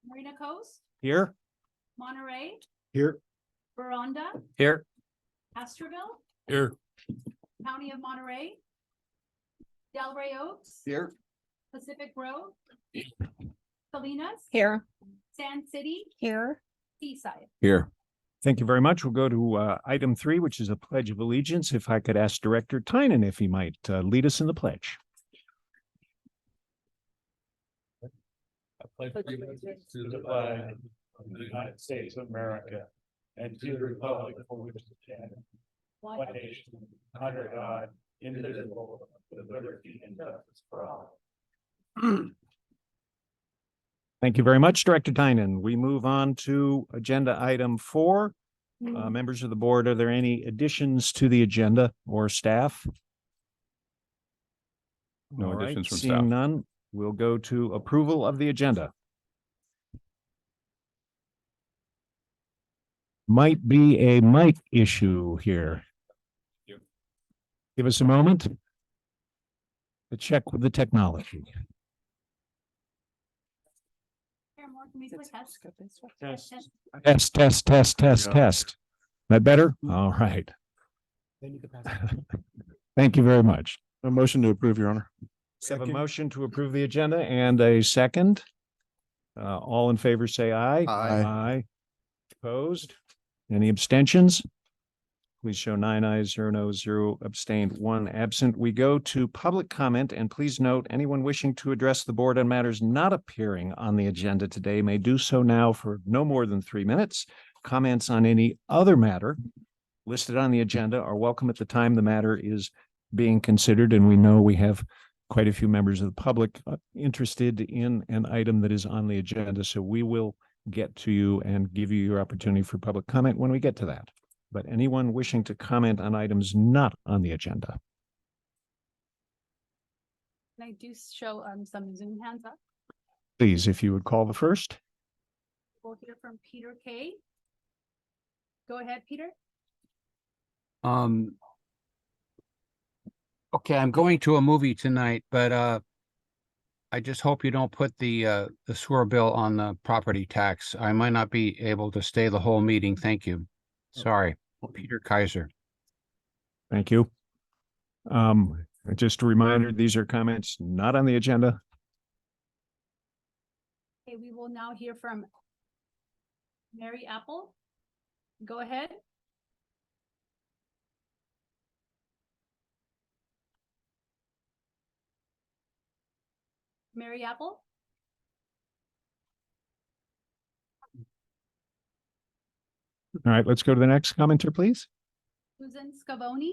Marina Coast, Here. Monterey, Here. Veronda, Here. Castroville, Here. County of Monterey, Delray Oaks, Here. Pacific Grove, Salinas, Here. Sand City, Here. Seaside. Here. Thank you very much. We'll go to item 3, which is a Pledge of Allegiance. If I could ask Director Tynan if he might lead us in the pledge. I pledge allegiance to the flag of the United States of America and to the republic for which it stands, one nation, under God, indivisible, with liberty and justice for all. Thank you very much, Director Tynan. We move on to agenda item 4. Members of the board, are there any additions to the agenda or staff? No All right, additions from seeing staff. none, we'll go to approval of the agenda. Might be a mic issue here. Give us a moment to check with the technology. Here, more, can we put test? Test. Test. Test. That better? All right. Thank you very much. A motion to approve, Your Honor. We have a motion to approve the agenda and a second. All in favor, say aye. Aye. Aye. Opposed? Any abstentions? Please show 9 ayes, 0 noes, 0 abstained, 1 absent. We go to public comment, and please note anyone wishing to address the board on matters not appearing on the agenda today may do so now for no more than 3 minutes. Comments on any other matter listed on the agenda are welcome at the time the matter is being considered, and we know we have quite a few members of the public interested in an item that is on the agenda, so we will get to you and give you your opportunity for public comment when we get to that. But anyone wishing to comment on items not on the agenda? And I do show some Zoom hands up. Please, if you would call the first. We'll hear from Peter K. Go ahead, Peter. Okay, I'm going to a movie tonight, but I just hope you don't put the sewer bill on the property tax. I might not be able to stay the whole meeting. Thank you. Sorry, Peter Kaiser. Thank you. Just a reminder, these are comments not on the agenda. Okay, we will now hear from Mary Apple. Go ahead. Mary Apple. All right, let's go to the next commenter, please. Susan Scavone.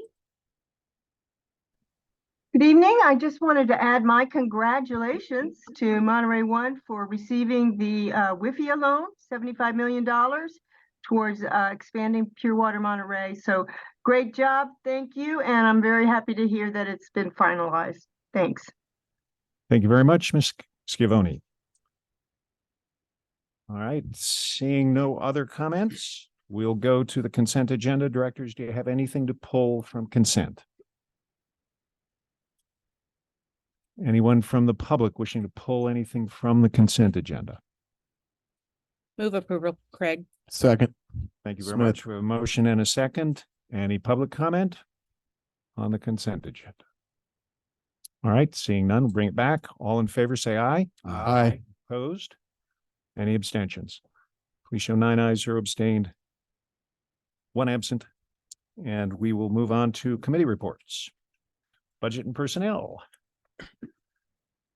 Good evening. I just wanted to add my congratulations to Monterey One for receiving the WIFIA loan, $75 million towards expanding Pure Water Monterey. So great job. Thank you. And I'm very happy to hear that it's been finalized. Thanks. Thank you very much, Ms. Scavone. All right, seeing no other comments, we'll go to the consent agenda. Directors, do you have anything to pull from consent? Anyone from the public wishing to pull anything from the consent agenda? Move approval, Craig. Second. Thank you very Smith. much. We have a motion and a second. Any public comment on the consent agenda? All right, seeing none, we'll bring it back. All in favor, say aye. Aye. Opposed? Any abstentions? Please show 9 ayes, 0 abstained, 1 absent. And we will move on to committee reports. Budget and personnel.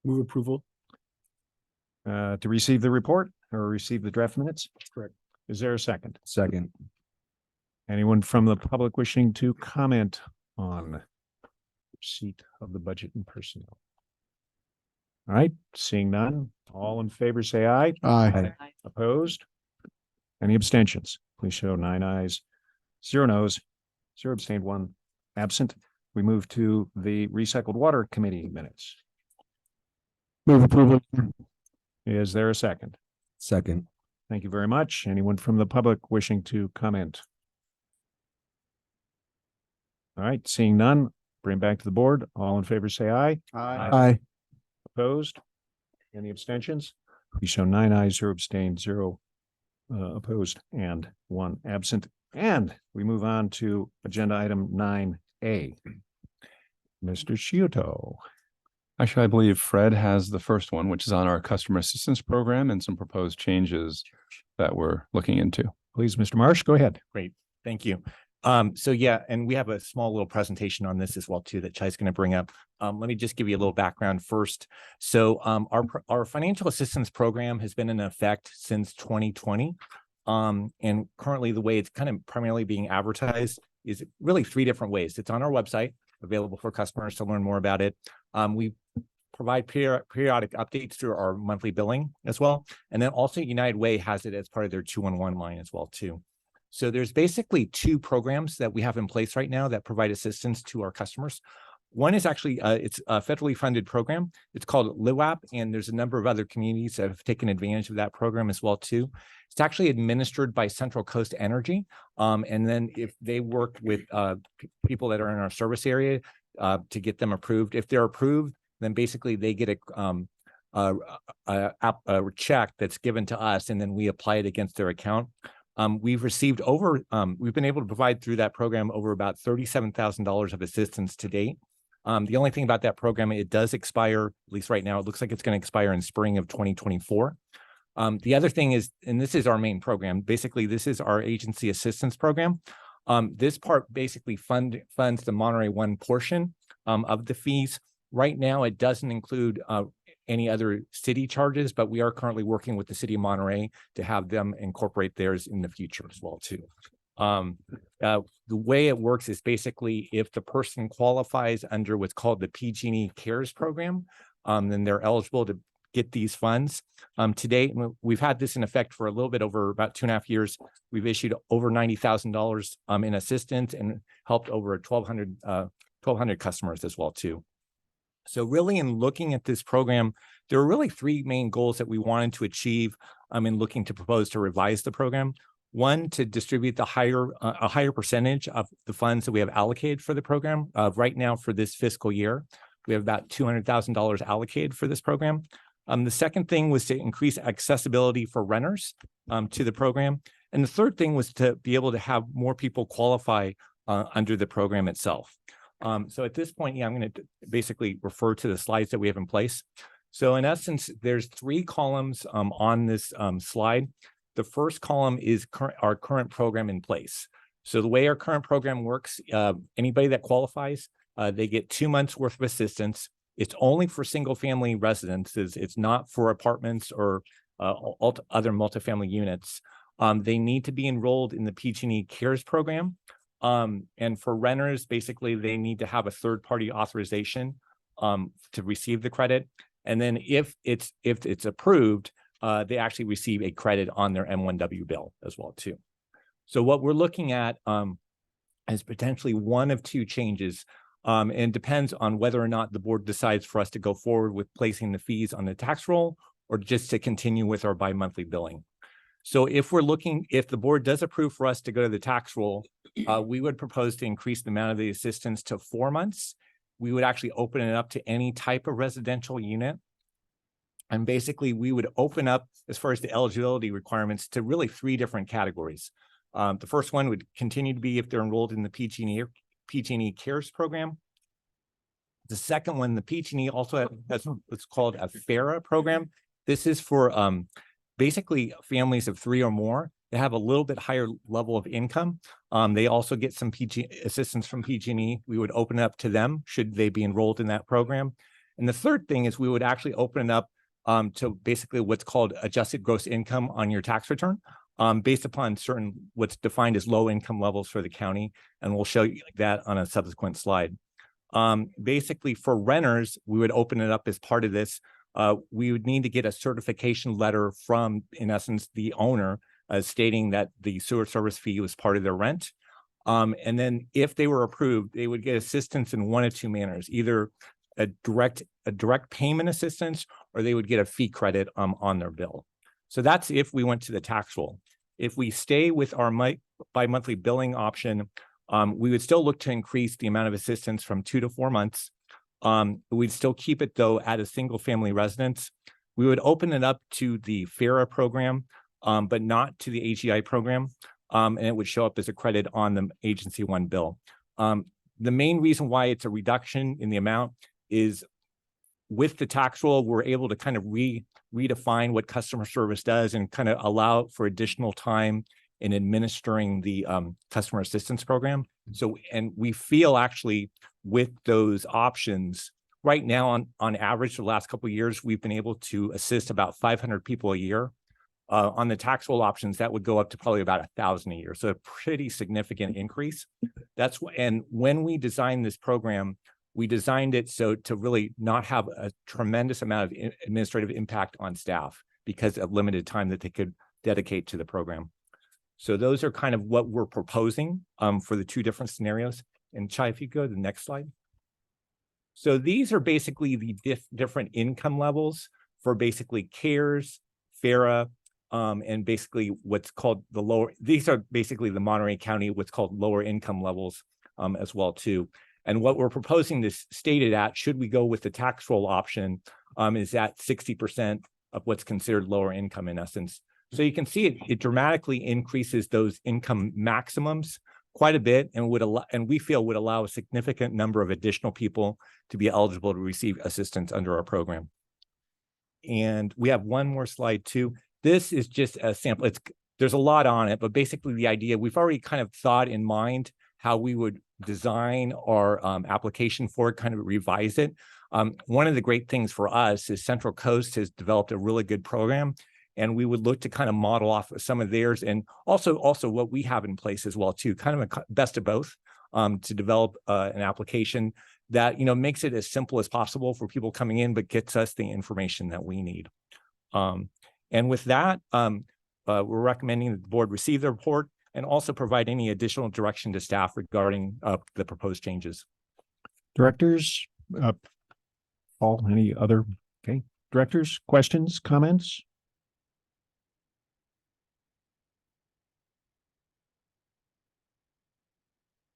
Move approval. To receive the report or receive the draft minutes? Correct. Is there a second? Second. Anyone from the public wishing to comment on receipt of the budget and personnel? All right, seeing none, all in favor, say aye. Aye. Opposed? Any abstentions? Please show 9 ayes, 0 noes, 0 abstained, 1 absent. We move to the Recycled Water Committee minutes. Move approval. Is there a second? Second. Thank you very much. Anyone from the public wishing to comment? All right, seeing none, bring it back to the board. All in favor, say aye. Aye. Opposed? Any abstentions? Please show 9 ayes, 0 abstained, 0 opposed, and 1 absent. And we move on to agenda item 9A. Mr. Sciutto. Actually, I believe Fred has the first one, which is on our customer assistance program and some proposed changes that we're looking into. Please, Mr. Marsh, go ahead. Great, thank you. So yeah, and we have a small little presentation on this as well too that Chai's going to bring up. Let me just give you a little background first. So our financial assistance program has been in effect since 2020. And currently the way it's kind of primarily being advertised is really 3 different ways. It's on our website, available for customers to learn more about it. We provide periodic updates through our monthly billing as well. And then also United Way has it as part of their 211 line as well too. So there's basically 2 programs that we have in place right now that provide assistance to our customers. One is actually, it's a federally funded program. It's called LIWAP, and there's a number of other communities that have taken advantage of that program as well too. It's actually administered by Central Coast Energy. And then if they work with people that are in our service area to get them approved, if they're approved, then basically they get a check that's given to us, and then we apply it against their account. We've received we've been able to provide through that program over about $37,000 of assistance to date. The only thing about that program, it does expire, at least right now, it looks like it's going to expire in spring of 2024. The other thing is, and this is our main program, basically this is our agency assistance program. This part basically funds the Monterey One portion of the fees. Right now, it doesn't include any other city charges, but we are currently working with the city of Monterey to have them incorporate theirs in the future as well too. The way it works is basically if the person qualifies under what's called the PG&E CARES program, then they're eligible to get these funds. To date, we've had this in effect for a little bit over about 2.5 years. We've issued over $90,000 in assistance and helped over 1,200 customers as well too. So really in looking at this program, there are really 3 main goals that we wanted to achieve in looking to propose to revise the program. One, to distribute a higher percentage of the funds that we have allocated for the program. Right now for this fiscal year, we have about $200,000 allocated for this program. The second thing was to increase accessibility for renters to the program. And the third thing was to be able to have more people qualify under the program itself. So at this point, I'm going to basically refer to the slides that we have in place. So in essence, there's 3 columns on this slide. The first column is our current program in place. So the way our current program works, anybody that qualifies, they get 2 months worth of assistance. It's only for single family residences. It's not for apartments or other multifamily units. They need to be enrolled in the PG&E CARES program. And for renters, basically, they need to have a third-party authorization to receive the credit. And then if it's approved, they actually receive a credit on their M1W bill as well too. So what we're looking at is potentially one of 2 changes, and depends on whether or not the board decides for us to go forward with placing the fees on the tax roll or just to continue with our bi-monthly billing. So if the board does approve for us to go to the tax roll, we would propose to increase the amount of the assistance to 4 months. We would actually open it up to any type of residential unit. And basically we would open up, as far as the eligibility requirements, to really 3 different categories. The first one would continue to be if they're enrolled in the PG&E CARES program. The second one, the PG&E also has what's called a FARA program. This is for basically families of 3 or more that have a little bit higher level of income. They also get some assistance from PG&E. We would open it up to them should they be enrolled in that program. And the third thing is we would actually open it up to basically what's called adjusted gross income on your tax return, based upon what's defined as low income levels for the county. And we'll show you that on a subsequent slide. Basically for renters, we would open it up as part of this. We would need to get a certification letter from, in essence, the owner stating that the sewer service fee was part of their rent. And then if they were approved, they would get assistance in one of 2 manners, either a direct payment assistance, or they would get a fee credit on their bill. So that's if we went to the tax roll. If we stay with our bi-monthly billing option, we would still look to increase the amount of assistance from 2 to 4 months. We'd still keep it though at a single family residence. we would open it up to the FARA program, but not to the AGI program. And it would show up as a credit on the agency one bill. The main reason why it's a reduction in the amount is with the tax roll, we're able to kind of redefine what customer service does and kind of allow for additional time in administering the customer assistance program. So, and we feel actually with those options right now on average, for the last couple of years, we've been able to assist about 500 people a year. On the tax roll options, that would go up to probably about 1,000 a year. So a pretty significant increase. And when we designed this program, we designed it so to really not have a tremendous amount of administrative impact on staff because of limited time that they could dedicate to the program. So those are kind of what we're proposing for the two different scenarios. And Chai, if you go to the next slide. So these are basically the different income levels for basically CARES, FARA, and basically what's called the lower, these are basically the Monterey County, what's called lower income levels as well too. And what we're proposing to state it at, should we go with the tax roll option, is at 60% of what's considered lower income in essence. So you can see it dramatically increases those income maximums quite a bit and would allow, and we feel would allow a significant number of additional people to be eligible to receive assistance under our program. And we have one more slide too. This is just a sample. There's a lot on it, but basically the idea, we've already kind of thought in mind how we would design our application for it, kind of revise it. One of the great things for us is Central Coast has developed a really good program, and we would look to kind of model off of some of theirs and also what we have in place as well too, kind of a best of both to develop an application that, you know, makes it as simple as possible for people coming in, but gets us the information that we need. And with that, we're recommending that the board receive the report and also provide any additional direction to staff regarding the proposed changes. Directors, Paul, any other, okay, directors, questions, comments?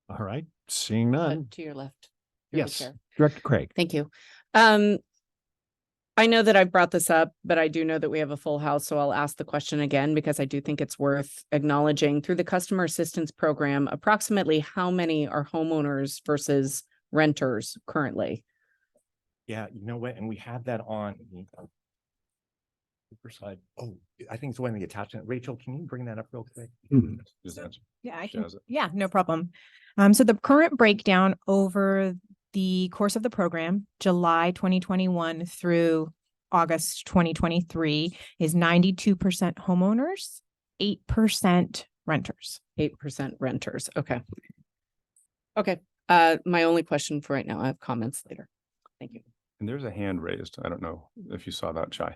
All right, seeing none. To your left. through the Yes, chair. Director Craig. Thank you. I know that I brought this up, but I do know that we have a full house, so I'll ask the question again because I do think it's worth acknowledging. Through the customer assistance program, approximately how many are homeowners versus renters currently? Yeah, you know what? And we have that on the slide. Oh, I think it's one of the attachment. Rachel, can you bring that up real quick? Yeah, I She can. has it. Yeah, no problem. So the current breakdown over the course of the program, July 2021 through August 2023, is 92% homeowners, 8% renters. 8% renters. Okay. Okay. My only question for right now, I have comments later. Thank you. And there's a hand raised. I don't know if you saw that, Chai.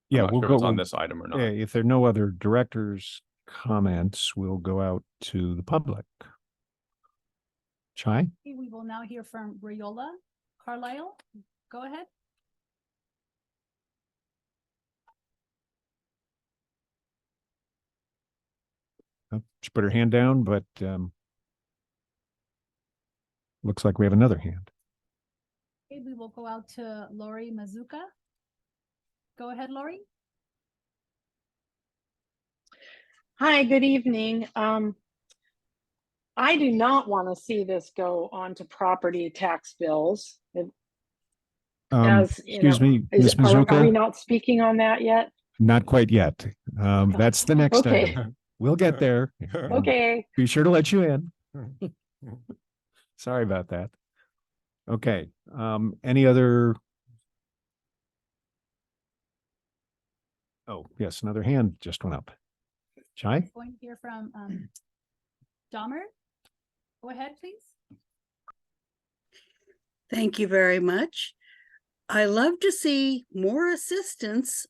Yeah, I'm not we'll sure go if it's on we'll- this item or not. If there are no other directors' comments, we'll go out to the public. Chai? Okay, we will now hear from Rayola Carlisle. Go ahead. She put her hand down, but looks like we have another hand. Okay, we will go out to Lori Mazuka. Go ahead, Lori. Hi, good evening. I do not want to see this go on to property tax bills. Excuse me, Ms. Are we Mizuka, not speaking on that yet? not quite yet. That's the next Okay. item. We'll get there. Okay. Be sure to let you in. Sorry about that. Okay, any other? Oh, yes, another hand just went up. Chai? Going to hear from Dahmer. Go ahead, please. Thank you very much. I love to see more assistance,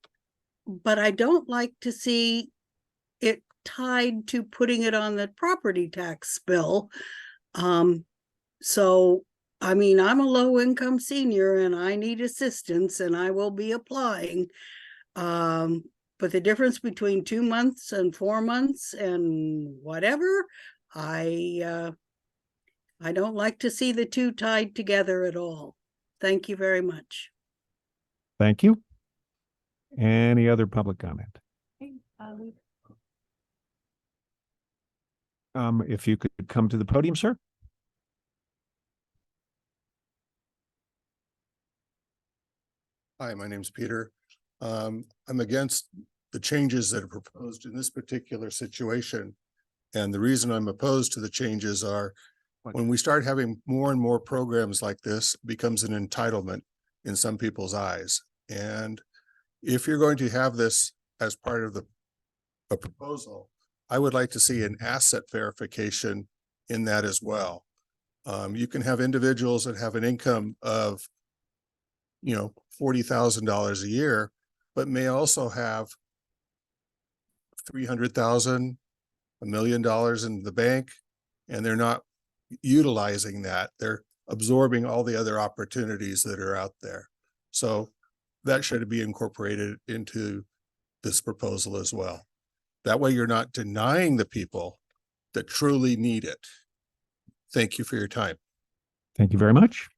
but I don't like to see it tied to putting it on the property tax bill. So, I mean, I'm a low income senior and I need assistance and I will be applying. But the difference between 2 months and 4 months and whatever, I don't like to see the two tied together at all. Thank you very much. Thank you. Any other public comment? Okay, Luke. If you could come to the podium, sir. Hi, my name's Peter. I'm against the changes that are proposed in this particular situation. And the reason I'm opposed to the changes are when we start having more and more programs like this, it becomes an entitlement in some people's eyes. And if you're going to have this as part of a proposal, I would like to see an asset verification in that as well. You can have individuals that have an income of, $40,000 a year, but may also have 300,000, $1 million in the bank, and they're not utilizing that. They're absorbing all the other opportunities that are out there. So that should be incorporated into this proposal as well. That way you're not denying the people that truly need it. Thank you for your time. Thank you very much.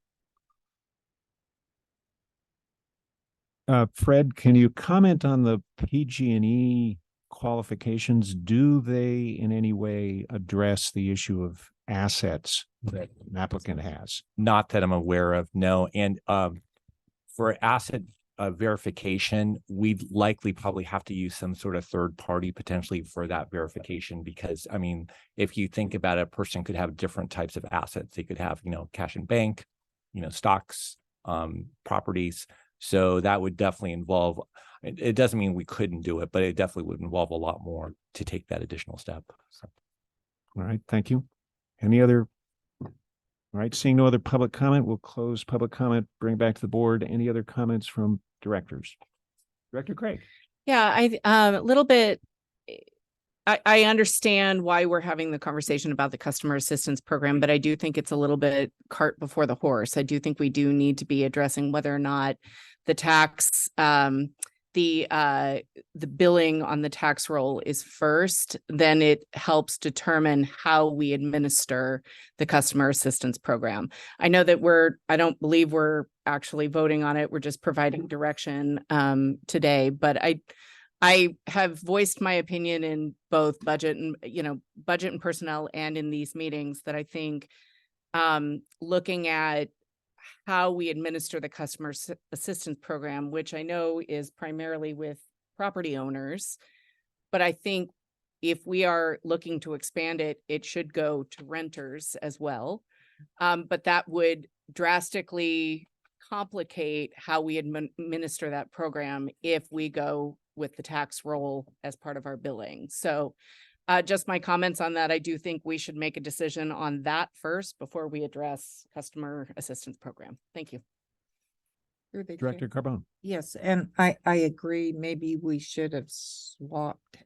Fred, can you comment on the PG&E qualifications? Do they in any way address the issue of assets that an applicant has? Not that I'm aware of, no. And for asset verification, we'd likely probably have to use some sort of third party potentially for that verification, because I mean, if you think about it, a person could have different types of assets. They could have, cash in bank, stocks, properties. So that would definitely involve, it doesn't mean we couldn't do it, but it definitely would involve a lot more to take that additional step. So. All right, thank you. Any other? All right, seeing no other public comment, we'll close public comment, bring back to the board. Any other comments from directors? Director Craig. Yeah, a little bit. I understand why we're having the conversation about the customer assistance program, but I do think it's a little bit cart before the horse. I do think we do need to be addressing whether or not the tax, the billing on the tax roll is first, then it helps determine how we administer the customer assistance program. I know that I don't believe we're actually voting on it. We're just providing direction today, but I have voiced my opinion in both budget and personnel and in these meetings that I think looking at how we administer the customer assistance program, which I know is primarily with property owners, but I think if we are looking to expand it, it should go to renters as well. But that would drastically complicate how we administer that program if we go with the tax roll as part of our billing. So just my comments on that. I do think we should make a decision on that first before we address customer assistance program. Thank you. Director Carbone. Yes, and I agree. Maybe we should have swapped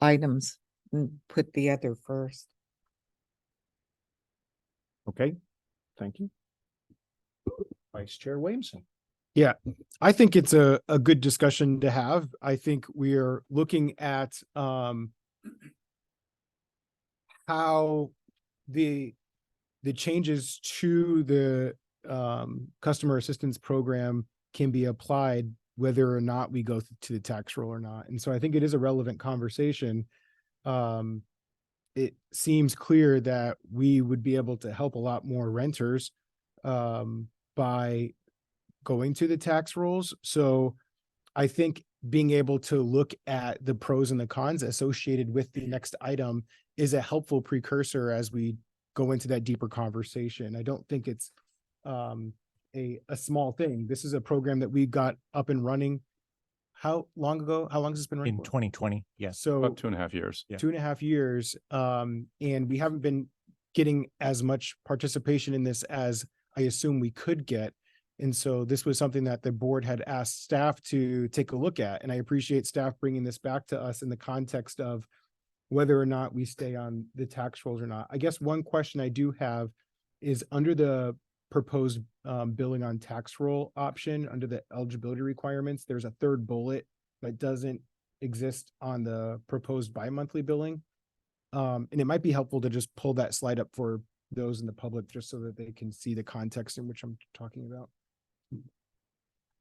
items and put the other first. Okay, thank you. Vice Chair Williamson. Yeah, I think it's a good discussion to have. I think we're looking at how the changes to the customer assistance program can be applied, whether or not we go to the tax roll or not. And so I think it is a relevant conversation. It seems clear that we would be able to help a lot more renters by going to the tax rolls. So I think being able to look at the pros and the cons associated with the next item is a helpful precursor as we go into that deeper conversation. I don't think it's a small thing. This is a program that we got up and running. How long ago? How long has this been running? In 2020, yes. So About 2.5 years. Yeah. 2.5 years. And we haven't been getting as much participation in this as I assume we could get. And so this was something that the board had asked staff to take a look at. And I appreciate staff bringing this back to us in the context of whether or not we stay on the tax rolls or not. I guess one question I do have is under the proposed billing on tax roll option, under the eligibility requirements, there's a third bullet that doesn't exist on the proposed bi-monthly billing. And it might be helpful to just pull that slide up for those in the public, just so that they can see the context in which I'm talking about.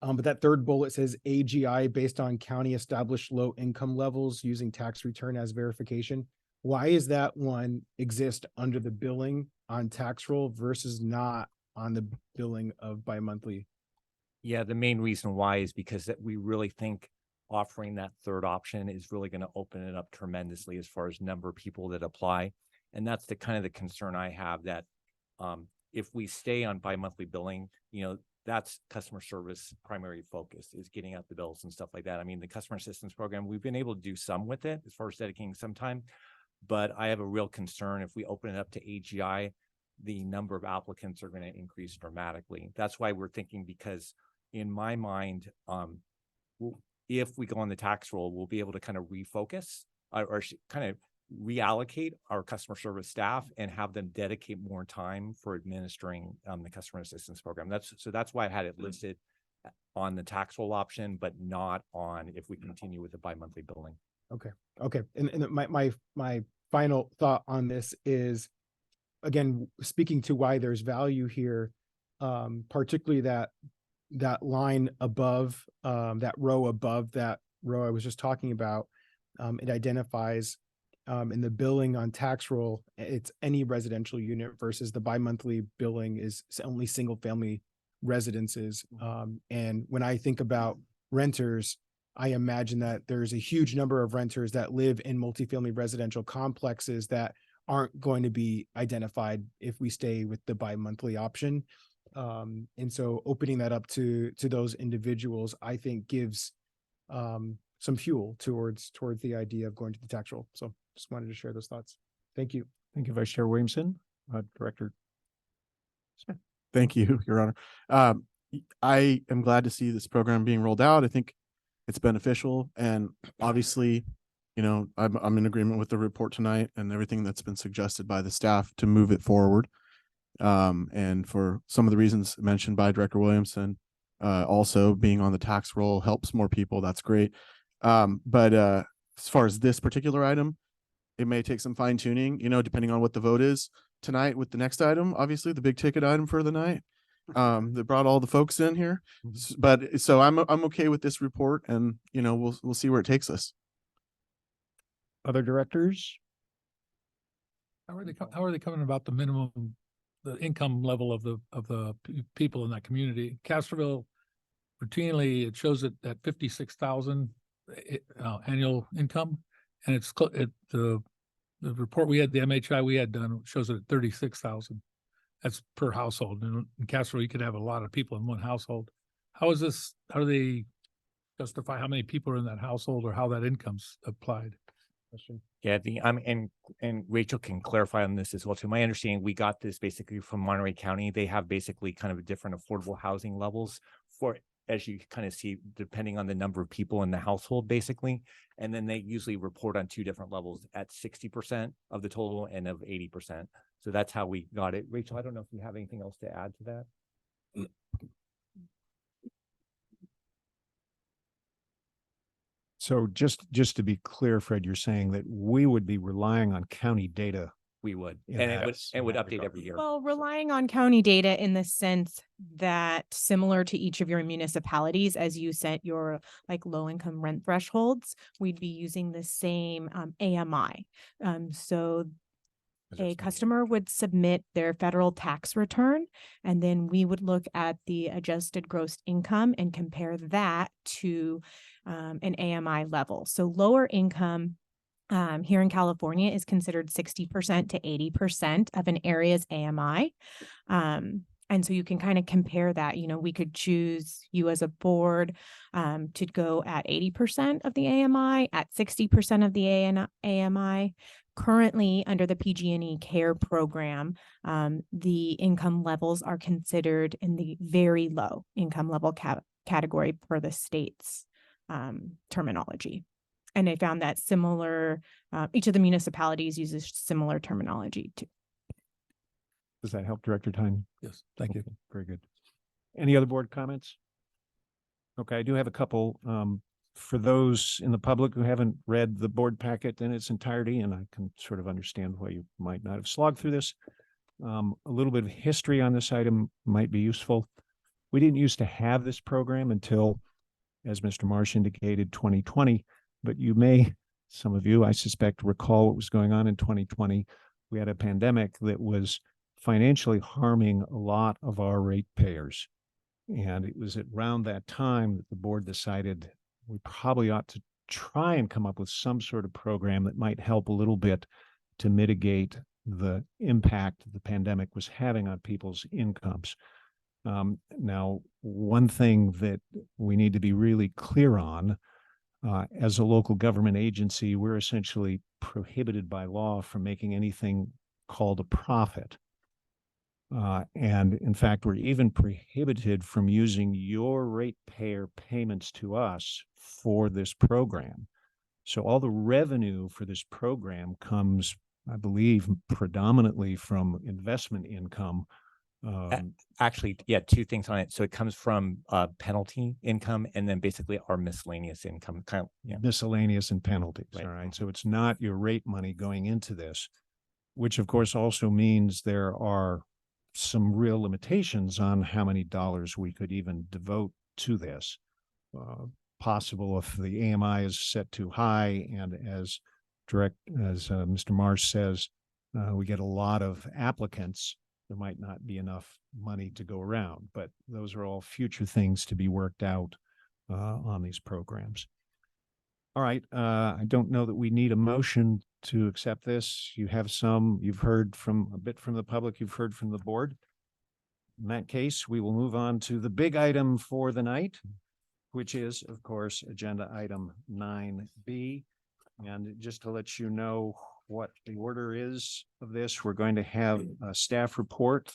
But that third bullet says AGI based on county established low income levels using tax return as verification. Why is that one exist under the billing on tax roll versus not on the billing of bi-monthly? Yeah, the main reason why is because that we really think offering that third option is really going to open it up tremendously as far as number of people that apply. And that's the kind of the concern I have that if we stay on bi-monthly billing, that's customer service primary focus is getting out the bills and stuff like that. I mean, the customer assistance program, we've been able to do some with it as far as dedicating some time, but I have a real concern if we open it up to AGI, the number of applicants are going to increase dramatically. That's why we're thinking, because in my mind, if we go on the tax roll, we'll be able to kind of refocus or kind of reallocate our customer service staff and have them dedicate more time for administering the customer assistance program. That's why I had it listed on the tax roll option, but not on if we continue with the bi-monthly billing. Okay. And my final thought on this is, again, speaking to why there's value here, particularly that line above, that row above that row I was just talking about, it identifies in the billing on tax roll, it's any residential unit versus the bi-monthly billing is only single family residences. And when I think about renters, I imagine that there's a huge number of renters that live in multifamily residential complexes that aren't going to be identified if we stay with the bi-monthly option. And so opening that up to those individuals, I think gives some fuel towards the idea of going to the tax roll. So just wanted to share those thoughts. Thank you. Thank you, Vice Chair Williamson. Director. Thank you, Your Honor. I am glad to see this program being rolled out. I think it's beneficial, and obviously, I'm in agreement with the report tonight and everything that's been suggested by the staff to move it forward. And for some of the reasons mentioned by Director Williamson, also being on the tax roll helps more people. That's great. But as far as this particular item, it may take some fine tuning, depending on what the vote is tonight with the next item, obviously the big ticket item for the night, that brought all the folks in here. But so I'm okay with this report, and, we'll see where it takes us. Other directors? How are they coming about the minimum, the income level of the people in that community? Castroville, routinely, it shows it at 56,000 annual income, and the report we had, the MHI we had done, shows it at 36,000. That's per household. And in Castroville, you could have a lot of people in one household. How do they justify how many people are in that household or how that income's applied? Question. Yeah, and Rachel can clarify on this as well too. My understanding, we got this basically from Monterey County. They have basically kind of different affordable housing levels for, as you kind of see, depending on the number of people in the household, basically. And then they usually report on two different levels at 60% of the total and of 80%. So that's how we got it. Rachel, I don't know if you have anything else to add to that. So just to be clear, Fred, you're saying that we would be relying on county data. We would, Yeah, and it would update every year. Well, relying on county data in the sense that similar to each of your municipalities, as you set your low income rent thresholds, we'd be using the same AMI. So a customer would submit their federal tax return, and then we would look at the adjusted gross income and compare that to an AMI level. So lower income here in California is considered 60% to 80% of an area's AMI. And so you can kind of compare that. We could choose you as a board to go at 80% of the AMI, at 60% of the AMI. Currently, under the PG&E CARE program, the income levels are considered in the very low income level category per the state's terminology. And I found that similar, each of the municipalities uses similar terminology too. Does that help, Director Tyne? Yes, thank you. Very good. Any other board comments? Okay, I do have a couple. For those in the public who haven't read the board packet in its entirety, and I can sort of understand why you might not have slogged through this, a little bit of history on this item might be useful. We didn't used to have this program until, as Mr. Marsh indicated, 2020, but you may, some of you, I suspect, recall what was going on in 2020. We had a pandemic that was financially harming a lot of our ratepayers. And it was around that time that the board decided we probably ought to try and come up with some sort of program that might help a little bit to mitigate the impact the pandemic was having on people's incomes. Now, one thing that we need to be really clear on, as a local government agency, we're essentially prohibited by law from making anything called a profit. And in fact, we're even prohibited from using your ratepayer payments to us for this program. So all the revenue for this program comes, I believe, predominantly from investment income. Actually, yeah, two things on it. So it comes from penalty income and then basically our miscellaneous income, kind of, yeah. Miscellaneous and penalties. Right. All right. So it's not your rate money going into this, which of course also means there are some real limitations on how many dollars we could even devote to this. Possible if the AMI is set too high, and as Mr. Marsh says, we get a lot of applicants, there might not be enough money to go around, but those are all future things to be worked out on these programs. All right, I don't know that we need a motion to accept this. You have some, you've heard from a bit from the public, you've heard from the board. In that case, we will move on to the big item for the night, which is, of course, agenda item 9B. And just to let you know what the order is of this, we're going to have a staff report.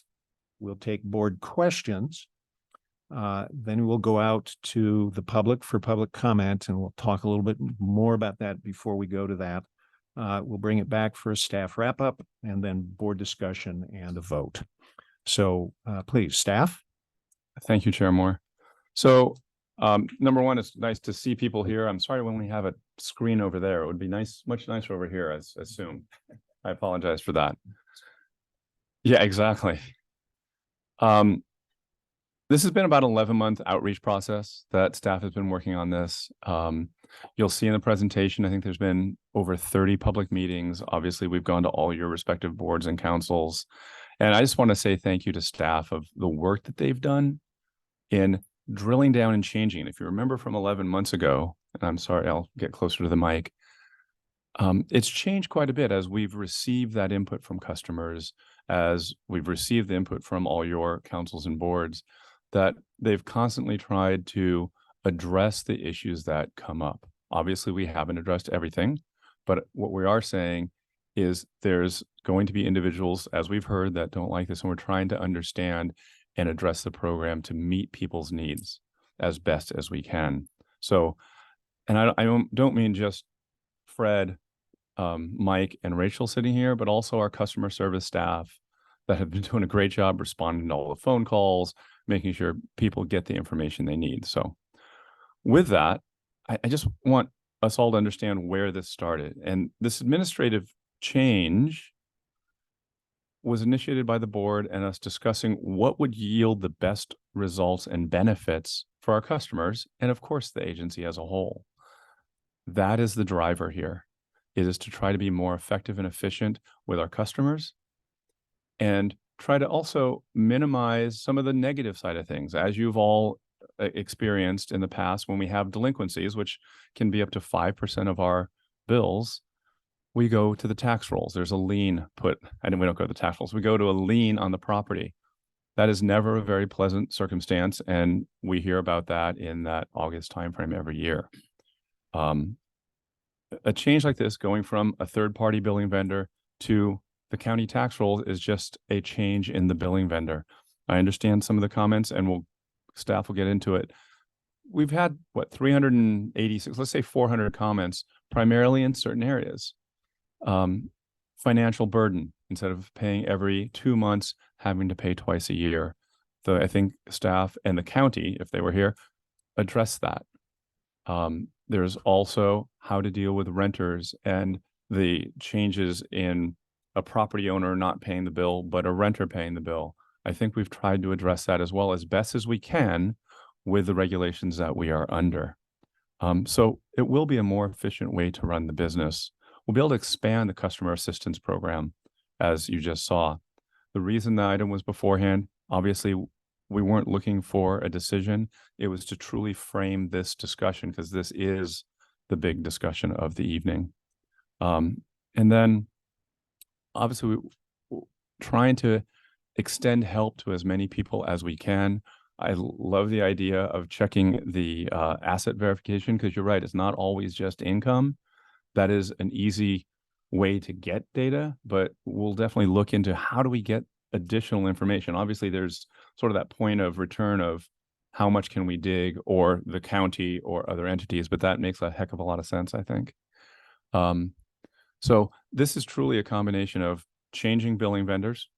We'll take board questions. Then we'll go out to the public for public comment, and we'll talk a little bit more about that before we go to that. We'll bring it back for a staff wrap up and then board discussion and a vote. So please, staff. Thank you, Chair Moore. So number one, it's nice to see people here. I'm sorry when we have a screen over there. It would be nice, much nicer over here, I assume. I apologize for that. Yeah, exactly. This has been about an 11-month outreach process that staff has been working on this. You'll see in the presentation, I think there's been over 30 public meetings. Obviously, we've gone to all your respective boards and councils. And I just want to say thank you to staff of the work that they've done in drilling down and changing. If you remember from 11 months ago, and I'm sorry, I'll get closer to the mic. It's changed quite a bit as we've received that input from customers, as we've received the input from all your councils and boards, that they've constantly tried to address the issues that come up. Obviously, we haven't addressed everything, but what we are saying is there's going to be individuals, as we've heard, that don't like this, and we're trying to understand and address the program to meet people's needs as best as we can. So, and I don't mean just Fred, Mike, and Rachel sitting here, but also our customer service staff that have been doing a great job responding to all the phone calls, making sure people get the information they need. So with that, I just want us all to understand where this started. And this administrative change was initiated by the board and us discussing what would yield the best results and benefits for our customers, and of course, the agency as a whole. That is the driver here. It is to try to be more effective and efficient with our customers and try to also minimize some of the negative side of things. As you've all experienced in the past, when we have delinquencies, which can be up to 5% of our bills, we go to the tax rolls. There's a lien put, and we don't go to the tax rolls. We go to a lien on the property. That is never a very pleasant circumstance, and we hear about that in that August timeframe every year. A change like this, going from a third-party billing vendor to the county tax roll, is just a change in the billing vendor. I understand some of the comments, and staff will get into it. We've had, 386, let's say 400 comments, primarily in certain areas. Financial burden, instead of paying every 2 months, having to pay twice a year. I think staff and the county, if they were here, address that. There's also how to deal with renters and the changes in a property owner not paying the bill, but a renter paying the bill. I think we've tried to address that as well as best as we can with the regulations that we are under. So it will be a more efficient way to run the business. We'll be able to expand the customer assistance program, as you just saw. The reason the item was beforehand, obviously, we weren't looking for a decision. It was to truly frame this discussion because this is the big discussion of the evening. And then obviously trying to extend help to as many people as we can. I love the idea of checking the asset verification because you're right, it's not always just income. That is an easy way to get data, but we'll definitely look into how do we get additional information. Obviously, there's sort of that point of return of how much can we dig, or the county or other entities, but that makes a heck of a lot of sense, I think. So this is truly a combination of changing billing vendors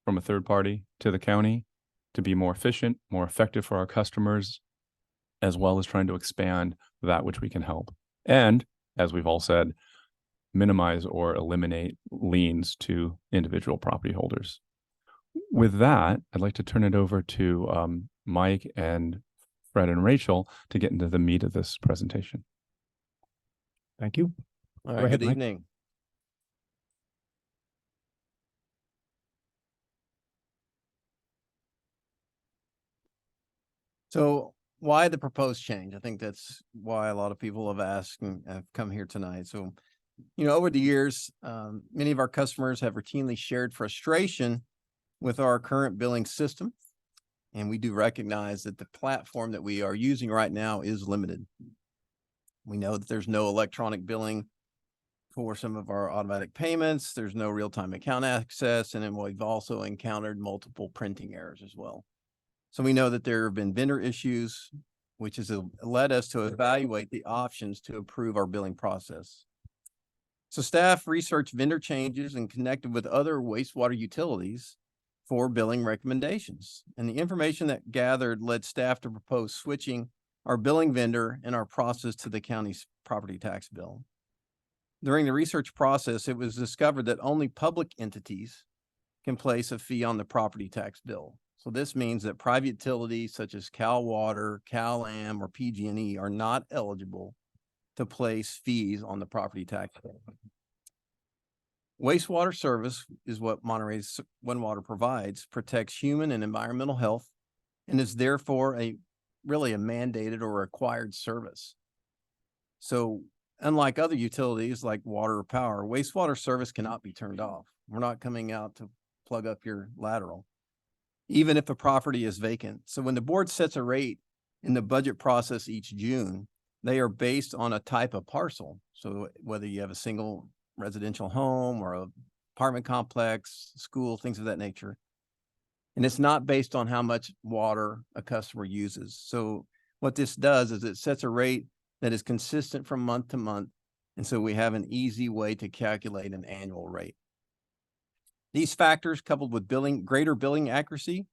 from a third party to the county to be more efficient, more effective for our customers, as well as trying to expand that which we can help. And as we've all said, minimize or eliminate liens to individual property holders. With that, I'd like to turn it over to Mike and Fred and Rachel to get into the meat of this presentation. Thank you. All Go right, ahead, good Mike. evening. So why the proposed change? I think that's why a lot of people have asked and have come here tonight. So, over the years, many of our customers have routinely shared frustration with our current billing system. And we do recognize that the platform that we are using right now is limited. We know that there's no electronic billing for some of our automatic payments. There's no real-time account access. And then we've also encountered multiple printing errors as well. So we know that there have been vendor issues, which has led us to evaluate the options to improve our billing process. So staff researched vendor changes and connected with other wastewater utilities for billing recommendations. And the information that gathered led staff to propose switching our billing vendor and our process to the county's property tax bill. During the research process, it was discovered that only public entities can place a fee on the property tax bill. So this means that private utilities such as Cal Water, Cal Am, or PG&E are not eligible to place fees on the property tax bill. Wastewater service is what Monterey's One Water provides, protects human and environmental health, and is therefore really a mandated or required service. So unlike other utilities like water or power, wastewater service cannot be turned off. We're not coming out to plug up your lateral, even if the property is vacant. So when the board sets a rate in the budget process each June, they are based on a type of parcel. So whether you have a single residential home or an apartment complex, school, things of that nature. And it's not based on how much water a customer uses. So what this does is it sets a rate that is consistent from month to month. And so we have an easy way to calculate an annual rate. These factors, coupled with greater billing accuracy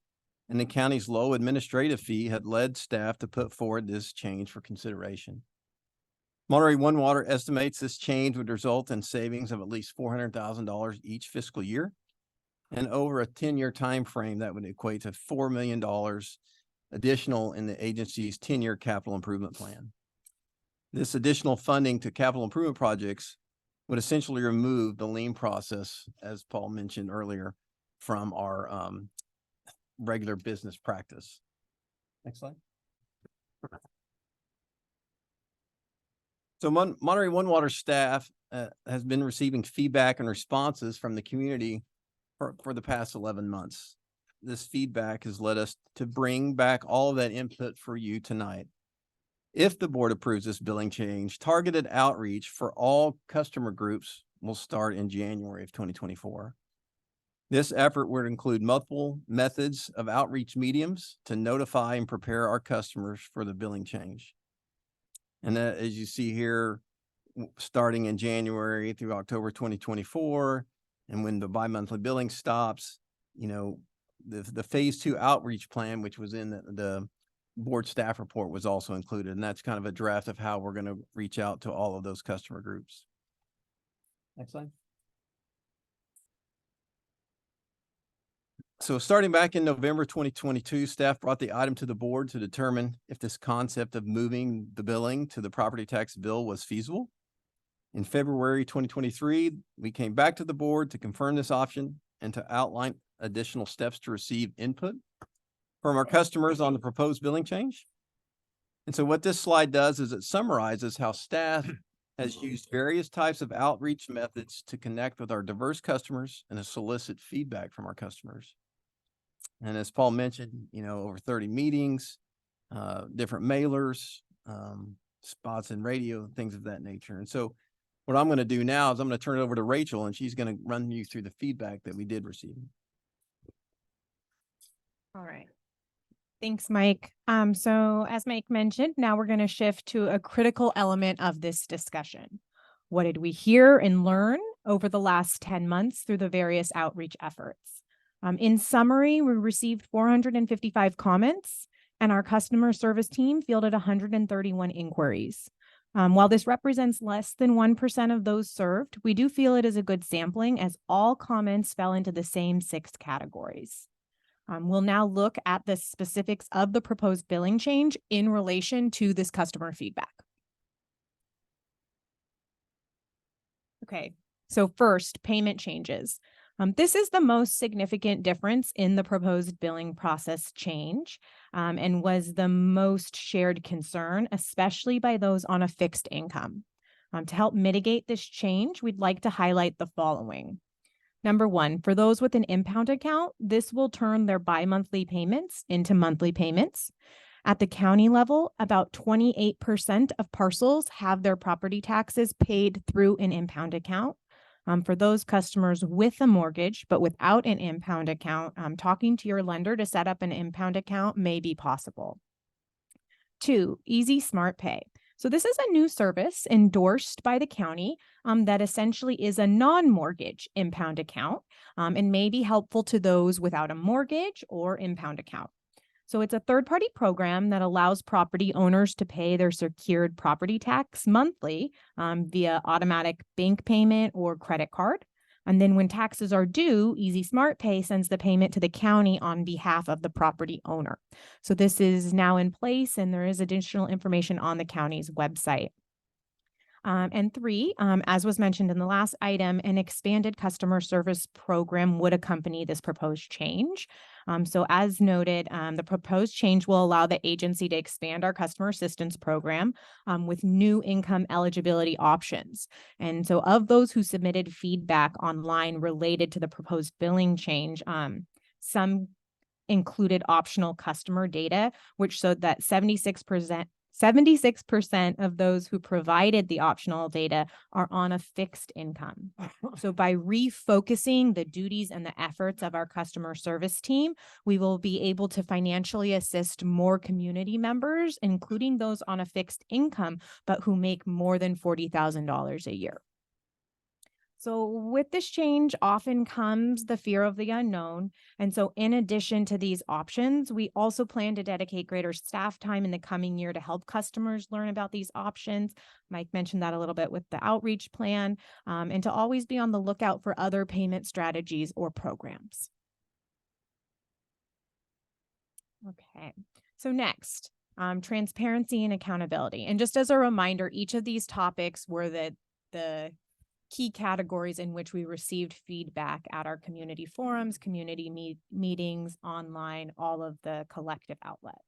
and the county's low administrative fee, had led staff to put forward this change for consideration. Monterey One Water estimates this change would result in savings of at least $400,000 each fiscal year. And over a 10-year time frame, that would equate to $4 million additional in the agency's 10-year capital improvement plan. This additional funding to capital improvement projects would essentially remove the lien process, as Paul mentioned earlier, from our regular business practice. Next slide. So Monterey One Water staff has been receiving feedback and responses from the community for the past 11 months. This feedback has led us to bring back all of that input for you tonight. If the board approves this billing change, targeted outreach for all customer groups will start in January of 2024. This effort would include multiple methods of outreach mediums to notify and prepare our customers for the billing change. And that, as you see here, starting in January through October 2024, and when the bi-monthly billing stops, the phase 2 outreach plan, which was in the board staff report, was also included. And that's kind of a draft of how we're going to reach out to all of those customer groups. Next slide. So starting back in November 2022, staff brought the item to the board to determine if this concept of moving the billing to the property tax bill was feasible. In February 2023, we came back to the board to confirm this option and to outline additional steps to receive input from our customers on the proposed billing change. And so what this slide does is it summarizes how staff has used various types of outreach methods to connect with our diverse customers and to solicit feedback from our customers. And as Paul mentioned, over 30 meetings, different mailers, spots in radio, things of that nature. And so what I'm going to do now is I'm going to turn it over to Rachel, and she's going to run you through the feedback that we did receive. All right. Thanks, Mike. So as Mike mentioned, now we're going to shift to a critical element of this discussion. What did we hear and learn over the last 10 months through the various outreach efforts? In summary, we received 455 comments, and our customer service team fielded 131 inquiries. While this represents less than 1% of those served, we do feel it is a good sampling as all comments fell into the same 6 categories. We'll now look at the specifics of the proposed billing change in relation to this customer feedback. Okay, so first, payment changes. This is the most significant difference in the proposed billing process change, and was the most shared concern, especially by those on a fixed income. To help mitigate this change, we'd like to highlight the following. Number 1, for those with an impound account, this will turn their bi-monthly payments into monthly payments. At the county level, about 28% of parcels have their property taxes paid through an impound account. For those customers with a mortgage, but without an impound account, talking to your lender to set up an impound account may be possible. 2, Easy Smart Pay. So this is a new service endorsed by the county that essentially is a non-mortgage impound account and may be helpful to those without a mortgage or impound account. So it's a third-party program that allows property owners to pay their secured property tax monthly via automatic bank payment or credit card. And then when taxes are due, Easy Smart Pay sends the payment to the county on behalf of the property owner. So this is now in place, and there is additional information on the county's website. And 3, as was mentioned in the last item, an expanded customer service program would accompany this proposed change. So as noted, the proposed change will allow the agency to expand our customer assistance program with new income eligibility options. And so of those who submitted feedback online related to the proposed billing change, some included optional customer data, which showed that 76% of those who provided the optional data are on a fixed income. So by refocusing the duties and the efforts of our customer service team, we will be able to financially assist more community members, including those on a fixed income, but who make more than $40,000 a year. So with this change often comes the fear of the unknown. And so in addition to these options, we also plan to dedicate greater staff time in the coming year to help customers learn about these options. Mike mentioned that a little bit with the outreach plan, and to always be on the lookout for other payment strategies or programs. Okay, so next, transparency and accountability. And just as a reminder, each of these topics were the key categories in which we received feedback at our community forums, community meetings, online, all of the collective outlets.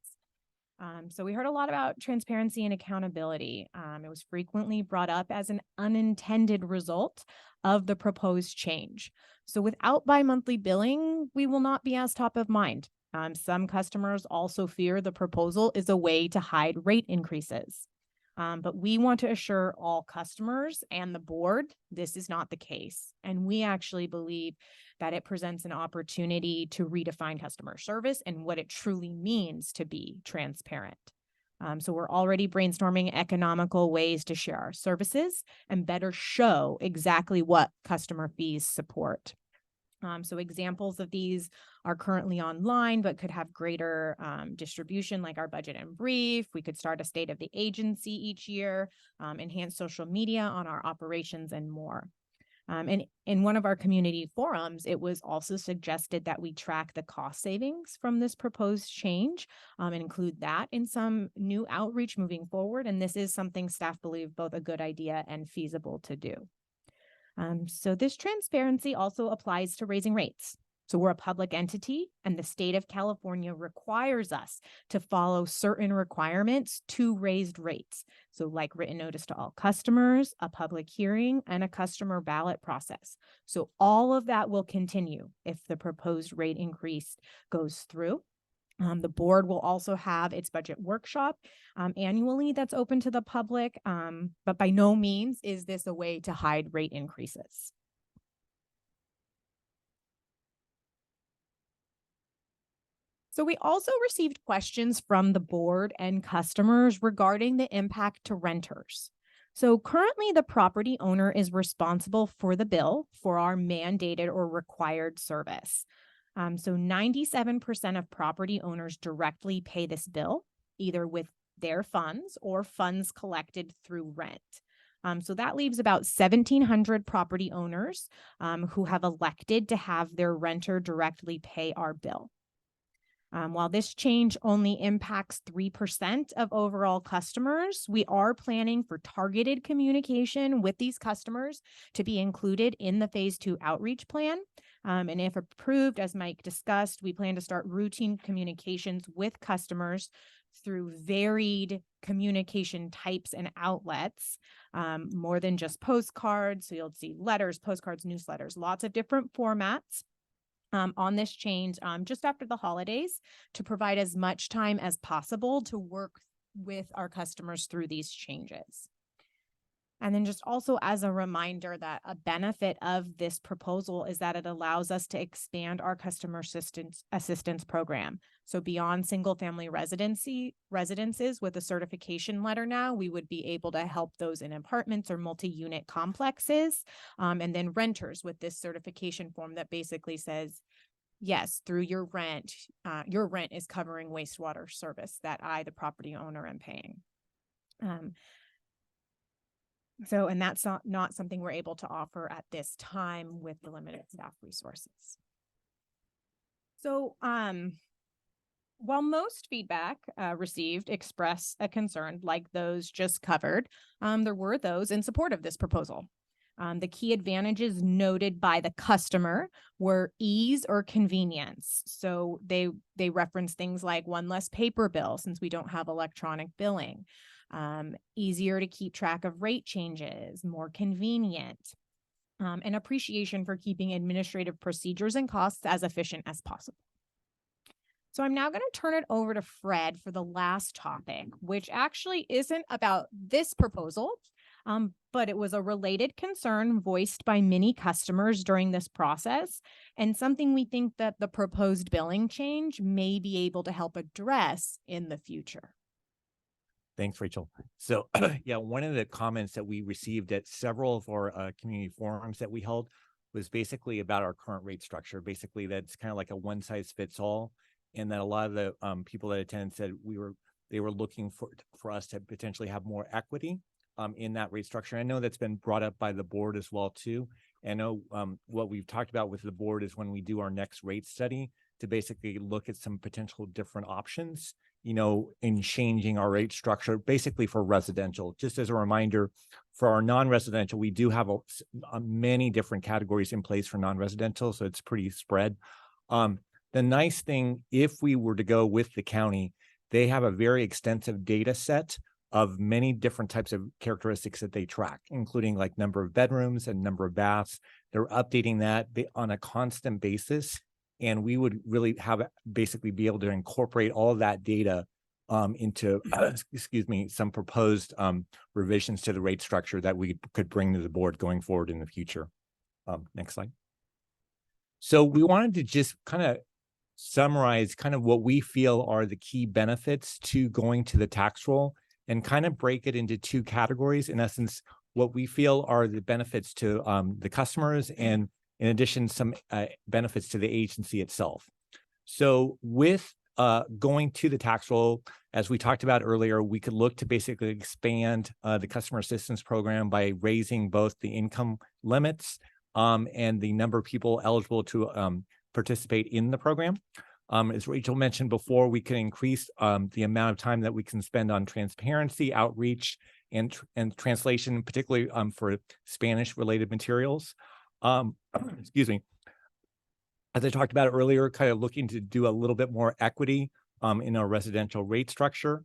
So we heard a lot about transparency and accountability. It was frequently brought up as an unintended result of the proposed change. So without bi-monthly billing, we will not be as top of mind. Some customers also fear the proposal is a way to hide rate increases. But we want to assure all customers and the board this is not the case. And we actually believe that it presents an opportunity to redefine customer service and what it truly means to be transparent. So we're already brainstorming economical ways to share our services and better show exactly what customer fees support. So examples of these are currently online, but could have greater distribution, like our budget and brief. We could start a state of the agency each year, enhance social media on our operations, and more. And in one of our community forums, it was also suggested that we track the cost savings from this proposed change and include that in some new outreach moving forward. And this is something staff believe both a good idea and feasible to do. So this transparency also applies to raising rates. So we're a public entity, and the state of California requires us to follow certain requirements to raised rates. So like written notice to all customers, a public hearing, and a customer ballot process. So all of that will continue if the proposed rate increase goes through. The board will also have its budget workshop annually that's open to the public, but by no means is this a way to hide rate increases. So we also received questions from the board and customers regarding the impact to renters. So currently the property owner is responsible for the bill for our mandated or required service. So 97% of property owners directly pay this bill, either with their funds or funds collected through rent. So that leaves about 1,700 property owners who have elected to have their renter directly pay our bill. While this change only impacts 3% of overall customers, we are planning for targeted communication with these customers to be included in the phase 2 outreach plan. And if approved, as Mike discussed, we plan to start routine communications with customers through varied communication types and outlets, more than just postcards. So you'll see letters, postcards, newsletters, lots of different formats. On this change just after the holidays to provide as much time as possible to work with our customers through these changes. And then just also as a reminder that a benefit of this proposal is that it allows us to expand our customer assistance program. So beyond single family residences with a certification letter now, we would be able to help those in apartments or multi-unit complexes. And then renters with this certification form that basically says, yes, through your rent is covering wastewater service that I, the property owner, am paying. And that's not something we're able to offer at this time with the limited staff resources. So while most feedback received express a concern like those just covered, there were those in support of this proposal. The key advantages noted by the customer were ease or convenience. So they reference things like one less paper bill since we don't have electronic billing. Easier to keep track of rate changes, more convenient, and appreciation for keeping administrative procedures and costs as efficient as possible. So I'm now going to turn it over to Fred for the last topic, which actually isn't about this proposal, but it was a related concern voiced by many customers during this process, and something we think that the proposed billing change may be able to help address in the future. Thanks, Rachel. So yeah, one of the comments that we received at several of our community forums that we held was basically about our current rate structure. Basically, that's kind of like a one size fits all. And that a lot of the people that attended said they were looking for us to potentially have more equity in that rate structure. I know that's been brought up by the board as well too. I know what we've talked about with the board is when we do our next rate study to basically look at some potential different options, in changing our rate structure, basically for residential. Just as a reminder, for our non-residential, we do have many different categories in place for non-residential, so it's pretty spread. The nice thing, if we were to go with the county, they have a very extensive data set of many different types of characteristics that they track, including like number of bedrooms and number of baths. They're updating that on a constant basis. And we would really basically be able to incorporate all of that data into, some proposed revisions to the rate structure that we could bring to the board going forward in the future. Next slide. So we wanted to just kind of summarize kind of what we feel are the key benefits to going to the tax roll and kind of break it into two categories. In essence, what we feel are the benefits to the customers and in addition, some benefits to the agency itself. So with going to the tax roll, as we talked about earlier, we could look to basically expand the customer assistance program by raising both the income limits and the number of people eligible to participate in the program. As Rachel mentioned before, we can increase the amount of time that we can spend on transparency, outreach, and translation, particularly for Spanish-related materials. Excuse me. As I talked about earlier, kind of looking to do a little bit more equity in our residential rate structure.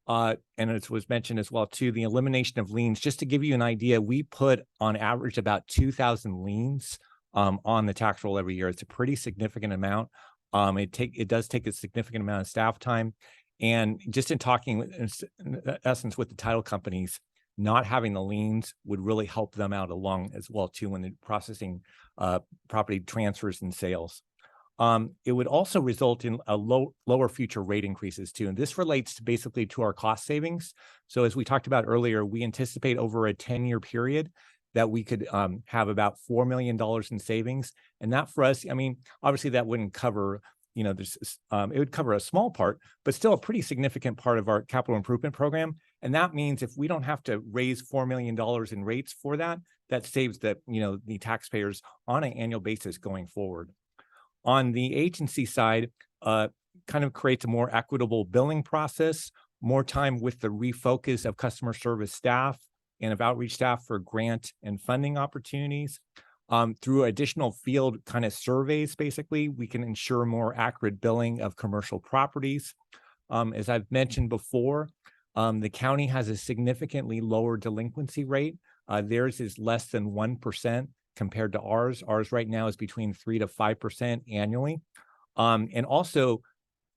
And as was mentioned as well, too, the elimination of liens. Just to give you an idea, we put on average about 2,000 liens on the tax roll every year. It's a pretty significant amount. It does take a significant amount of staff time. And just in talking, in essence, with the title companies, not having the liens would really help them out along as well, too, when they're processing property transfers and sales. It would also result in a lower future rate increases too. And this relates basically to our cost savings. So as we talked about earlier, we anticipate over a 10-year period that we could have about $4 million in savings. And that for us, I mean, obviously that wouldn't cover, it would cover a small part, but still a pretty significant part of our capital improvement program. And that means if we don't have to raise $4 million in rates for that, that saves the taxpayers on an annual basis going forward. On the agency side, kind of creates a more equitable billing process, more time with the refocus of customer service staff and of outreach staff for grant and funding opportunities. Through additional field kind of surveys, basically, we can ensure more accurate billing of commercial properties. As I've mentioned before, the county has a significantly lower delinquency rate. Theirs is less than 1%. Compared to ours. Ours right now is between 3 to 5% annually. And also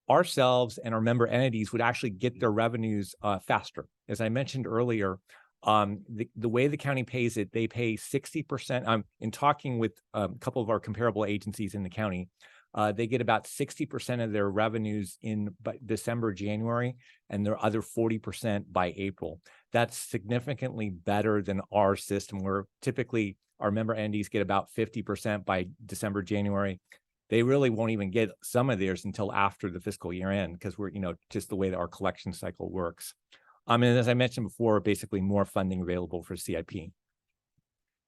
ourselves and our member entities would actually get their revenues faster. As I mentioned earlier, the way the county pays it, they pay 60%. In talking with a couple of our comparable agencies in the county, they get about 60% of their revenues in December, January, and their other 40% by April. That's significantly better than our system, where typically our member entities get about 50% by December, January. They really won't even get some of theirs until after the fiscal year end, because we're, just the way that our collection cycle works. And as I mentioned before, basically more funding available for CIP.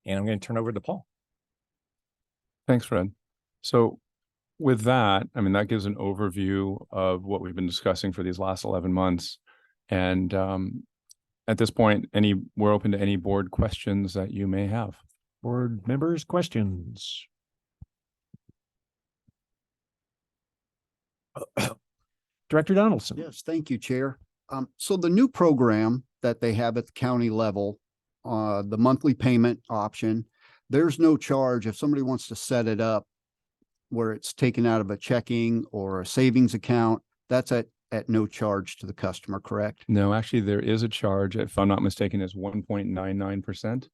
And I'm going to turn over to Paul. Thanks, Fred. So with that, that gives an overview of what we've been discussing for these last 11 months. And at this point, we're open to any board questions that you may have. Board members, questions? Director Donaldson. Yes, thank you, Chair. So the new program that they have at the county level, the monthly payment option, there's no charge if somebody wants to set it up where it's taken out of a checking or a savings account. That's at no charge to the customer, correct? No, actually, there is a charge, if I'm not mistaken, is 1.99%.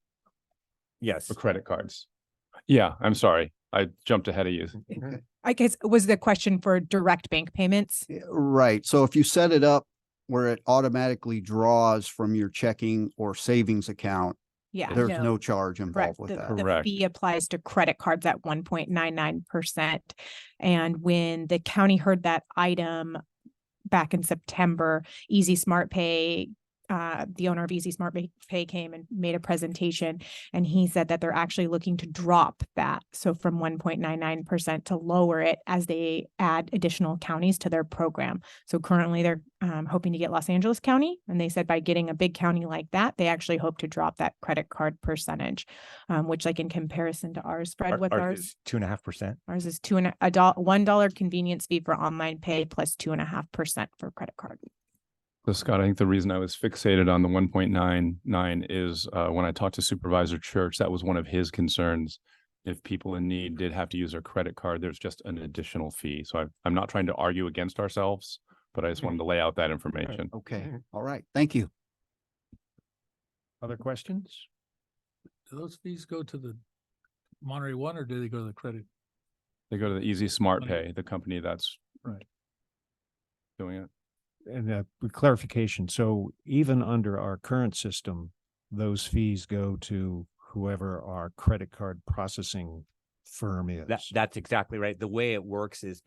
Yes. For credit cards. Yeah, I'm sorry. I jumped ahead of you. I guess, was the question for direct bank payments? Right. So if you set it up where it automatically draws from your checking or savings account, Yeah, there's no charge involved Correct. with that. The Correct. fee applies to credit cards at 1.99%. And when the county heard that item back in September, Easy Smart Pay, the owner of Easy Smart Pay came and made a presentation, and he said that they're actually looking to drop that. So from 1.99% to lower it as they add additional counties to their program. So currently they're hoping to get Los Angeles County. And they said by getting a big county like that, they actually hope to drop that credit card percentage, which like in comparison to ours, Fred, what's ours? 2.5%. Ours is $1 convenience fee for online pay plus 2.5% for credit card. So Scott, I think the reason I was fixated on the 1.99 is when I talked to Supervisor Church, that was one of his concerns. If people in need did have to use their credit card, there's just an additional fee. So I'm not trying to argue against ourselves, but I just wanted to lay out that information. Okay. All right. Thank you. Other questions? Do those fees go to the Monterey one, or do they go to the credit? They go to the Easy Smart Pay, the company that's Right. doing it. And clarification, so even under our current system, those fees go to whoever our credit card processing firm is. That's exactly right. The way it works is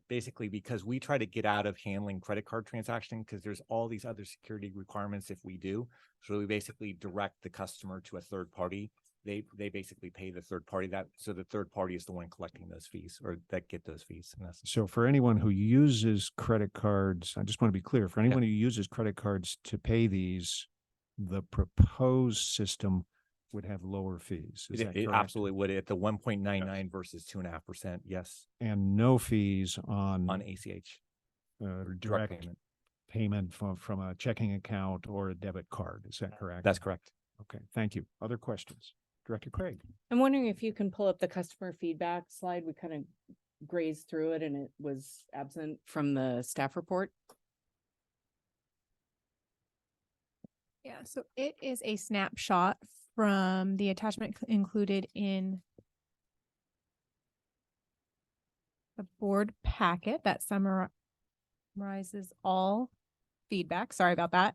basically because we try to get out of handling credit card transactions because there's all these other security requirements if we do. So we basically direct the customer to a third party they basically pay the third party that, so the third party is the one collecting those fees or that get those fees. In essence. So for anyone who uses credit cards, I just want to be clear, for anyone who uses credit cards to pay these, the proposed system would have lower fees. Is that It correct? absolutely would at the 1.99 versus 2.5%. Yes. And no fees on ACH. direct payment. payment from a checking account or a debit card. Is that correct? That's correct. Okay, thank you. Other questions? Director Craig. I'm wondering if you can pull up the customer feedback slide. We kind of grazed through it and it was absent from the staff report. Yeah, so it is a snapshot from the attachment included in the board packet that summarizes all feedback. Sorry about that.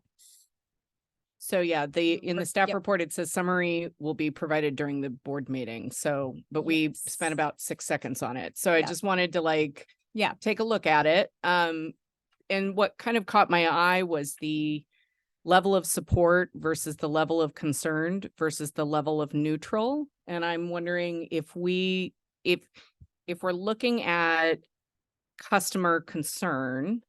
So yeah, in the staff Yep. report, it says summary will be provided during the board meeting. So, but we spent about 6 seconds on it. So I Yeah. just wanted to Yeah. take a look at it. And what kind of caught my eye was the level of support versus the level of concerned versus the level of neutral. And I'm wondering if we're looking at customer concern,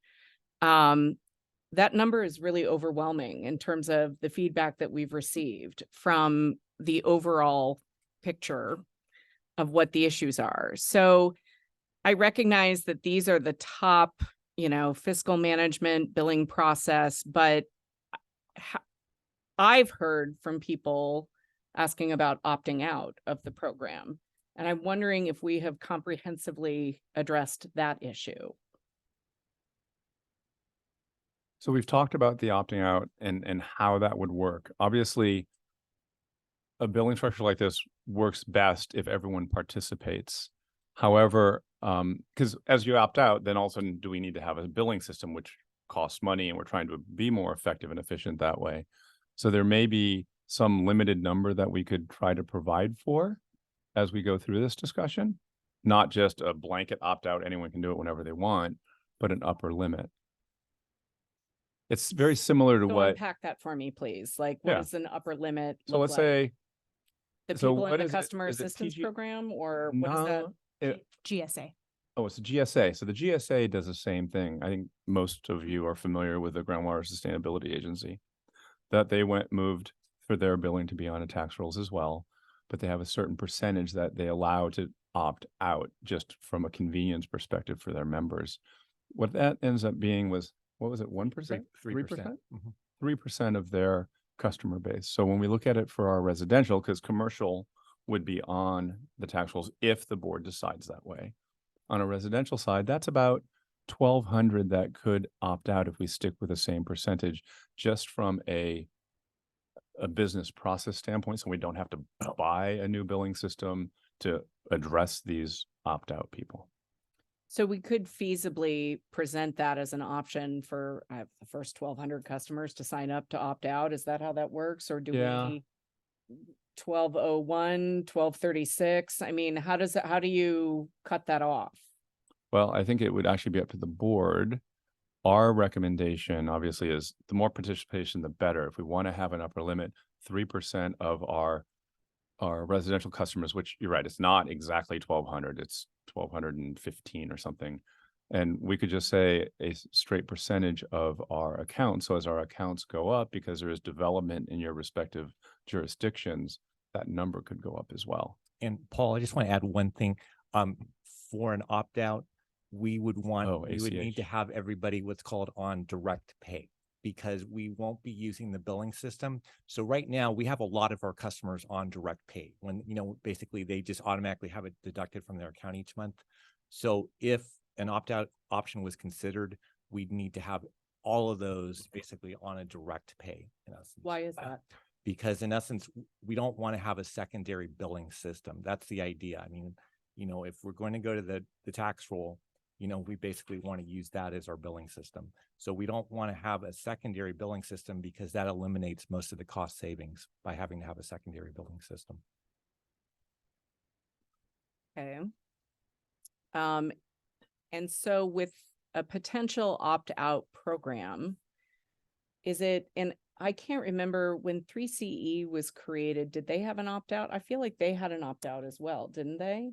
that number is really overwhelming in terms of the feedback that we've received from the overall picture of what the issues are. So I recognize that these are the top, fiscal management, billing process, but I've heard from people asking about opting out of the program. And I'm wondering if we have comprehensively addressed that issue. So we've talked about the opting out and how that would work. Obviously, a billing structure like this works best if everyone participates. However, because as you opt out, then all of a sudden, do we need to have a billing system which costs money, and we're trying to be more effective and efficient that way. So there may be some limited number that we could try to provide for as we go through this discussion, not just a blanket opt out, anyone can do it whenever they want, but an upper limit. It's very similar to So what. unpack that for me, please. What Yeah. does an upper limit So look let's like? say. The so people what in the is it? customer Is it assistance TG? program, or what is that? No, it- GSA. Oh, it's the GSA. So the GSA does the same thing. I think most of you are familiar with the Groundwater Sustainability Agency, that they moved for their billing to be on a tax rolls as well, but they have a certain percentage that they allow to opt out just from a convenience perspective for their members. What that ends up being was, what was it, 1%? 3%. 3% of their customer base. So when we look at it for our residential, because commercial would be on the tax rolls if the board decides that way. On a residential side, that's about 1,200 that could opt out if we stick with the same percentage, just from a business process standpoint. So we don't have to buy a new billing system to address these opt-out people. So we could feasibly present that as an option for the first 1,200 customers to sign up to opt out. Is that how that works? Or do Yeah. we 1201, 1236? I mean, how do you cut that off? Well, I think it would actually be up to the board. Our recommendation obviously is the more participation, the better. If we want to have an upper limit, 3% of our residential customers, which you're right, it's not exactly 1,200, it's 1,215 or something. And we could just say a straight percentage of our accounts. So as our accounts go up, because there is development in your respective jurisdictions, that number could go up as well. And Paul, I just want to add one thing. For an opt-out, we would need to have everybody what's called on direct pay, because we won't be using the billing system. So right now we have a lot of our customers on direct pay when, basically they just automatically have it deducted from their account each month. So if an opt-out option was considered, we'd need to have all of those basically on a direct pay. In essence. Why is that? Because in essence, we don't want to have a secondary billing system. That's the idea. I mean, if we're going to go to the tax roll, we basically want to use that as our billing system. So we don't want to have a secondary billing system because that eliminates most of the cost savings by having to have a secondary billing system. Okay. And so with a potential opt-out program, is it, and I can't remember when 3CE was created, did they have an opt-out? I feel like they had an opt-out as well, didn't they?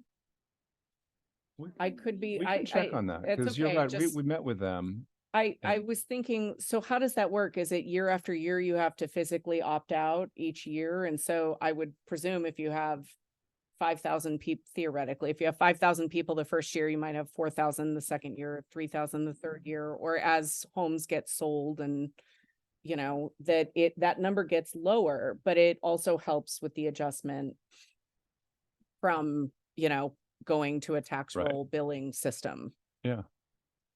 I could be, We can check on that, it's because you're okay, right, just- we met with them. I and- was thinking, so how does that work? Is it year after year you have to physically opt out each year? And so I would presume if you have 5,000 people, theoretically, if you have 5,000 people the first year, you might have 4,000 the second year, 3,000 the third year, or as homes get sold and you know, that number gets lower, but it also helps with the adjustment from, you know, going to a tax Right. roll billing system. Yeah.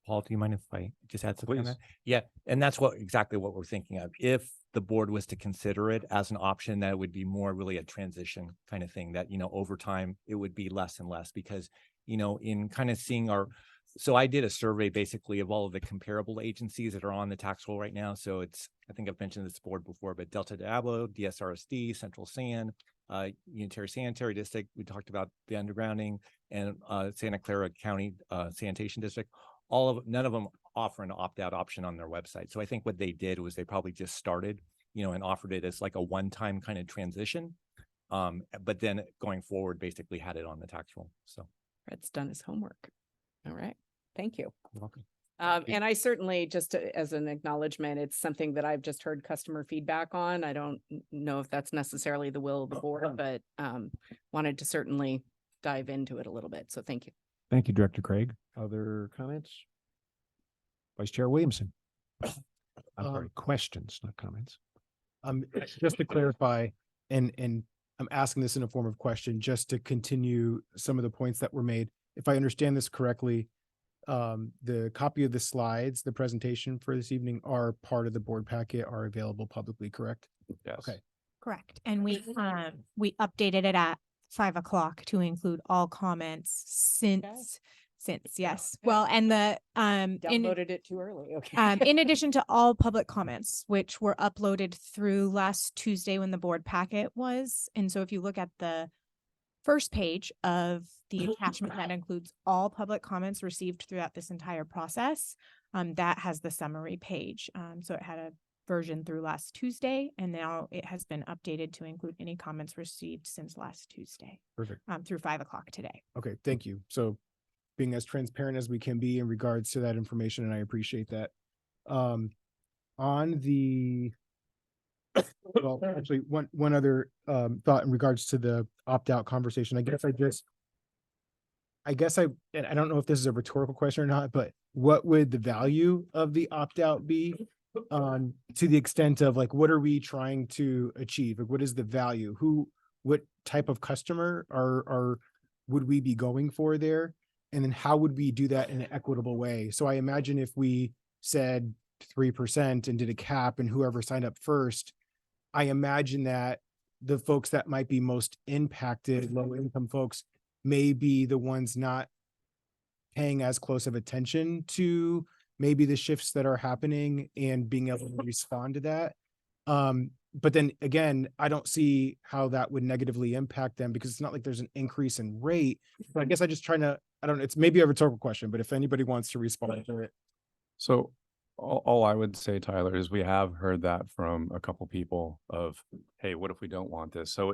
Paul, do you mind if I just add something on Please. that? Yeah, and that's exactly what we're thinking of. If the board was to consider it as an option, that would be more really a transition kind of thing that, you know, over time, it would be less and less because, you know, in kind of seeing so I did a survey basically of all of the comparable agencies that are on the tax roll right now. So I think I've mentioned this board before, but Delta Diablo, DSRSD, Central San, Unitary Sanitary District, we talked about the undergrounding, and Santa Clara County Sanitation District. None of them offer an opt-out option on their website. So I think what they did was they probably just started, you know, and offered it as like a one-time kind of transition. But then going forward, basically had it on the tax roll. So Fred's done his homework. All right. Thank you. you're welcome. And I certainly, just as an acknowledgement, it's something that I've just heard customer feedback on. I don't know if that's necessarily the will of the board, but wanted to certainly dive into it a little bit. So thank you. Thank you, Director Craig. Other comments? Vice Chair Williamson. I'm sorry, questions, not comments. Just to clarify, and I'm asking this in a form of question, just to continue some of the points that were made. If I understand this correctly, the copy of the slides, the presentation for this evening are part of the board packet, are available publicly, correct? Yes. Okay. Correct. And we updated it at 5 o'clock to include all comments since, yes. Well, and Downloaded it too early. Okay. in addition to all public comments, which were uploaded through last Tuesday when the board packet was. And so if you look at the first page of the attachment that includes all public comments received throughout this entire process, that has the summary page. So it had a version through last Tuesday, and now it has been updated to include any comments received since last Tuesday. Perfect. Through 5 o'clock today. Okay, thank you. So being as transparent as we can be in regards to that information, and I appreciate that. On the well, actually, one other thought in regards to the opt-out conversation. I don't know if this is a rhetorical question or not, but what would the value of the opt-out be? To the extent of like, what are we trying to achieve? Like, what is the value? What type of customer would we be going for there? And then how would we do that in an equitable way? So I imagine if we said 3% and did a cap and whoever signed up first, I imagine that the folks that might be most impacted, low income folks, may be the ones not paying as close of attention to maybe the shifts that are happening and being able to respond to that. But then again, I don't see how that would negatively impact them because it's not like there's an increase in rate. But I guess I don't know, it's maybe a rhetorical question, but if anybody wants to respond to it. So all I would say, Tyler, is we have heard that from a couple people of, hey, what if we don't want this? So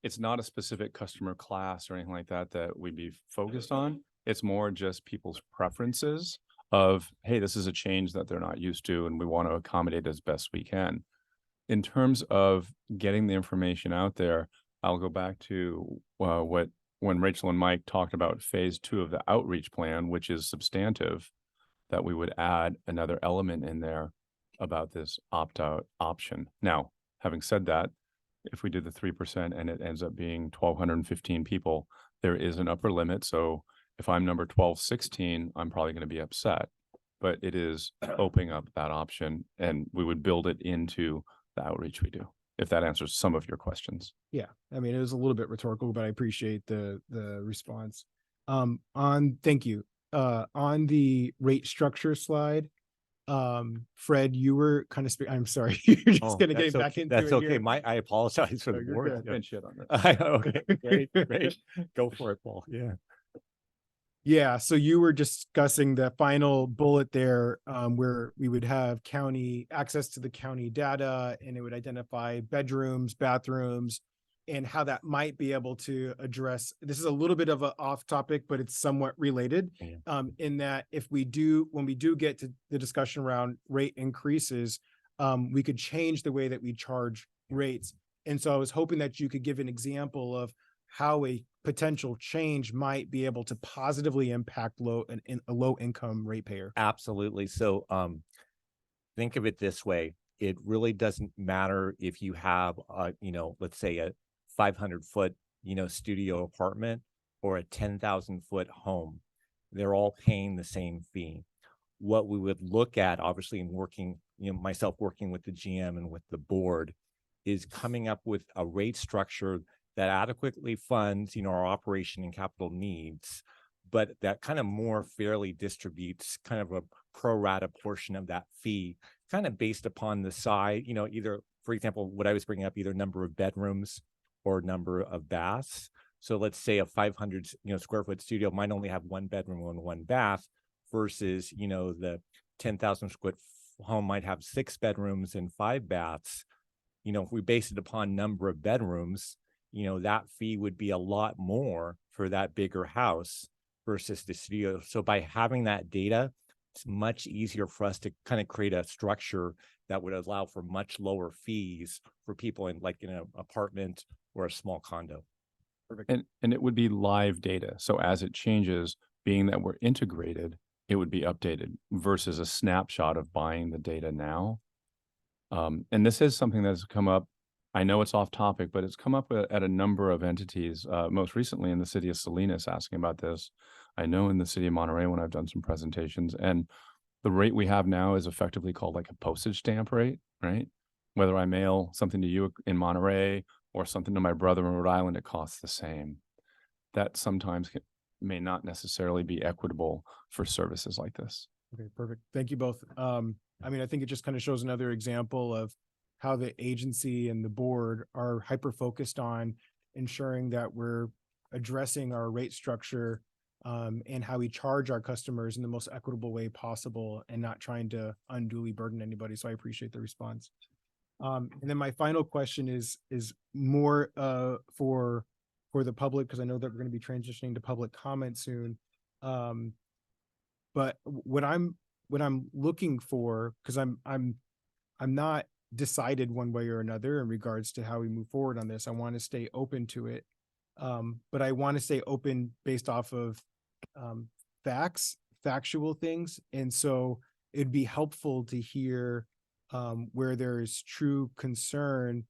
it's not a specific customer class or anything like that we'd be focused on. It's more just people's preferences of, hey, this is a change that they're not used to, and we want to accommodate as best we can. In terms of getting the information out there, I'll go back to when Rachel and Mike talked about phase 2 of the outreach plan, which is substantive, that we would add another element in there about this opt-out option. Now, having said that, if we did the 3% and it ends up being 1,215 people, there is an upper limit. So if I'm number 1216, I'm probably going to be upset, but it is opening up that option, and we would build it into the outreach we do, if that answers some of your questions. Yeah, I mean, it was a little bit rhetorical, but I appreciate the response. Thank you. On the rate structure slide, Fred, you were kind of I'm sorry, you're just gonna get back into it. That's okay. here. I apologize for No, the you're word. good. Been shit on that. Okay, great. Go for it, Paul. Yeah. Yeah, so you were discussing the final bullet there, where we would have county access to the county data and it would identify bedrooms, bathrooms, and how that might be able to address, this is a little bit of a off topic, but it's somewhat related. In that when we do get to the discussion around rate increases, we could change the way that we charge rates. And so I was hoping that you could give an example of how a potential change might be able to positively impact a low income ratepayer. Absolutely. So think of it this way. It really doesn't matter if you have let's say a 500-foot, studio apartment or a 10,000-foot home. They're all paying the same fee. What we would look at, obviously, in working, myself working with the GM and with the board, is coming up with a rate structure that adequately funds, our operation and capital needs, but that kind of more fairly distributes kind of a pro rata portion of that fee, kind of based upon the size, either, for example, what I was bringing up, either number of bedrooms or number of baths. So let's say a 500, square foot studio might only have one bedroom and one bath versus, the 10,000 square home might have 6 bedrooms and 5 baths. If we base it upon number of bedrooms, that fee would be a lot more for that bigger house versus the studio. So by having that data, it's much easier for us to kind of create a structure that would allow for much lower fees for people in an apartment or a small condo. Perfect. And it would be live data. So as it changes, being that we're integrated, it would be updated versus a snapshot of buying the data now. And this is something that's come up. I know it's off topic, but it's come up at a number of entities, most recently in the city of Salinas asking about this. I know in the city of Monterey when I've done some presentations, and the rate we have now is effectively called like a postage stamp rate, right? Whether I mail something to you in Monterey or something to my brother in Rhode Island, it costs the same. That sometimes may not necessarily be equitable for services like this. Okay, perfect. Thank you both. I think it just kind of shows another example of how the agency and the board are hyper focused on ensuring that we're addressing our rate structure and how we charge our customers in the most equitable way possible and not trying to unduly burden anybody. So I appreciate the response. And then my final question is more for the public, because I know that we're going to be transitioning to public comment soon. But what I'm looking for, because I'm not decided one way or another in regards to how we move forward on this. I want to stay open to it. But I want to stay open based off of factual things. And so it'd be helpful to hear where there's true concern.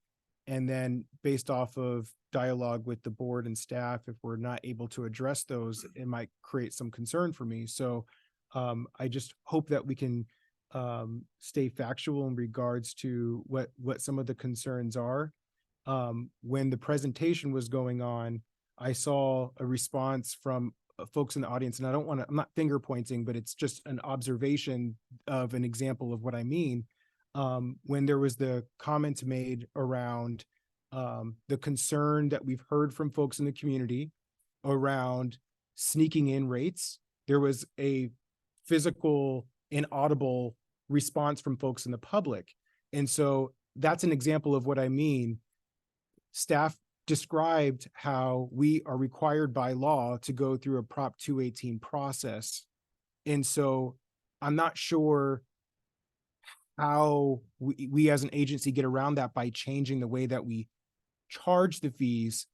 And then based off of dialogue with the board and staff, if we're not able to address those, it might create some concern for me. So I just hope that we can stay factual in regards to what some of the concerns are. When the presentation was going on, I saw a response from folks in the audience, and I'm not finger pointing, but it's just an observation of an example of what I mean. When there was the comment made around the concern that we've heard from folks in the community around sneaking in rates, there was a physical and audible response from folks in the public. And so that's an example of what I mean. Staff described how we are required by law to go through a Prop 218 process. And so I'm not sure how we as an agency get around that by changing the way that we charge the fees.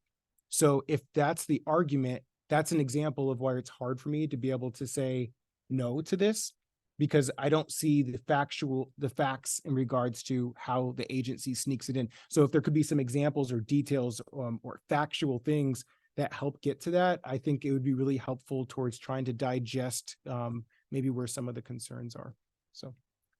So if that's the argument, that's an example of why it's hard for me to be able to say no to this, because I don't see the facts in regards to how the agency sneaks it in. So if there could be some examples or details or factual things that help get to that, I think it would be really helpful towards trying to digest maybe where some of the concerns are. So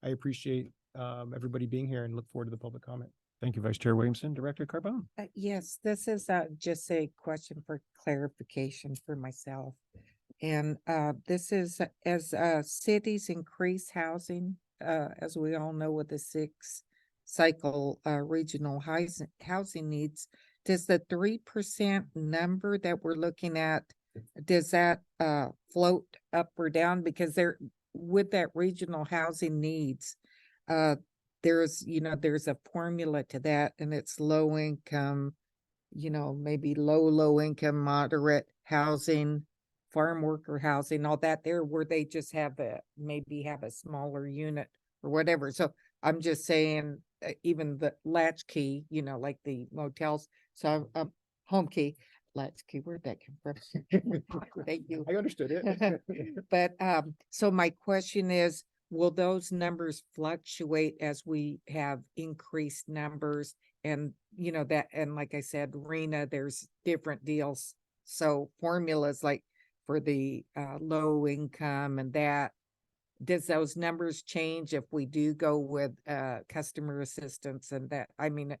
I appreciate everybody being here and look forward to the public comment. Thank you, Vice Chair Williamson. Director Carbone. Yes, this is just a question for clarification for myself. And this is as cities increase housing, as we all know, with the 6 cycle regional housing needs, does the 3% number that we're looking at does that float up or down? Because there, with that regional housing needs, there's, there's a formula to that, and it's low income, maybe low income, moderate housing, farm worker housing, all that there, where they just maybe have a smaller unit or whatever. So I'm just saying, even the latchkey, like the motels. So home key, latchkey, where'd that come from? Thank you. I understood it. But so my question is, will those numbers fluctuate as we have increased numbers? And that, and like I said, Rena, there's different deals. So formulas like for the low income and that, does those numbers change if we do go with customer assistance and that? I mean, it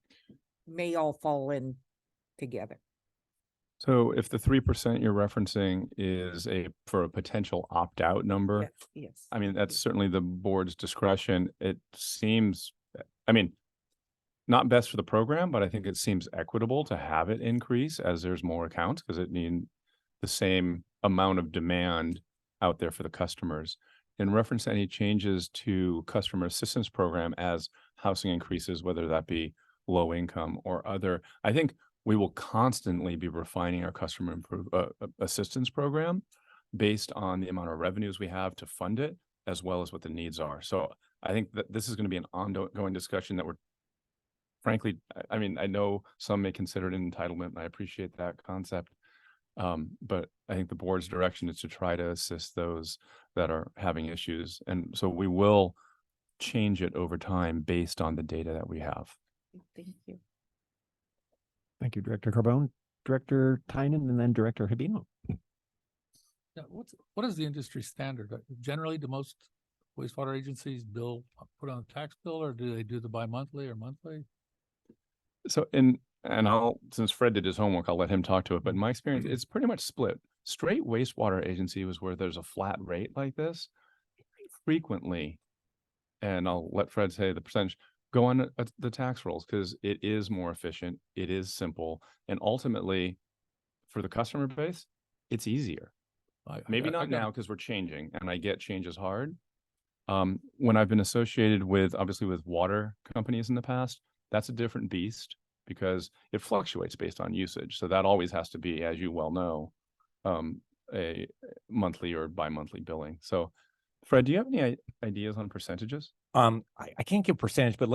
may all fall in together. So if the 3% you're referencing is for a potential opt-out number, Yes. I mean, that's certainly the board's discretion. It seems, I mean, not best for the program, but I think it seems equitable to have it increase as there's more accounts, because it needs the same amount of demand out there for the customers. In reference to any changes to customer assistance program as housing increases, whether that be low income or other, I think we will constantly be refining our customer assistance program based on the amount of revenues we have to fund it, as well as what the needs are. So I think that this is going to be an ongoing discussion that we're, frankly, I mean, I know some may consider it an entitlement, and I appreciate that concept. But I think the board's direction is to try to assist those that are having issues. And so we will change it over time based on the data that we have. Thank you. Thank you, Director Carbone, Director Tynan, and then Director Habino. Yeah, what is the industry standard? Generally, do most wastewater agencies put on a tax bill, or do they do the bi-monthly or monthly? So and I'll, since Fred did his homework, I'll let him talk to it. But in my experience, it's pretty much split. Straight wastewater agency was where there's a flat rate like this. Frequently, and I'll let Fred say the percentage, go on the tax rolls, because it is more efficient, it is simple, and ultimately, for the customer base, it's easier. Maybe not now because we're changing, and I get change is hard. When I've been associated with, obviously, with water companies in the past, that's a different beast because it fluctuates based on usage. So that always has to be, as you well know, a monthly or bi-monthly billing. So Fred, do you have any ideas on percentages? I can't give percentage, but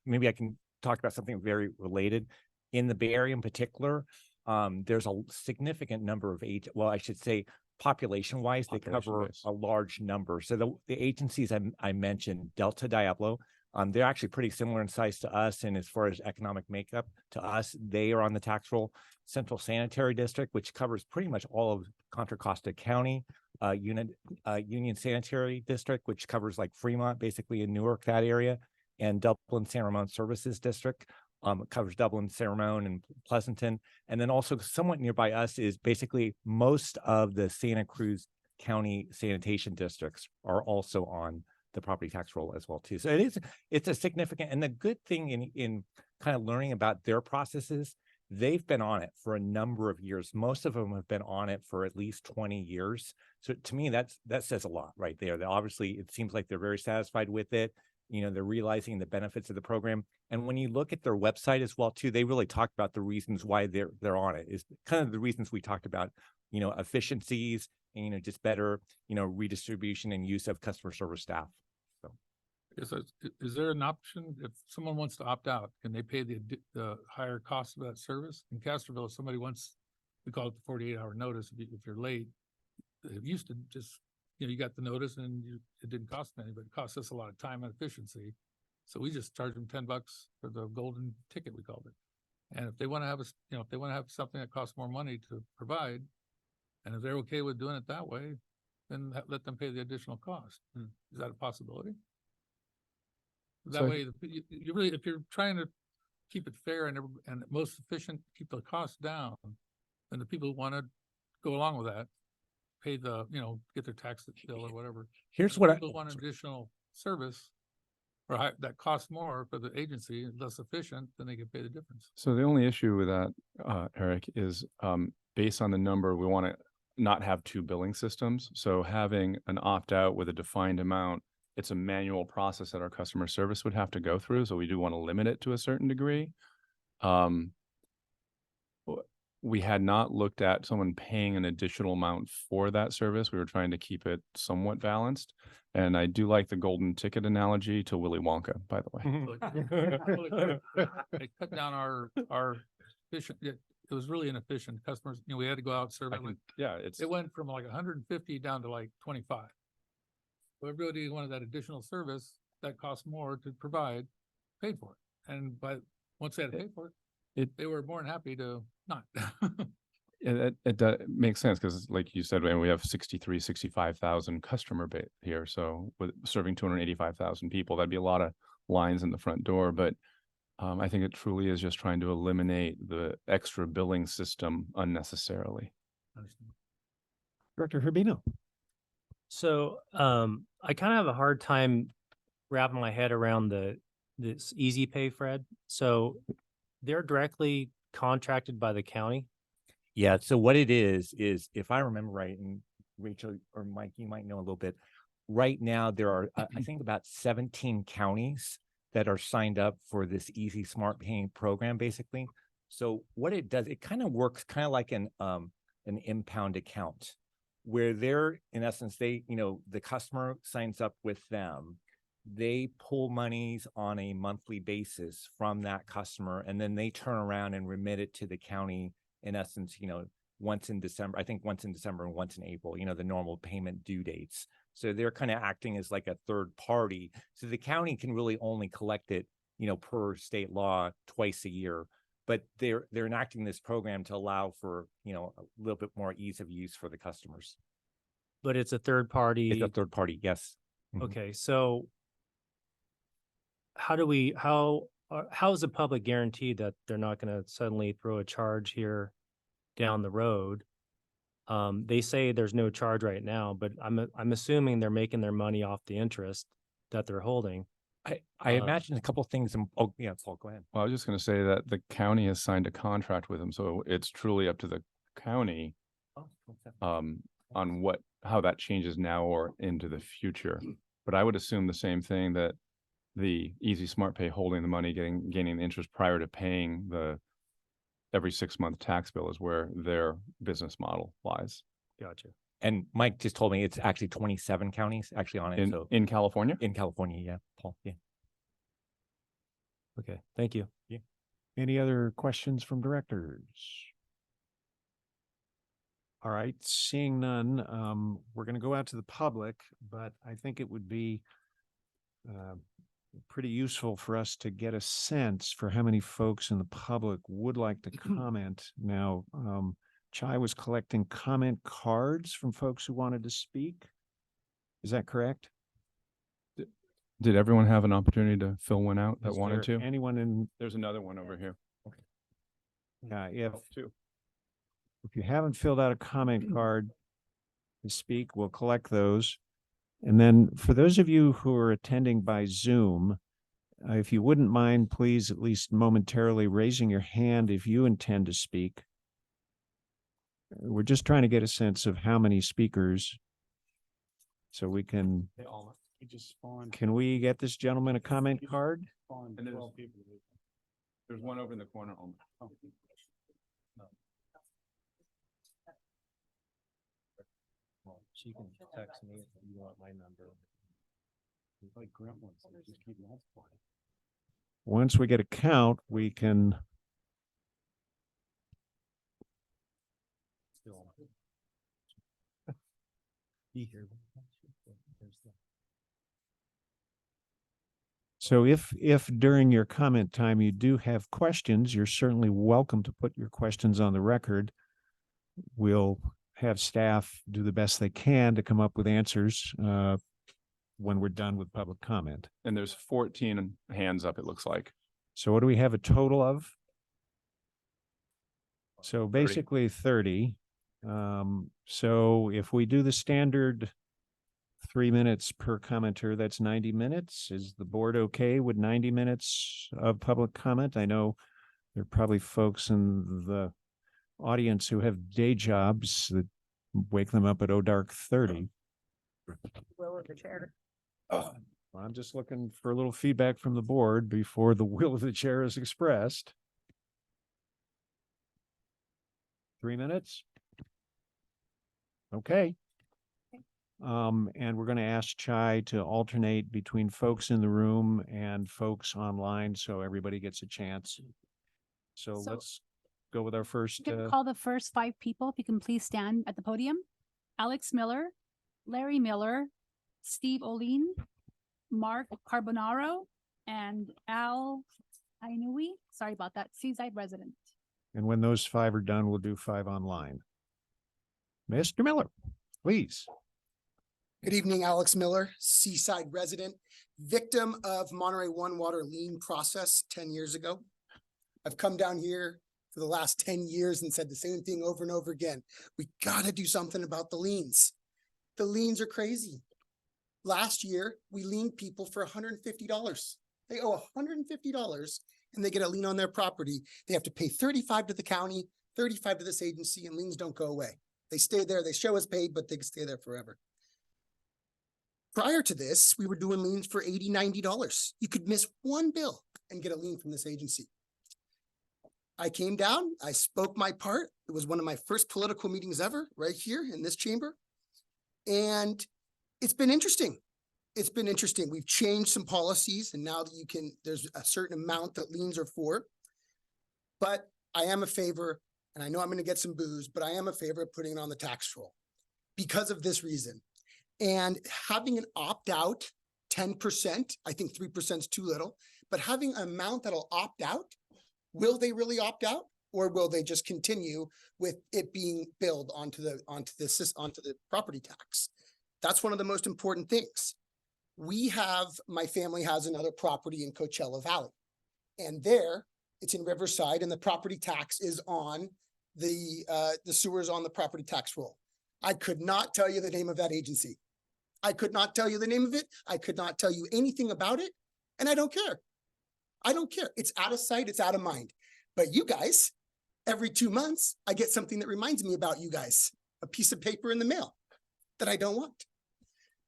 maybe I can talk about something very related. In the Bay Area in particular, there's a significant number of I should say population-wise, they cover a large number. So the agencies I mentioned, Delta Diablo, they're actually pretty similar in size to us, and as far as economic makeup to us, they are on the tax roll. Central Sanitary District, which covers pretty much all of Contra Costa County, Union Sanitary District, which covers like Fremont, basically in Newark, that area, and Dublin San Ramon Services District, covers Dublin, San Ramon, and Pleasanton. And then also somewhat nearby us is basically most of the Santa Cruz County sanitation districts are also on the property tax roll as well too. So it's a significant, and the good thing in kind of learning about their processes, they've been on it for a number of years. Most of them have been on it for at least 20 years. So to me, that says a lot right there. That obviously it seems like they're very satisfied with it. They're realizing the benefits of the program. And when you look at their website as well too, they really talk about the reasons why they're on it. Is kind of the reasons we talked about, efficiencies and, just better, redistribution and use of customer service staff. So is there an option if someone wants to opt out? Can they pay the higher cost of that service? In Castroville, if somebody wants, we call it the 48-hour notice. If you're late, it used to just, you got the notice and it didn't cost anything, but it cost us a lot of time and efficiency. So we just charged them $10 for the golden ticket, we called it. And if they want to have if they want to have something that costs more money to provide, and if they're okay with doing it that way, then let them pay the additional cost. Is that a possibility? That way, you really, if you're trying to keep it fair and most efficient, keep the costs down, then the people who want to go along with that, pay the, get their tax bill or whatever. Here's what people want additional service, or that costs more for the agency, less efficient, then they can pay the difference. So the only issue with that, Eric, is based on the number, we want to not have two billing systems. So having an opt-out with a defined amount, it's a manual process that our customer service would have to go through. So we do want to limit it to a certain degree. We had not looked at someone paying an additional amount for that service. We were trying to keep it somewhat balanced. And I do like the golden ticket analogy to Willy Wonka, by the way. It cut down our efficient, it was really inefficient. Customers, we had to go out and serve it. Yeah, It went from like 150 down to like 25. So everybody wanted that additional service that cost more to provide, paid for it. And once they had to pay for it, they were more than happy to not. It makes sense because, like you said, we have 65,000 customer base here. So with serving 285,000 people, that'd be a lot of lines in the front door. But I think it truly is just trying to eliminate the extra billing system unnecessarily. Director Herbino. So I kind of have a hard time wrapping my head around this Easy Pay, Fred. So they're directly contracted by the county. Yeah. So what it is if I remember right, and Rachel or Mike, you might know a little bit. Right now, there are, I think, about 17 counties that are signed up for this Easy Smart Paying program, basically. So what it does, it kind of works kind of like an impound account, where they're, in essence, the customer signs up with them. They pull monies on a monthly basis from that customer, and then they turn around and remit it to the county, in essence, once in December, I think once in December and once in April, the normal payment due dates. So they're kind of acting as like a third party. So the county can really only collect it, per state law twice a year. But they're enacting this program to allow for, a little bit more ease of use for the customers. But it's a third party. It's a third party, yes. Okay, so how is the public guaranteed that they're not going to suddenly throw a charge here down the road? They say there's no charge right now, but I'm assuming they're making their money off the interest that they're holding. I imagine a couple of things. Oh, yeah, Paul, go ahead. Well, I was just going to say that the county has signed a contract with them, so it's truly up to the county on how that changes now or into the future. But I would assume the same thing, that the Easy Smart Pay holding the money, gaining the interest prior to paying the every 6-month tax bill is where their business model lies. Gotcha. And Mike just told me it's actually 27 counties actually on it. In California? In California, yeah, Paul. Yeah. Okay, thank you. Yeah. Any other questions from directors? All right, seeing none, we're going to go out to the public, but I think it would be pretty useful for us to get a sense for how many folks in the public would like to comment. Now, Chai was collecting comment cards from folks who wanted to speak. Is that correct? Did everyone have an opportunity to fill one out that wanted to? Anyone in? There's another one over here. Yeah, if you haven't filled out a comment card to speak, we'll collect those. And then for those of you who are attending by Zoom, if you wouldn't mind, please, at least momentarily raising your hand if you intend to speak. We're just trying to get a sense of how many speakers, so we can. Can we get this gentleman a comment card? And there's one over in the corner. She can text me if you want my number. Once we get a count, we can. So if during your comment time you do have questions, you're certainly welcome to put your questions on the record. We'll have staff do the best they can to come up with answers when we're done with public comment. And there's 14 hands up, it looks like. So what do we have a total of? So basically 30. So if we do the standard 3 minutes per commenter, that's 90 minutes. Is the board okay with 90 minutes of public comment? I know there are probably folks in the audience who have day jobs that wake them up at dark 30. Will of the chair. I'm just looking for a little feedback from the board before the will of the chair is expressed. 3 minutes? Okay. And we're going to ask Chai to alternate between folks in the room and folks online, so everybody gets a chance. So let's go with our first. You can call the first 5 people. If you can please stand at the podium. Alex Miller, Larry Miller, Steve Olin, Mark Carbonaro, and Al Ainui. Sorry about that. Seaside resident. And when those 5 are done, we'll do 5 online. Mr. Miller, please. Good evening, Alex Miller, Seaside resident, victim of Monterey One Water lien process 10 years ago. I've come down here for the last 10 years and said the same thing over and over again. We got to do something about the liens. The liens are crazy. Last year, we liened people for $150. They owe $150 and they get a lien on their property. They have to pay $35 to the county, $35 to this agency, and liens don't go away. They stay there. They show us paid, but they can stay there forever. Prior to this, we were doing liens for $80, $90. You could miss one bill and get a lien from this agency. I came down, I spoke my part. It was one of my first political meetings ever, right here in this chamber. And it's been interesting. It's been interesting. We've changed some policies, and now that there's a certain amount that liens are for. But I am a favor, and I know I'm going to get some boos, but I am a favor of putting it on the tax roll because of this reason. And having an opt-out 10%, I think 3% is too little, but having an amount that'll opt out, will they really opt out, or will they just continue with it being billed onto the property tax? That's one of the most important things. My family has another property in Coachella Valley, and there it's in Riverside, and the property tax is on the sewers on the property tax roll. I could not tell you the name of that agency. I could not tell you the name of it. I could not tell you anything about it. And I don't care. I don't care. It's out of sight. It's out of mind. But you guys, every 2 months, I get something that reminds me about you guys, a piece of paper in the mail that I don't want.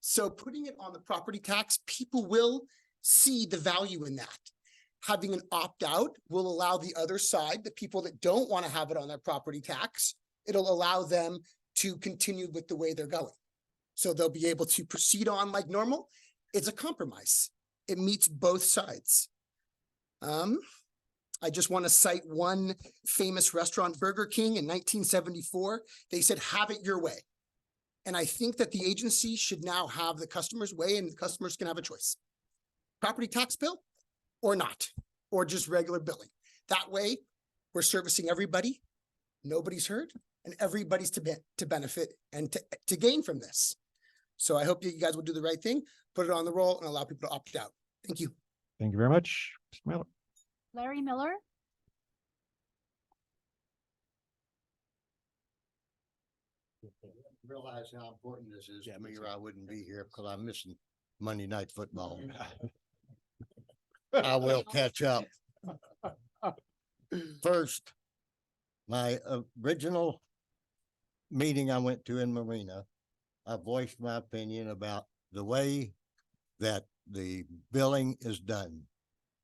So putting it on the property tax, people will see the value in that. Having an opt-out will allow the other side, the people that don't want to have it on their property tax, it'll allow them to continue with the way they're going. So they'll be able to proceed on like normal. It's a compromise. It meets both sides. I just want to cite one famous restaurant, Burger King, in 1974. They said, have it your way. And I think that the agency should now have the customer's way, and the customers can have a choice. Property tax bill or not, or just regular billing. That way, we're servicing everybody. Nobody's hurt, and everybody's to benefit and to gain from this. So I hope you guys will do the right thing, put it on the roll, and allow people to opt out. Thank you. Thank you very much. Mr. Miller. Larry Miller. Realize how important this is to me, or I wouldn't be here because I'm missing Monday Night Football. I will catch up. First, my original meeting I went to in Marina, I voiced my opinion about the way that the billing is done.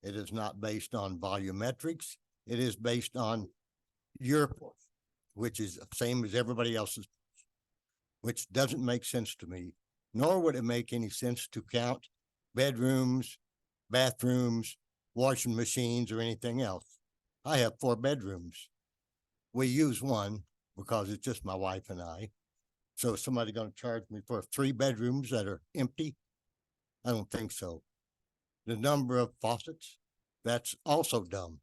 It is not based on volumetrics. It is based on your portion, which is the same as everybody else's, which doesn't make sense to me, nor would it make any sense to count bedrooms, bathrooms, washing machines, or anything else. I have 4 bedrooms. We use one because it's just my wife and I. So is somebody going to charge me for 3 bedrooms that are empty? I don't think so. The number of faucets, that's also dumb.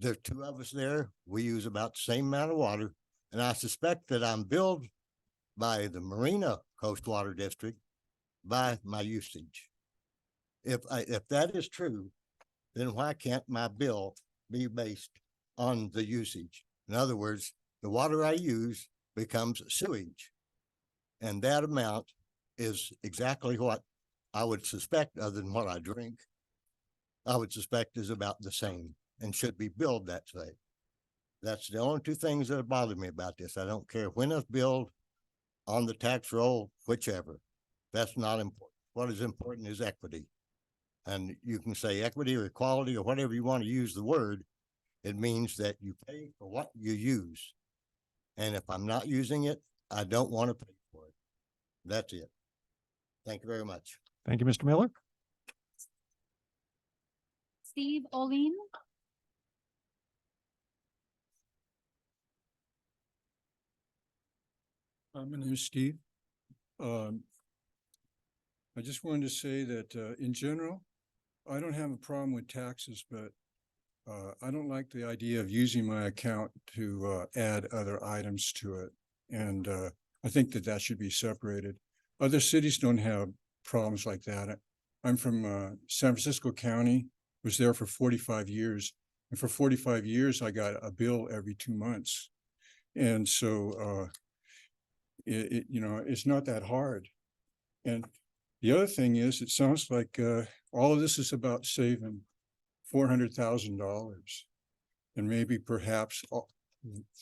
There's 2 of us there. We use about the same amount of water. And I suspect that I'm billed by the Marina Coast Water District by my usage. If that is true, then why can't my bill be based on the usage? In other words, the water I use becomes sewage. And that amount is exactly what I would suspect, other than what I drink, I would suspect is about the same and should be billed that way. That's the only two things that bother me about this. I don't care when it's billed, on the tax roll, whichever. That's not important. What is important is equity. And you can say equity or equality or whatever you want to use the word. It means that you pay for what you use. And if I'm not using it, I don't want to pay for it. That's it. Thank you very much. Thank you, Mr. Miller. Steve Olin, My name is Steve. I just wanted to say that in general, I don't have a problem with taxes, but I don't like the idea of using my account to add other items to it. And I think that that should be separated. Other cities don't have problems like that. I'm from San Francisco County, was there for 45 years. And for 45 years, I got a bill every 2 months. And so you know, it's not that hard. And the other thing is, it sounds like all of this is about saving $400,000. And maybe perhaps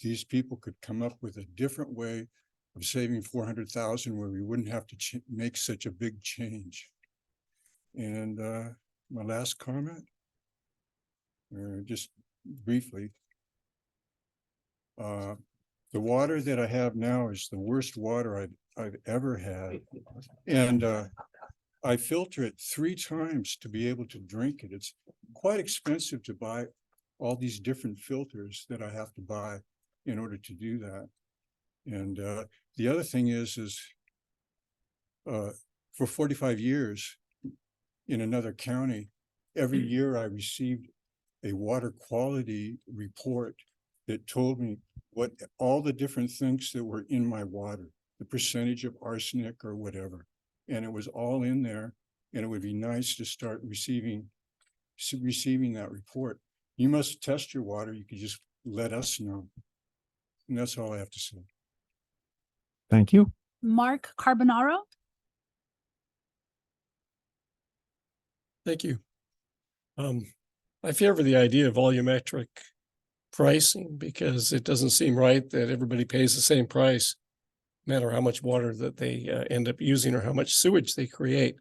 these people could come up with a different way of saving 400,000 where we wouldn't have to make such a big change. And my last comment, just briefly, the water that I have now is the worst water I've ever had. And I filter it 3 times to be able to drink it. It's quite expensive to buy all these different filters that I have to buy in order to do that. And the other thing is for 45 years in another county, every year I received a water quality report that told me what all the different things that were in my water, the percentage of arsenic or whatever. And it was all in there. And it would be nice to start receiving that report. You must test your water. You can just let us know. And that's all I have to say. Thank you. Mark Carbonaro, Thank you. I favor the idea of volumetric pricing because it doesn't seem right that everybody pays the same price, no matter how much water that they end up using or how much sewage they create.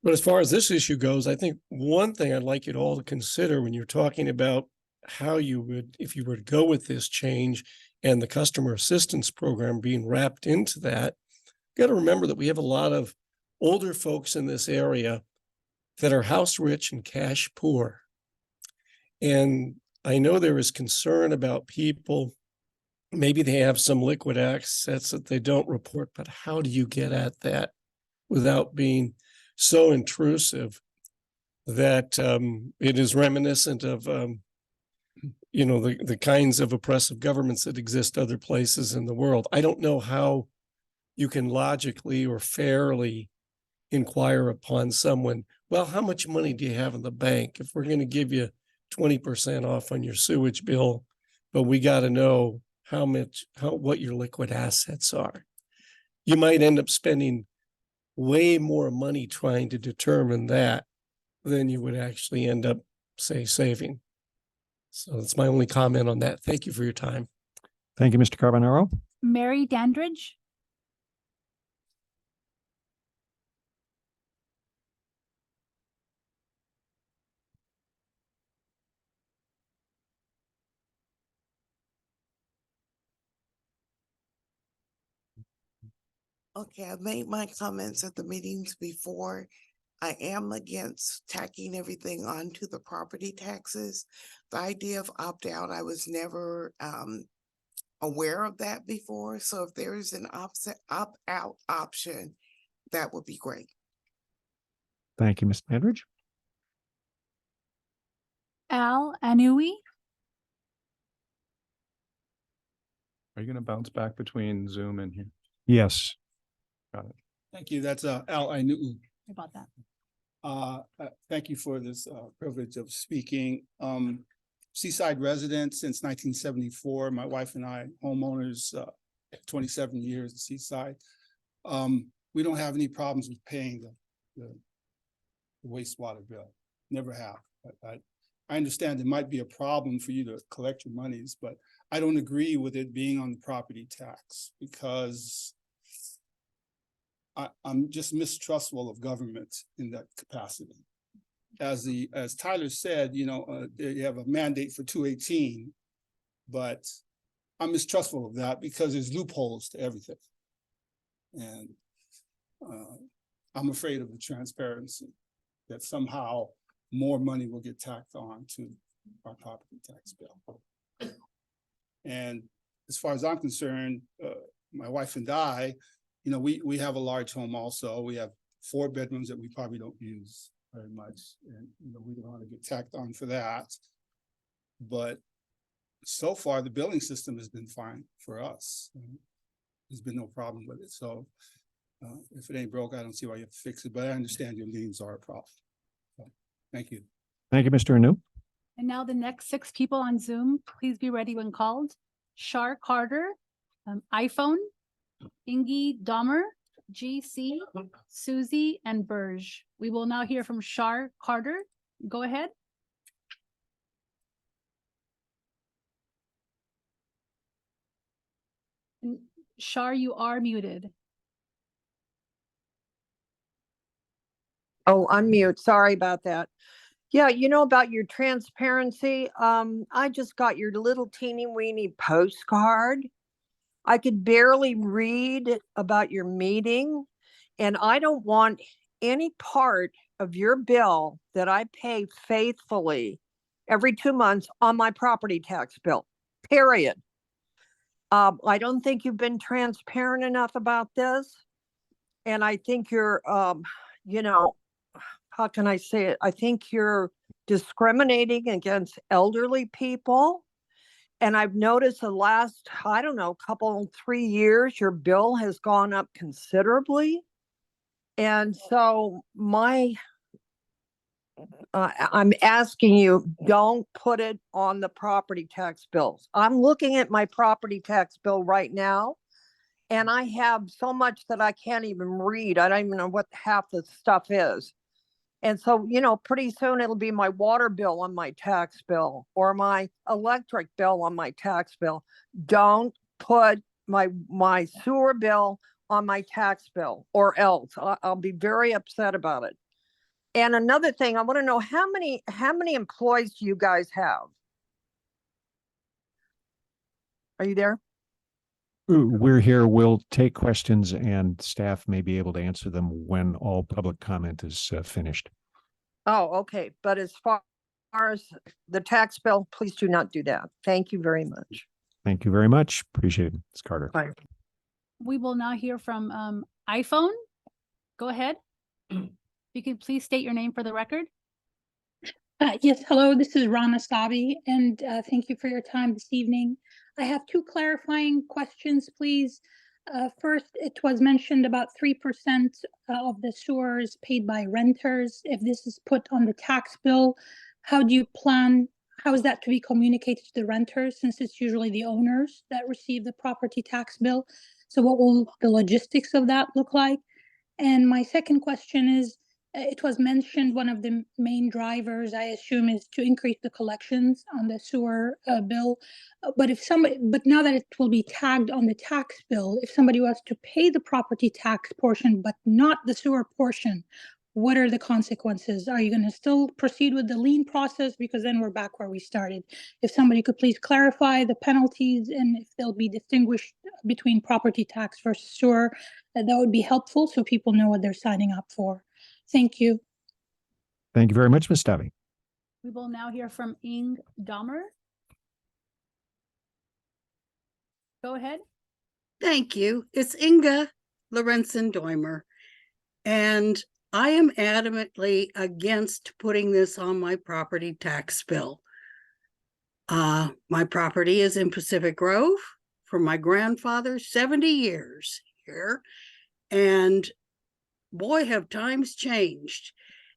But as far as this issue goes, I think one thing I'd like you to all to consider when you're talking about how you would, if you were to go with this change and the customer assistance program being wrapped into that, you got to remember that we have a lot of older folks in this area that are house rich and cash poor. And I know there is concern about people, maybe they have some liquid assets that they don't report, but how do you get at that without being so intrusive that it is reminiscent of, you know, the kinds of oppressive governments that exist other places in the world. I don't know how you can logically or fairly inquire upon someone, well, how much money do you have in the bank? If we're going to give you 20% off on your sewage bill, but we got to know what your liquid assets are. You might end up spending way more money trying to determine that than you would actually end up, say, saving. So that's my only comment on that. Thank you for your time. Thank you, Mr. Carbonaro. Mary Dandridge, Okay, I've made my comments at the meetings before. I am against tacking everything onto the property taxes. The idea of opt-out, I was never aware of that before. So if there is an opt-out option, that would be great. Thank you, Ms. Dandridge. Al Anui, Are you going to bounce back between Zoom and here? Yes. Got it. Thank you. That's Al Ainu. about that. Thank you for this privilege of speaking. Seaside resident since 1974. My wife and I, homeowners, 27 years at Seaside. We don't have any problems with paying the wastewater bill. Never have. I understand it might be a problem for you to collect your monies, but I don't agree with it being on the property tax because I'm just mistrustful of government in that capacity. As Tyler said, you know, you have a mandate for 218, but I'm mistrustful of that because there's loopholes to everything. And I'm afraid of the transparency that somehow more money will get tacked on to our property tax bill. And as far as I'm concerned, my wife and I, you know, we have a large home also. We have 4 bedrooms that we probably don't use very much. And, you know, we don't want to get tacked on for that. But so far, the billing system has been fine for us. There's been no problem with it. So if it ain't broke, I don't see why you have to fix it. But I understand your liens are a problem. So, thank you. Thank you, Mr. Anu. And now the next 6 people on Zoom, please be ready when called. Shar Carter, iPhone, Ingi Dahmer, GC, Susie, and Burge. We will now hear from Shar Carter. Go ahead. Shar, you are muted. Oh, unmute. Sorry about that. Yeah, you know about your transparency. I just got your little teeny weeny postcard. I could barely read about your meeting, and I don't want any part of your bill that I pay faithfully every 2 months on my property tax bill, period. I don't think you've been transparent enough about this. And I think you're, you know, how can I say it? I think you're discriminating against elderly people. And I've noticed the last, I don't know, 3 years, your bill has gone up considerably. And so I'm asking you, don't put it on the property tax bills. I'm looking at my property tax bill right now, and I have so much that I can't even read. I don't even know what half the stuff is. And so, you know, pretty soon it'll be my water bill on my tax bill or my electric bill on my tax bill. Don't put my sewer bill on my tax bill, or else I'll be very upset about it. And another thing, I want to know how many employees do you guys have? Are you there? We're here. We'll take questions and staff may be able to answer them when all public comment is finished. Oh, okay. But as far as the tax bill, please do not do that. Thank you very much. Thank you very much. Appreciate it. Ms. Carter. Bye. We will now hear from iPhone. Go ahead. You can please state your name for the record. Yes, hello, this is Rana Sabi, and thank you for your time this evening. I have 2 clarifying questions, please. First, it was mentioned about 3% of the sewer is paid by renters. If this is put on the tax bill, how is that to be communicated to the renters, since it's usually the owners that receive the property tax bill? So what will the logistics of that look like? And my second question is, it was mentioned one of the main drivers, I assume, is to increase the collections on the sewer bill. But now that it will be tagged on the tax bill, if somebody was to pay the property tax portion but not the sewer portion, what are the consequences? Are you going to still proceed with the lien process? Because then we're back where we started. If somebody could please clarify the penalties and if they'll be distinguished between property tax versus sewer, that would be helpful so people know what they're signing up for. Thank you. Thank you very much, Ms. Stabby. We will now hear from Ingi Dahmer. Go ahead. Thank you. It's Inga Lorenzen-Doimer, and I am adamantly against putting this on my property tax bill. My property is in Pacific Grove for my grandfather, 70 years here, and boy, have times changed.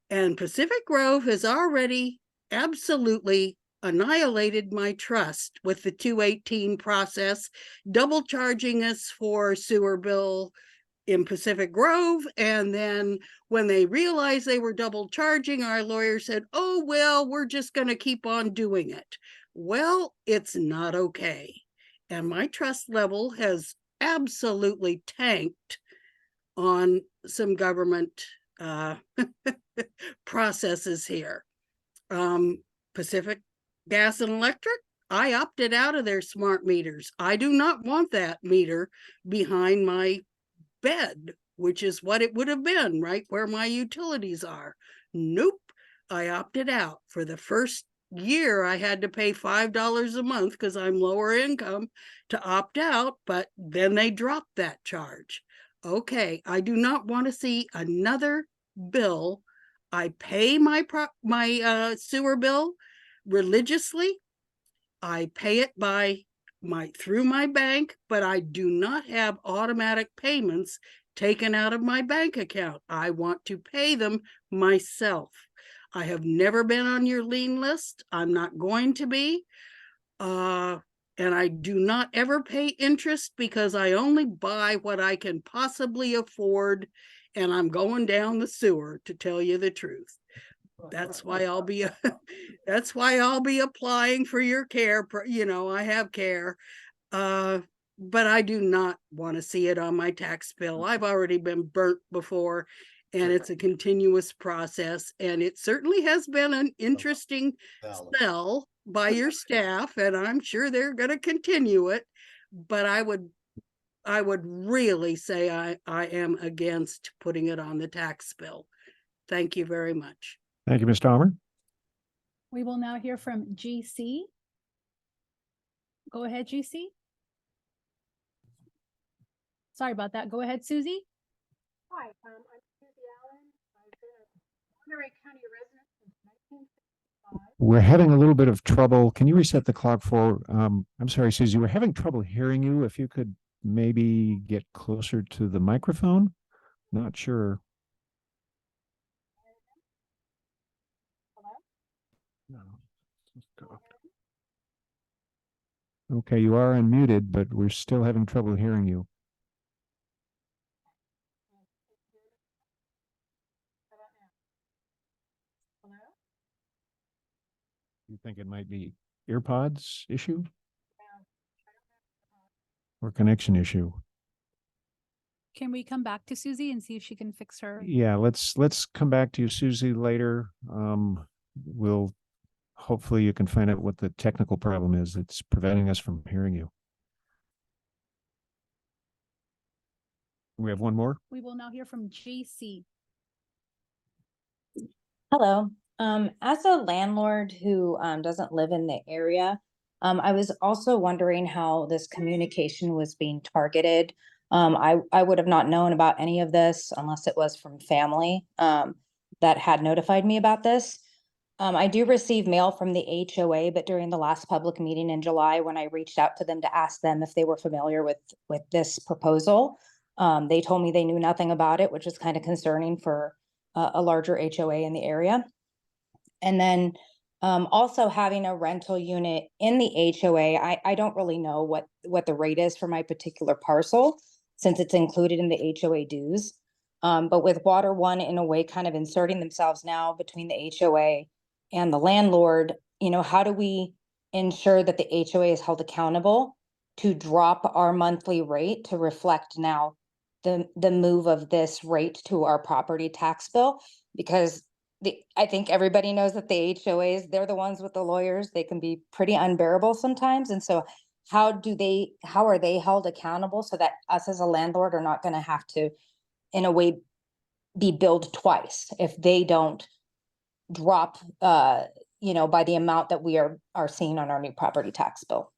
And Pacific Grove has already absolutely annihilated my trust with the 218 process, double charging us for sewer bill, in Pacific Grove. And then when they realized they were double charging, our lawyer said, oh, well, we're just going to keep on doing it. Well, it's not okay. And my trust level has absolutely tanked on some government processes here. Pacific Gas and Electric, I opted out of their smart meters. I do not want that meter behind my bed, which is what it would have been right where my utilities are. Nope, I opted out. For the first year, I had to pay $5 a month because I'm lower income to opt out, but then they dropped that charge. Okay, I do not want to see another bill. I pay my sewer bill religiously. I pay it through my bank, but I do not have automatic payments taken out of my bank account. I want to pay them myself. I have never been on your lien list. I'm not going to be. And I do not ever pay interest because I only buy what I can possibly afford. And I'm going down the sewer, to tell you the truth. That's why I'll be that's why I'll be applying for your care. You know, I have care. But I do not want to see it on my tax bill. I've already been burnt before, and it's a continuous process. And it certainly has been an interesting sell by your staff, and I'm sure they're going to continue it. But I would really say I am against putting it on the tax bill. Thank you very much. Thank you, Ms. Dahmer. We will now hear from GC. Go ahead, GC. Sorry about that. Go ahead, Susie. Hi, I'm Susie Allen. I've been a Monterey County resident since 1965. We're having a little bit of trouble. Can you reset the clock for, I'm sorry, Susie, we're having trouble hearing you. If you could maybe get closer to the microphone. Not sure. No. Okay, you are unmuted, but we're still having trouble hearing you. You think it might be earpods issue? Or connection issue? Can we come back to Susie and see if she can fix her? Yeah, let's come back to you, Susie, later. We'll hopefully you can find out what the technical problem is that's preventing us from hearing you. We have one more. We will now hear from GC. Hello. As a landlord who doesn't live in the area, I was also wondering how this communication was being targeted. I would have not known about any of this unless it was from family that had notified me about this. I do receive mail from the HOA, but during the last public meeting in July, when I reached out to them to ask them if they were familiar with this proposal, they told me they knew nothing about it, which is kind of concerning for a larger HOA in the area. And then also having a rental unit in the HOA, I don't really know what the rate is for my particular parcel since it's included in the HOA dues. But with Water One in a way kind of inserting themselves now between the HOA and the landlord, you know, how do we ensure that the HOA is held accountable to drop our monthly rate to reflect now the move of this rate to our property tax bill? Because I think everybody knows that the HOAs, they're the ones with the lawyers. They can be pretty unbearable sometimes. And so how are they held accountable so that us as a landlord are not going to have to, in a way, be billed twice if they don't drop, you know, by the amount that we are seeing on our new property tax bill?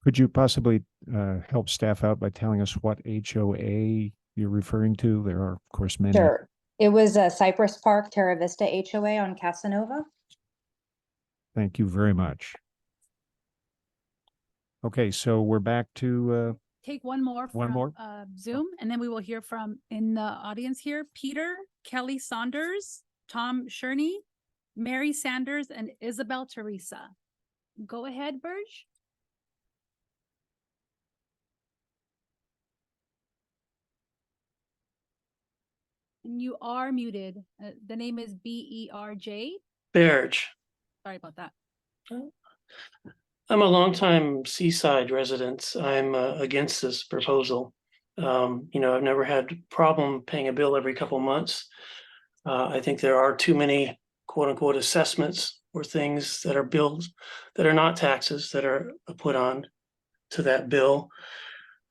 Could you possibly help staff out by telling us what HOA you're referring to? There are, of course, many. Sure. It was a Cypress Park Terra Vista HOA on Casanova. Thank you very much. Okay, so we're back to Take one more from Zoom, and then we will hear from in the audience here, Peter, Kelly Saunders, Tom Sherney, Mary Sanders, and Isabel Teresa. Go ahead, Burge. And you are muted. The name is BERJ. Berge. Sorry about that. I'm a longtime seaside resident. I'm against this proposal. I've never had problem paying a bill every couple months. I think there are too many quote unquote assessments or things that are billed that are not taxes that are put on to that bill.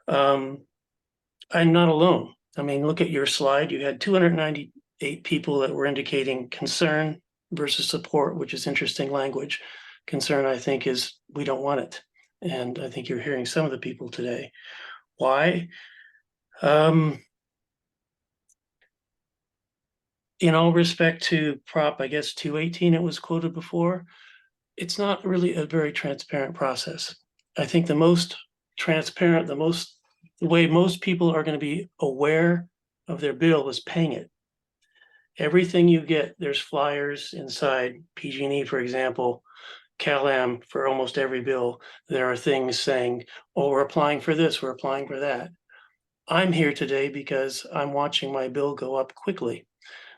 I'm not alone. I mean, look at your slide. You had 298 people that were indicating concern versus support, which is interesting language. Concern, I think, is we don't want it. And I think you're hearing some of the people today. Why? In all respect to Prop, I guess 218, it was quoted before, it's not really a very transparent process. I think the most transparent, the way most people are going to be aware of their bill is paying it. Everything you get, there's flyers inside PG&E, for example, CalAm for almost every bill. There are things saying, oh, we're applying for this, we're applying for that. I'm here today because I'm watching my bill go up quickly.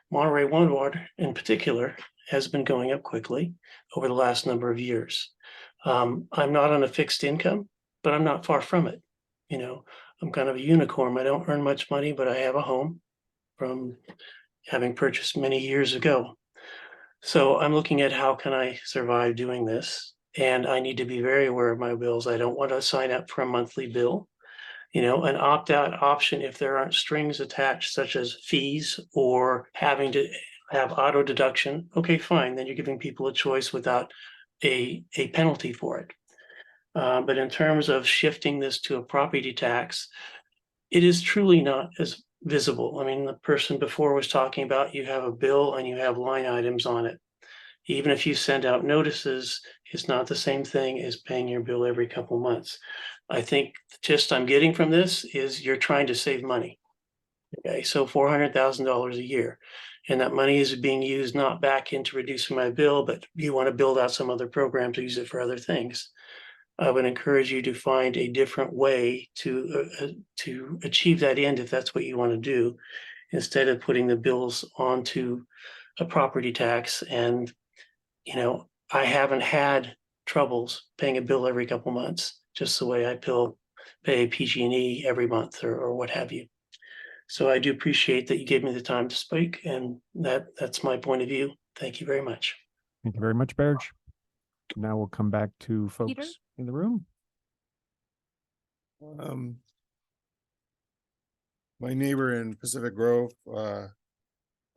Monterey One Water in particular has been going up quickly over the last number of years. I'm not on a fixed income, but I'm not far from it. I'm kind of a unicorn. I don't earn much money, but I have a home from having purchased many years ago. So I'm looking at how can I survive doing this? And I need to be very aware of my bills. I don't want to sign up for a monthly bill. An opt-out option if there aren't strings attached, such as fees or having to have auto deduction. Okay, fine. Then you're giving people a choice without a penalty for it. But in terms of shifting this to a property tax, it is truly not as visible. I mean, the person before was talking about you have a bill and you have line items on it. Even if you send out notices, it's not the same thing as paying your bill every couple months. I think the gist I'm getting from this is you're trying to save money. Okay, so $400,000 a year. And that money is being used not back into reducing my bill, but you want to build out some other program to use it for other things. I would encourage you to find a different way to achieve that end if that's what you want to do, instead of putting the bills onto a property tax. And I haven't had troubles paying a bill every couple months, just the way I pay PG&E every month or what have you. So I do appreciate that you gave me the time to speak, and that's my point of view. Thank you very much. Thank you very much, Berge. Now we'll come back to folks Peter? in the room. My neighbor in Pacific Grove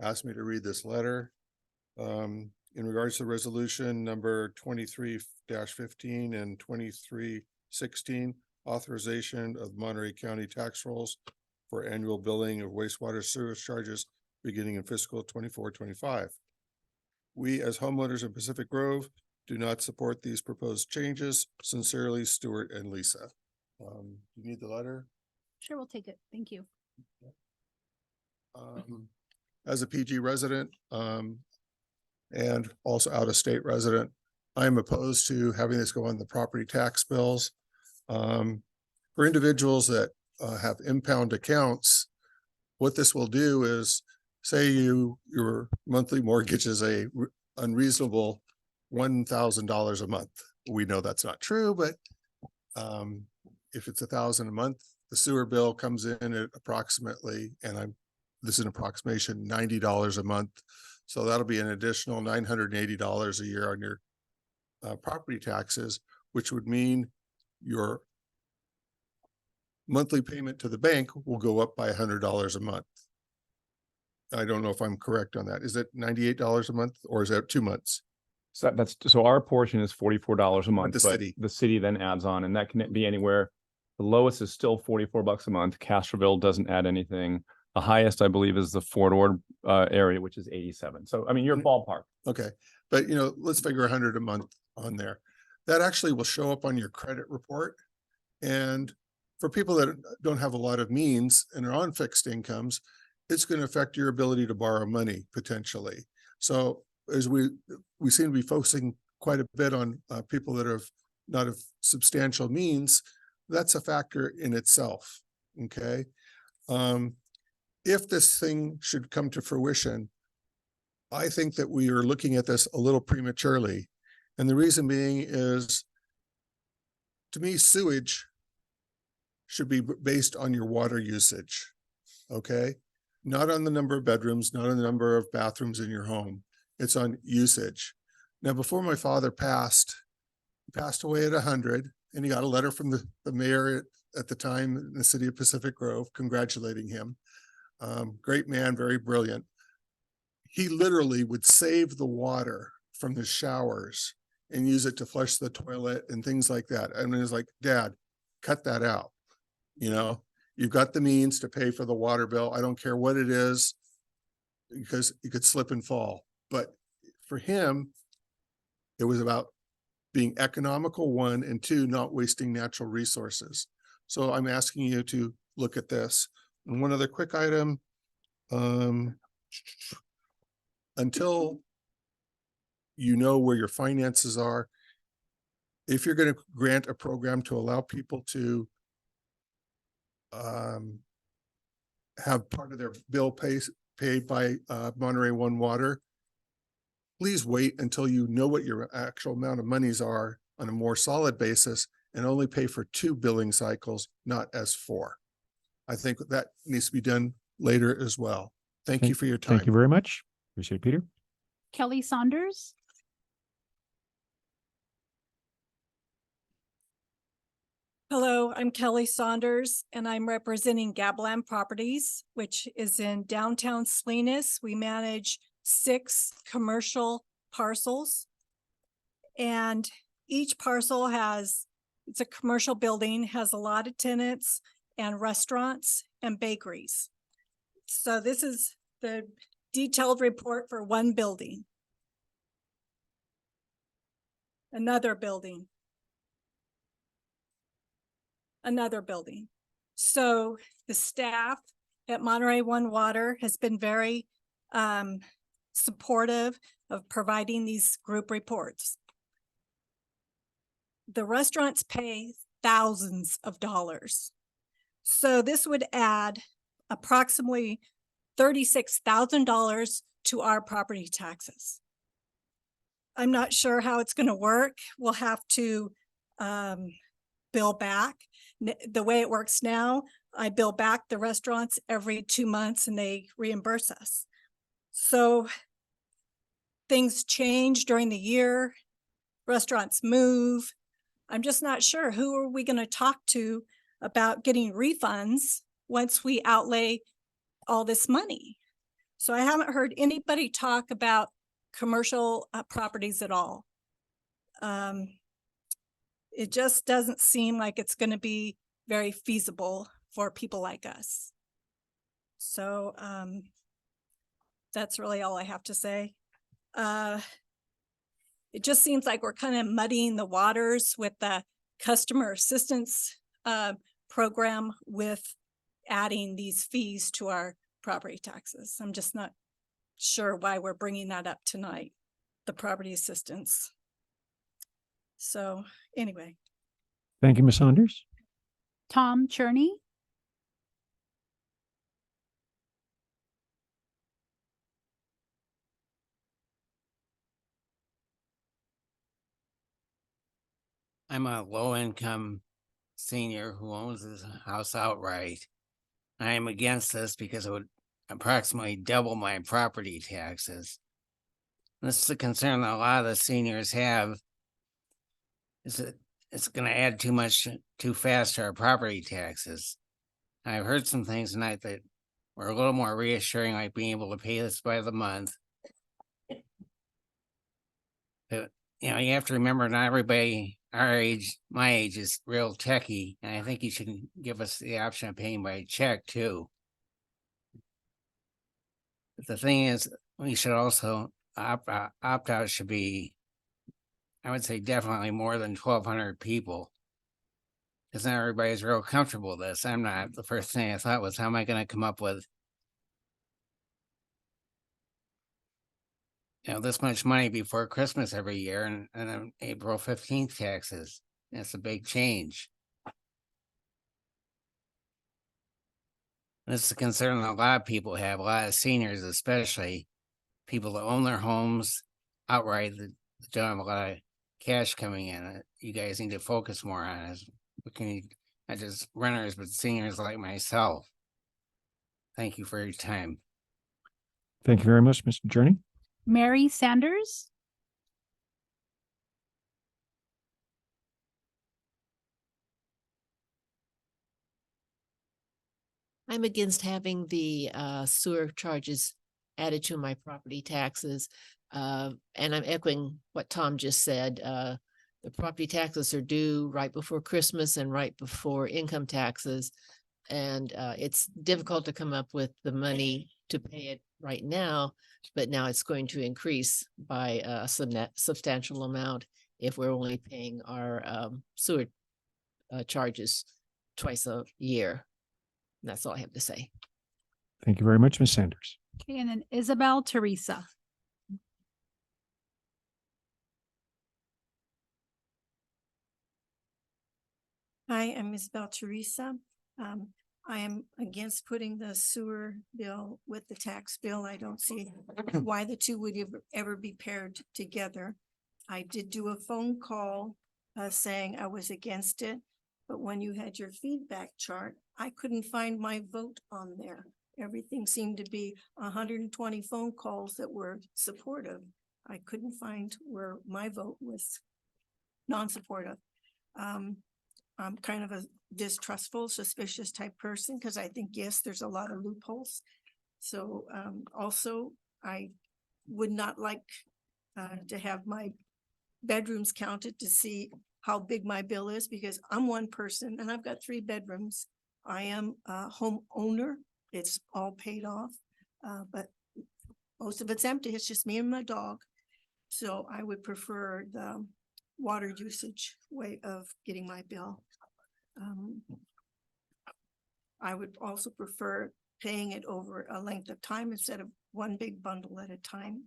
asked me to read this letter. In regards to resolution number 23-15 and 2316, authorization of Monterey County tax rolls for annual billing of wastewater sewage charges beginning in fiscal 24-25. We as homeowners in Pacific Grove do not support these proposed changes. Sincerely, Stuart and Lisa. You need the letter? Sure, we'll take it. Thank you. As a PG resident, and also out-of-state resident, I'm opposed to having this go on the property tax bills. For individuals that have impound accounts, what this will do is, say your monthly mortgage is a unreasonable $1,000 a month. We know that's not true, but if it's $1,000 a month, the sewer bill comes in at approximately, and this is an approximation, $90 a month. So that'll be an additional $980 a year on your property taxes, which would mean your monthly payment to the bank will go up by $100 a month. I don't know if I'm correct on that. Is it $98 a month or is that 2 months? So our portion is $44 a month, the but city. the city then adds on, and that can be anywhere. The lowest is still $44 a month. Castroville doesn't add anything. The highest, I believe, is the Fort Ord area, which is 87. So, I mean, you're ballpark. Okay. But, let's figure 100 a month on there. That actually will show up on your credit report. And for people that don't have a lot of means and are on fixed incomes, it's going to affect your ability to borrow money potentially. So as we seem to be focusing quite a bit on people that have not of substantial means, that's a factor in itself. Okay. if this thing should come to fruition, I think that we are looking at this a little prematurely. And the reason being is, to me, sewage should be based on your water usage, okay? Not on the number of bedrooms, not on the number of bathrooms in your home. It's on usage. Now, before my father passed away at 100, and he got a letter from the mayor at the time in the city of Pacific Grove congratulating him. Great man, very brilliant. He literally would save the water from the showers and use it to flush the toilet and things like that. I mean, it's like, Dad, cut that out. You know, you've got the means to pay for the water bill. I don't care what it is, because you could slip and fall. But for him, it was about being economical, one, and two, not wasting natural resources. So I'm asking you to look at this. And one other quick item, until you know where your finances are, if you're going to grant a program to allow people to have part of their bill paid by Monterey One Water, please wait until you know what your actual amount of monies are on a more solid basis, and only pay for 2 billing cycles, not as 4. I think that needs to be done later as well. Thank you for your time. Thank you very much. Appreciate it, Peter. Kelly Saunders. Hello, I'm Kelly Saunders, and I'm representing Gabland Properties, which is in downtown Salinas. We manage 6 commercial parcels, and each parcel it's a commercial building, has a lot of tenants and restaurants and bakeries. So this is the detailed report for one building. Another building. Another building. So the staff at Monterey One Water has been very supportive of providing these group reports. The restaurants pay thousands of dollars. So this would add approximately $36,000 to our property taxes. I'm not sure how it's going to work. We'll have to bill back. The way it works now, I bill back the restaurants every 2 months and they reimburse us. So things change during the year, restaurants move. I'm just not sure, who are we going to talk to about getting refunds once we outlay all this money? So I haven't heard anybody talk about commercial properties at all. It just doesn't seem like it's going to be very feasible for people like us. So that's really all I have to say. It just seems like we're kind of muddying the waters with the customer assistance program with adding these fees to our property taxes. I'm just not sure why we're bringing that up tonight, the property assistance. So anyway. Thank you, Ms. Saunders. Tom Cherney. I'm a low-income senior who owns his house outright. I am against this because it would approximately double my property taxes. This is a concern that a lot of the seniors have, is that it's going to add too fast to our property taxes. I've heard some things tonight that were a little more reassuring, like being able to pay this by the month. But, you know, you have to remember, not everybody our age, my age, is real techie, and I think you should give us the option of paying by check too. But the thing is, we should also opt out should be, I would say, definitely more than 1,200 people, because not everybody's real comfortable with this. I'm not. The first thing I thought was, how am I going to come up with, you know, this much money before Christmas every year, and then April 15th taxes? That's a big change. This is a concern a lot of people have, a lot of seniors, especially people that own their homes outright that don't have a lot of cash coming in. You guys need to focus more on it. We can not just renters, but seniors like myself. Thank you for your time. Thank you very much, Mr. Journey. Mary Sanders. I'm against having the sewer charges added to my property taxes. And I'm echoing what Tom just said. The property taxes are due right before Christmas and right before income taxes. And it's difficult to come up with the money to pay it right now, but now it's going to increase by a substantial amount if we're only paying our sewer charges twice a year. And that's all I have to say. Thank you very much, Ms. Sanders. Okay, and then Isabel Teresa. Hi, I'm Isabel Teresa. I am against putting the sewer bill with the tax bill. I don't see why the two would ever be paired together. I did do a phone call saying I was against it, but when you had your feedback chart, I couldn't find my vote on there. Everything seemed to be 120 phone calls that were supportive. I couldn't find where my vote was non-supportive. I'm kind of a distrustful, suspicious type person because I think, yes, there's a lot of loopholes. So also, I would not like to have my bedrooms counted to see how big my bill is because I'm one person and I've got 3 bedrooms. I am a homeowner. It's all paid off, but most of it's empty. It's just me and my dog. So I would prefer the water usage way of getting my bill. I would also prefer paying it over a length of time instead of one big bundle at a time.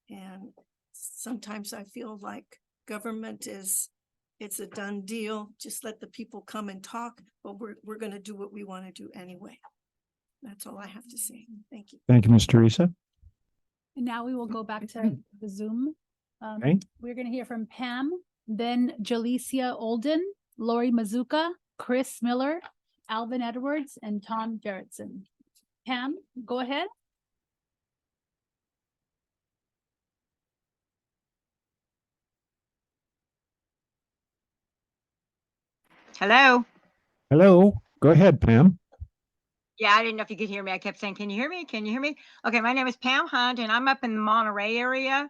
And sometimes I feel like government it's a done deal. Just let the people come and talk, but we're going to do what we want to do anyway. That's all I have to say. Thank you. Thank you, Ms. Teresa. And now we will go back to the Zoom. Okay. We're going to hear from Pam, then Jalicia Olden, Lori Mazuka, Chris Miller, Alvin Edwards, and Tom Gerritsen. Pam, go ahead. Hello. Hello. Go ahead, Pam. Yeah, I didn't know if you could hear me. I kept saying, can you hear me? Can you hear me? Okay, my name is Pam Hunt, and I'm up in the Monterey area.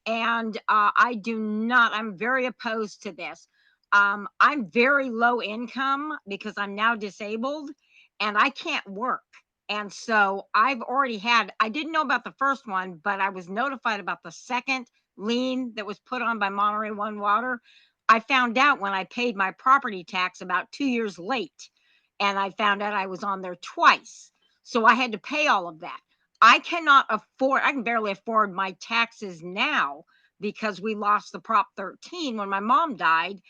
And I'm very opposed to this. I'm very low income because I'm now disabled and I can't work. And so I didn't know about the first one, but I was notified about the second lien that was put on by Monterey One Water. I found out when I paid my property tax about 2 years late, and I found out I was on there twice. So I had to pay all of that. I can barely afford my taxes now because we lost the Prop 13 when my mom died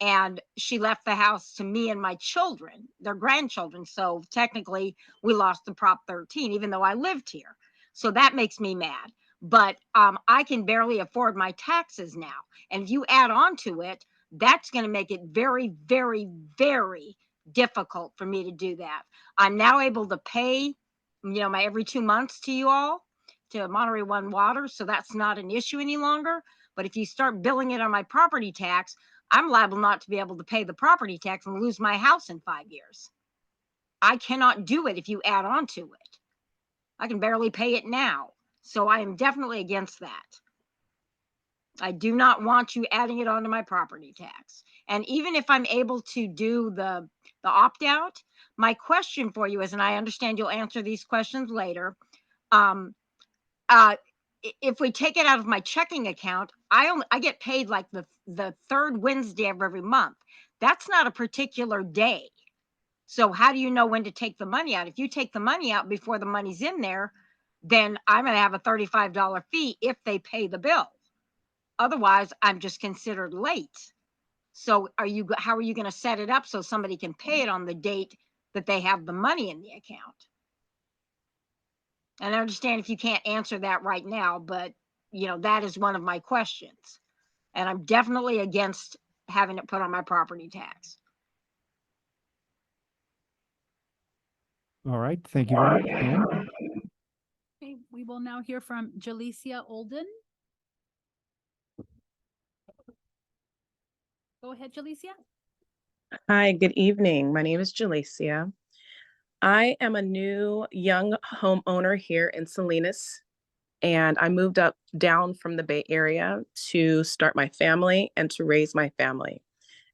and she left the house to me and my children, their grandchildren. So technically we lost the Prop 13, even though I lived here. So that makes me mad. But I can barely afford my taxes now. And if you add on to it, that's going to make it very, very, very difficult for me to do that. I'm now able to pay my every 2 months to you all, to Monterey One Water. So that's not an issue any longer. But if you start billing it on my property tax, I'm liable not to be able to pay the property tax and lose my house in 5 years. I cannot do it if you add on to it. I can barely pay it now. So I am definitely against that. I do not want you adding it onto my property tax. And even if I'm able to do the opt-out, my question for you is, and I understand you'll answer these questions later, if we take it out of my checking account, I get paid like the third Wednesday of every month. That's not a particular day. So how do you know when to take the money out? If you take the money out before the money's in there, then I'm going to have a $35 fee if they pay the bill. Otherwise, I'm just considered late. So how are you going to set it up so somebody can pay it on the date that they have the money in the account? And I understand if you can't answer that right now, but that is one of my questions. And I'm definitely against having it put on my property tax. All right, thank you very much, Pam. Okay, we will now hear from Jalicia Olden. Go ahead, Jalicia. Hi, good evening. My name is Jalicia. I am a new young homeowner here in Salinas, and I moved up down from the Bay Area to start my family and to raise my family.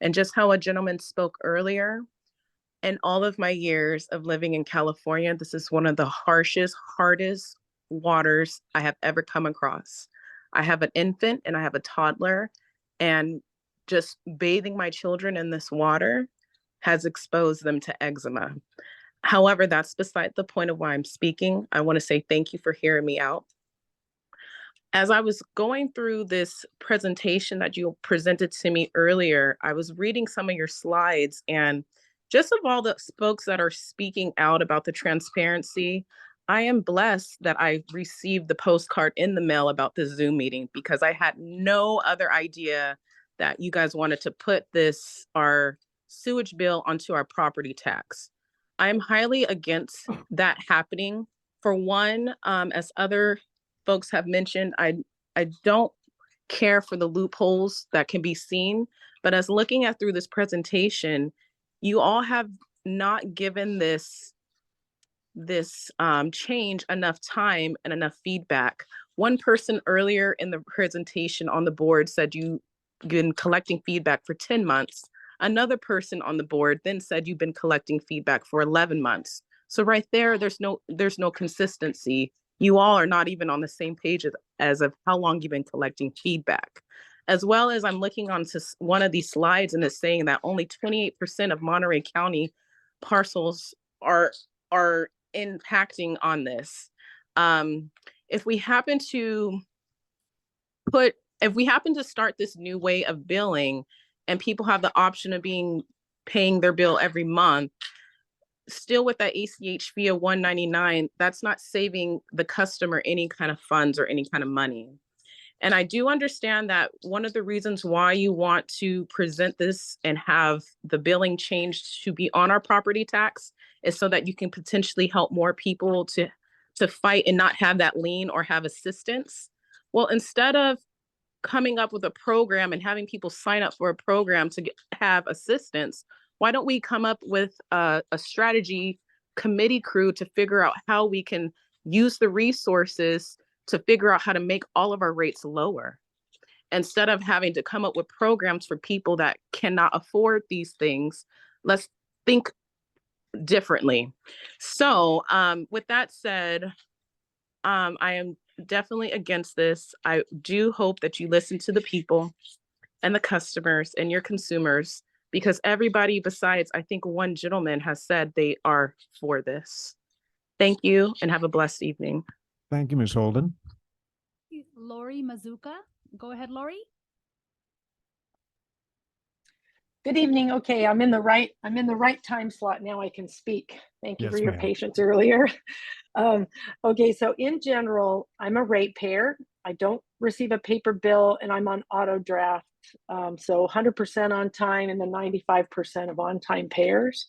And just how a gentleman spoke earlier, in all of my years of living in California, this is one of the harshest, hardest waters I have ever come across. I have an infant and I have a toddler, and just bathing my children in this water has exposed them to eczema. However, that's beside the point of why I'm speaking. I want to say thank you for hearing me out. As I was going through this presentation that you presented to me earlier, I was reading some of your slides, and just of all the folks that are speaking out about the transparency, I am blessed that I received the postcard in the mail about the Zoom meeting, because I had no other idea that you guys wanted to put our sewage bill onto our property tax. I'm highly against that happening. For one, as other folks have mentioned, I don't care for the loopholes that can be seen, but as looking at through this presentation, you all have not given this change enough time and enough feedback. One person earlier in the presentation on the board said you've been collecting feedback for 10 months. Another person on the board then said you've been collecting feedback for 11 months. So right there, there's no consistency. You all are not even on the same page as of how long you've been collecting feedback. As well as I'm looking onto one of these slides, and it's saying that only 28% of Monterey County parcels are impacting on this. If we happen to start this new way of billing, and people have the option of paying their bill every month, still with that ACH fee of $199, that's not saving the customer any kind of funds or any kind of money. And I do understand that one of the reasons why you want to present this and have the billing changed to be on our property tax is so that you can potentially help more people to fight and not have that lien or have assistance. Well, instead of coming up with a program and having people sign up for a program to have assistance, why don't we come up with a strategy committee crew to figure out how we can use the resources to figure out how to make all of our rates lower, instead of having to come up with programs for people that cannot afford these things. Let's think differently. So with that said, I am definitely against this. I do hope that you listen to the people and the customers and your consumers, because everybody besides, I think, one gentleman has said they are for this. Thank you and have a blessed evening. Thank you, Ms. Holden. Lori Mazuka. Go ahead, Lori. Good evening. Okay, I'm in the right time slot now. I can speak. Thank you for your patience earlier. Okay, so in general, I'm a ratepayer. I don't receive a paper bill, and I'm on auto draft. So 100% on time and the 95% of on-time payers.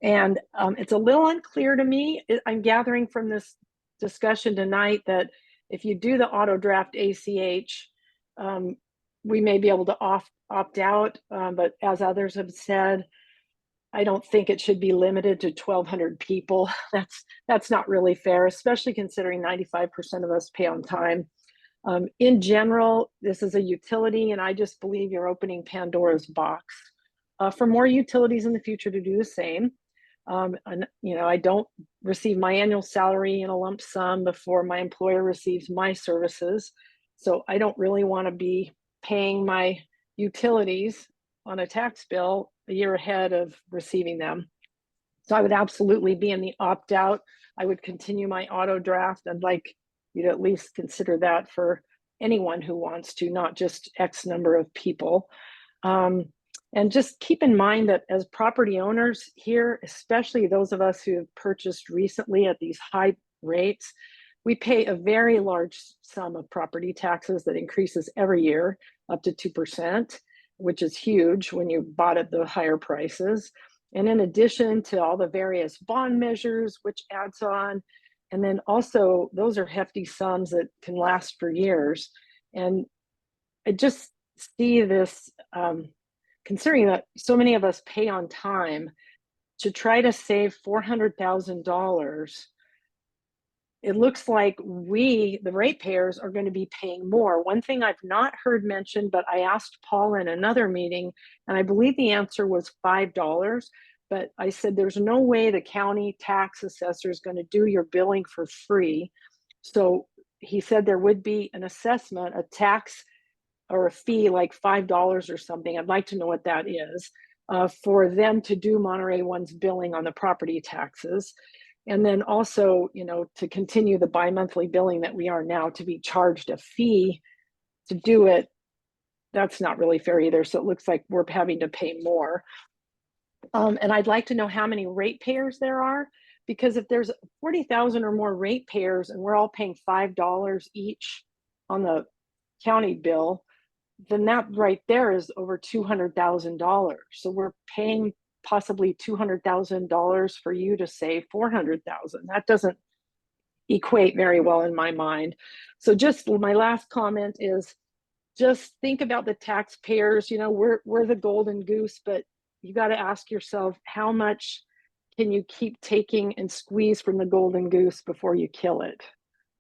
And it's a little unclear to me. I'm gathering from this discussion tonight that if you do the auto draft ACH, we may be able to opt out, but as others have said, I don't think it should be limited to 1,200 people. That's not really fair, especially considering 95% of us pay on time. In general, this is a utility, and I just believe you're opening Pandora's box for more utilities in the future to do the same. And I don't receive my annual salary in a lump sum before my employer receives my services. So I don't really want to be paying my utilities on a tax bill a year ahead of receiving them. So I would absolutely be in the opt-out. I would continue my auto draft. I'd like you to at least consider that for anyone who wants to, not just X number of people. And just keep in mind that as property owners here, especially those of us who have purchased recently at these high rates. We pay a very large sum of property taxes that increases every year up to 2%, which is huge when you bought at the higher prices. And in addition to all the various bond measures, which adds on, and then also those are hefty sums that can last for years. And I just see this, considering that so many of us pay on time, to try to save $400,000, it looks like we, the ratepayers, are going to be paying more. One thing I've not heard mentioned, but I asked Paul in another meeting, and I believe the answer was $5. But I said, there's no way the county tax assessor is going to do your billing for free. So he said there would be an assessment, a tax or a fee like $5 or something. I'd like to know what that is, for them to do Monterey One's billing on the property taxes. And then also, you know, to continue the bi-monthly billing that we are now, to be charged a fee to do it, that's not really fair either. So it looks like we're having to pay more. And I'd like to know how many ratepayers there are, because if there's 40,000 or more ratepayers and we're all paying $5 each on the county bill, then that right there is over $200,000. So we're paying possibly $200,000 for you to save $400,000. That doesn't equate very well in my mind. So just my last comment is, just think about the taxpayers. You know, we're the golden goose, but you got to ask yourself, how much can you keep taking and squeeze from the golden goose before you kill it?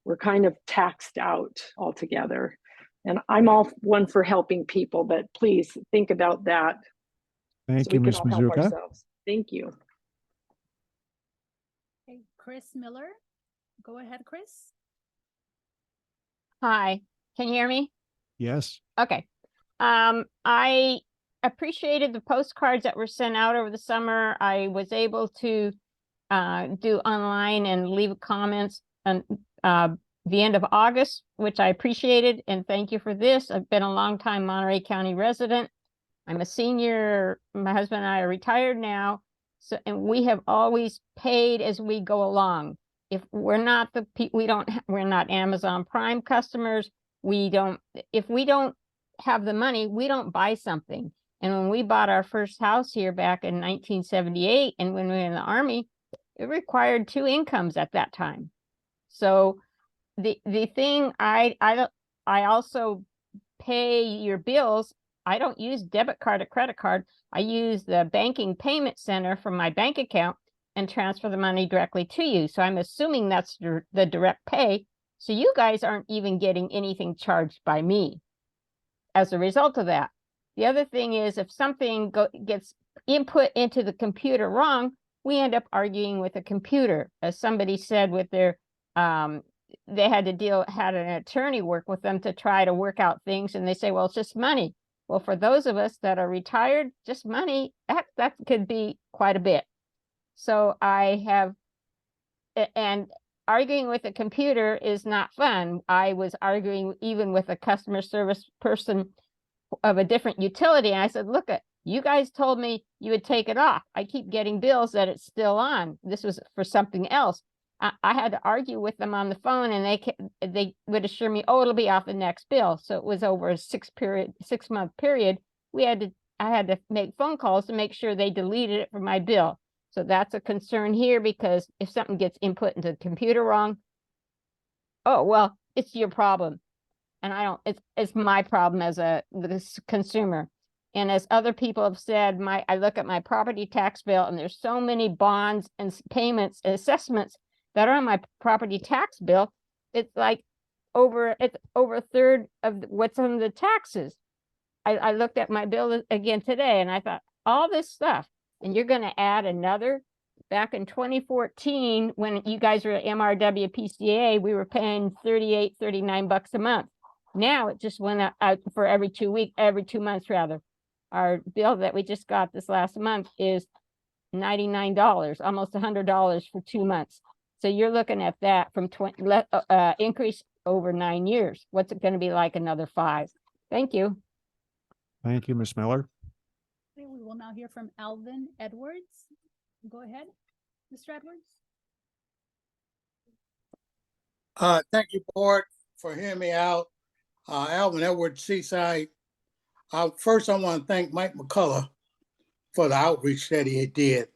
We're kind of taxed out altogether. And I'm all one for helping people, but please think about that. Thank so you, we Ms. can all help Mizuka. ourselves. Thank you. Okay, Chris Miller. Go ahead, Chris. Hi, can you hear me? Yes. Okay. I appreciated the postcards that were sent out over the summer. I was able to do online and leave comments on the end of August, which I appreciated, and thank you for this. I've been a long time Monterey County resident. I'm a senior. My husband and I are retired now, so and we have always paid as we go along. If we're not we're not Amazon Prime customers. If we don't have the money, we don't buy something. And when we bought our first house here back in 1978, and when we were in the Army, it required 2 incomes at that time. So the thing I also pay your bills. I don't use debit card or credit card. I use the banking payment center from my bank account and transfer the money directly to you. So I'm assuming that's the direct pay. So you guys aren't even getting anything charged by me as a result of that. The other thing is, if something gets input into the computer wrong, we end up arguing with the computer. As somebody said with their, they had an attorney work with them to try to work out things, and they say, well, it's just money. Well, for those of us that are retired, just money, that could be quite a bit. So and arguing with a computer is not fun. I was arguing even with a customer service person of a different utility. And I said, look, you guys told me you would take it off. I keep getting bills that it's still on. This was for something else. I had to argue with them on the phone, and they would assure me, oh, it'll be off the next bill. So it was over a 6-month period. I had to make phone calls to make sure they deleted it from my bill. So that's a concern here, because if something gets input into the computer wrong, oh, well, it's your problem. And it's my problem as the consumer. And as other people have said, I look at my property tax bill, and there's so many bonds and payments and assessments that are on my property tax bill. It's like over a third of what's on the taxes. I looked at my bill again today, and I thought, all this stuff, and you're going to add another. Back in 2014, when you guys were at MRW PCA, we were paying $39 a month. Now it just went out for every 2 months rather. Our bill that we just got this last month is $99, almost $100 for 2 months. So you're looking at that from increase over 9 years. What's it going to be like another 5? Thank you. Thank you, Ms. Miller. Okay, we will now hear from Alvin Edwards. Go ahead, Mr. Edwards. Thank you, board, for hearing me out. Alvin Edwards, Seaside. First, I want to thank Mike McCullough for the outreach that he did.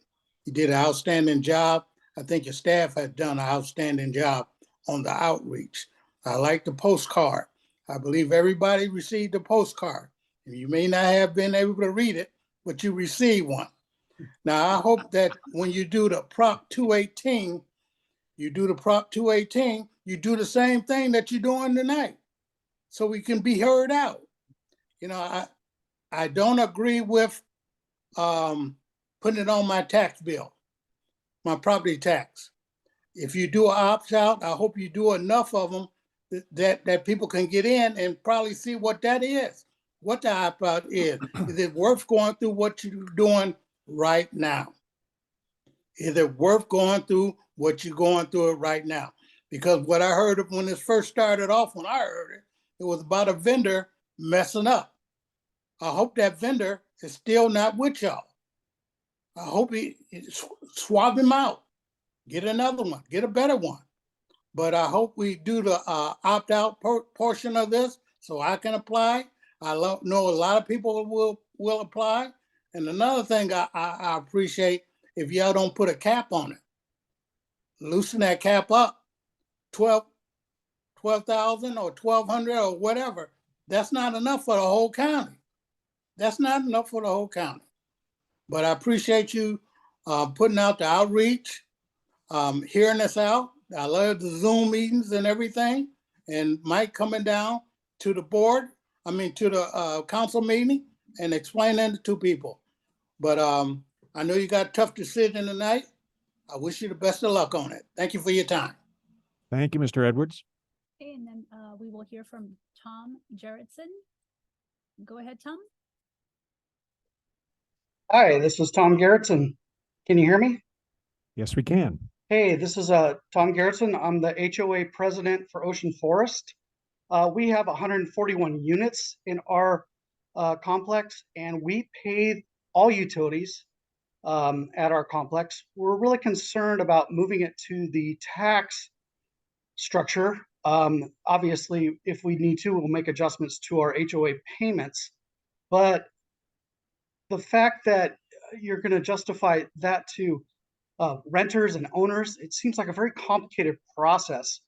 He did an outstanding job. I think your staff had done an outstanding job on the outreach. I like the postcard. I believe everybody received the postcard. You may not have been able to read it, but you received one. Now, I hope that when you do the Prop 218, you do the same thing that you're doing tonight so we can be heard out. You know, I don't agree with putting it on my tax bill, my property tax. If you do an opt out, I hope you do enough of them that people can get in and probably see what that is, what the opt out is. Is it worth going through what you're doing right now? Is it worth going through what you're going through it right now? Because what I heard when this first started off, when I heard it, it was about a vendor messing up. I hope that vendor is still not with y'all. I hope he swab him out, get another one, get a better one. But I hope we do the opt-out portion of this so I can apply. I know a lot of people will apply. And another thing I appreciate, if y'all don't put a cap on it, loosen that cap up, 12,000 or 1,200 or whatever. That's not enough for the whole county. That's not enough for the whole county. But I appreciate you putting out the outreach, hearing us out. I love the Zoom meetings and everything. And Mike coming down to the board, to the council meeting and explaining it to people. But I know you got a tough decision tonight. I wish you the best of luck on it. Thank you for your time. Thank you, Mr. Edwards. Okay, and then we will hear from Tom Jarrettson. Go ahead, Tom. Hi, this is Tom Garrettson. Can you hear me? Yes, we can. Hey, this is Tom Garrettson. I'm the HOA president for Ocean Forest. We have 141 units in our complex, and we pay all utilities at our complex. We're really concerned about moving it to the tax structure. Obviously, if we need to, we'll make adjustments to our HOA payments. But the fact that you're going to justify that to renters and owners, it seems like a very complicated process.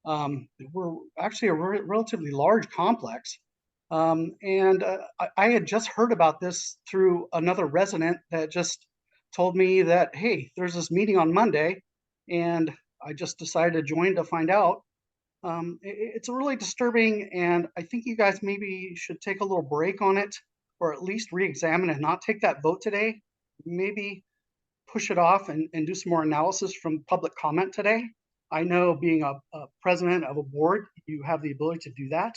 We're actually a relatively large complex. And I had just heard about this through another resident that just told me that, hey, there's this meeting on Monday, and I just decided to join to find out. It's really disturbing, and I think you guys maybe should take a little break on it, or at least re-examine and not take that vote today. Maybe push it off and do some more analysis from public comment today. I know being a president of a board, you have the ability to do that.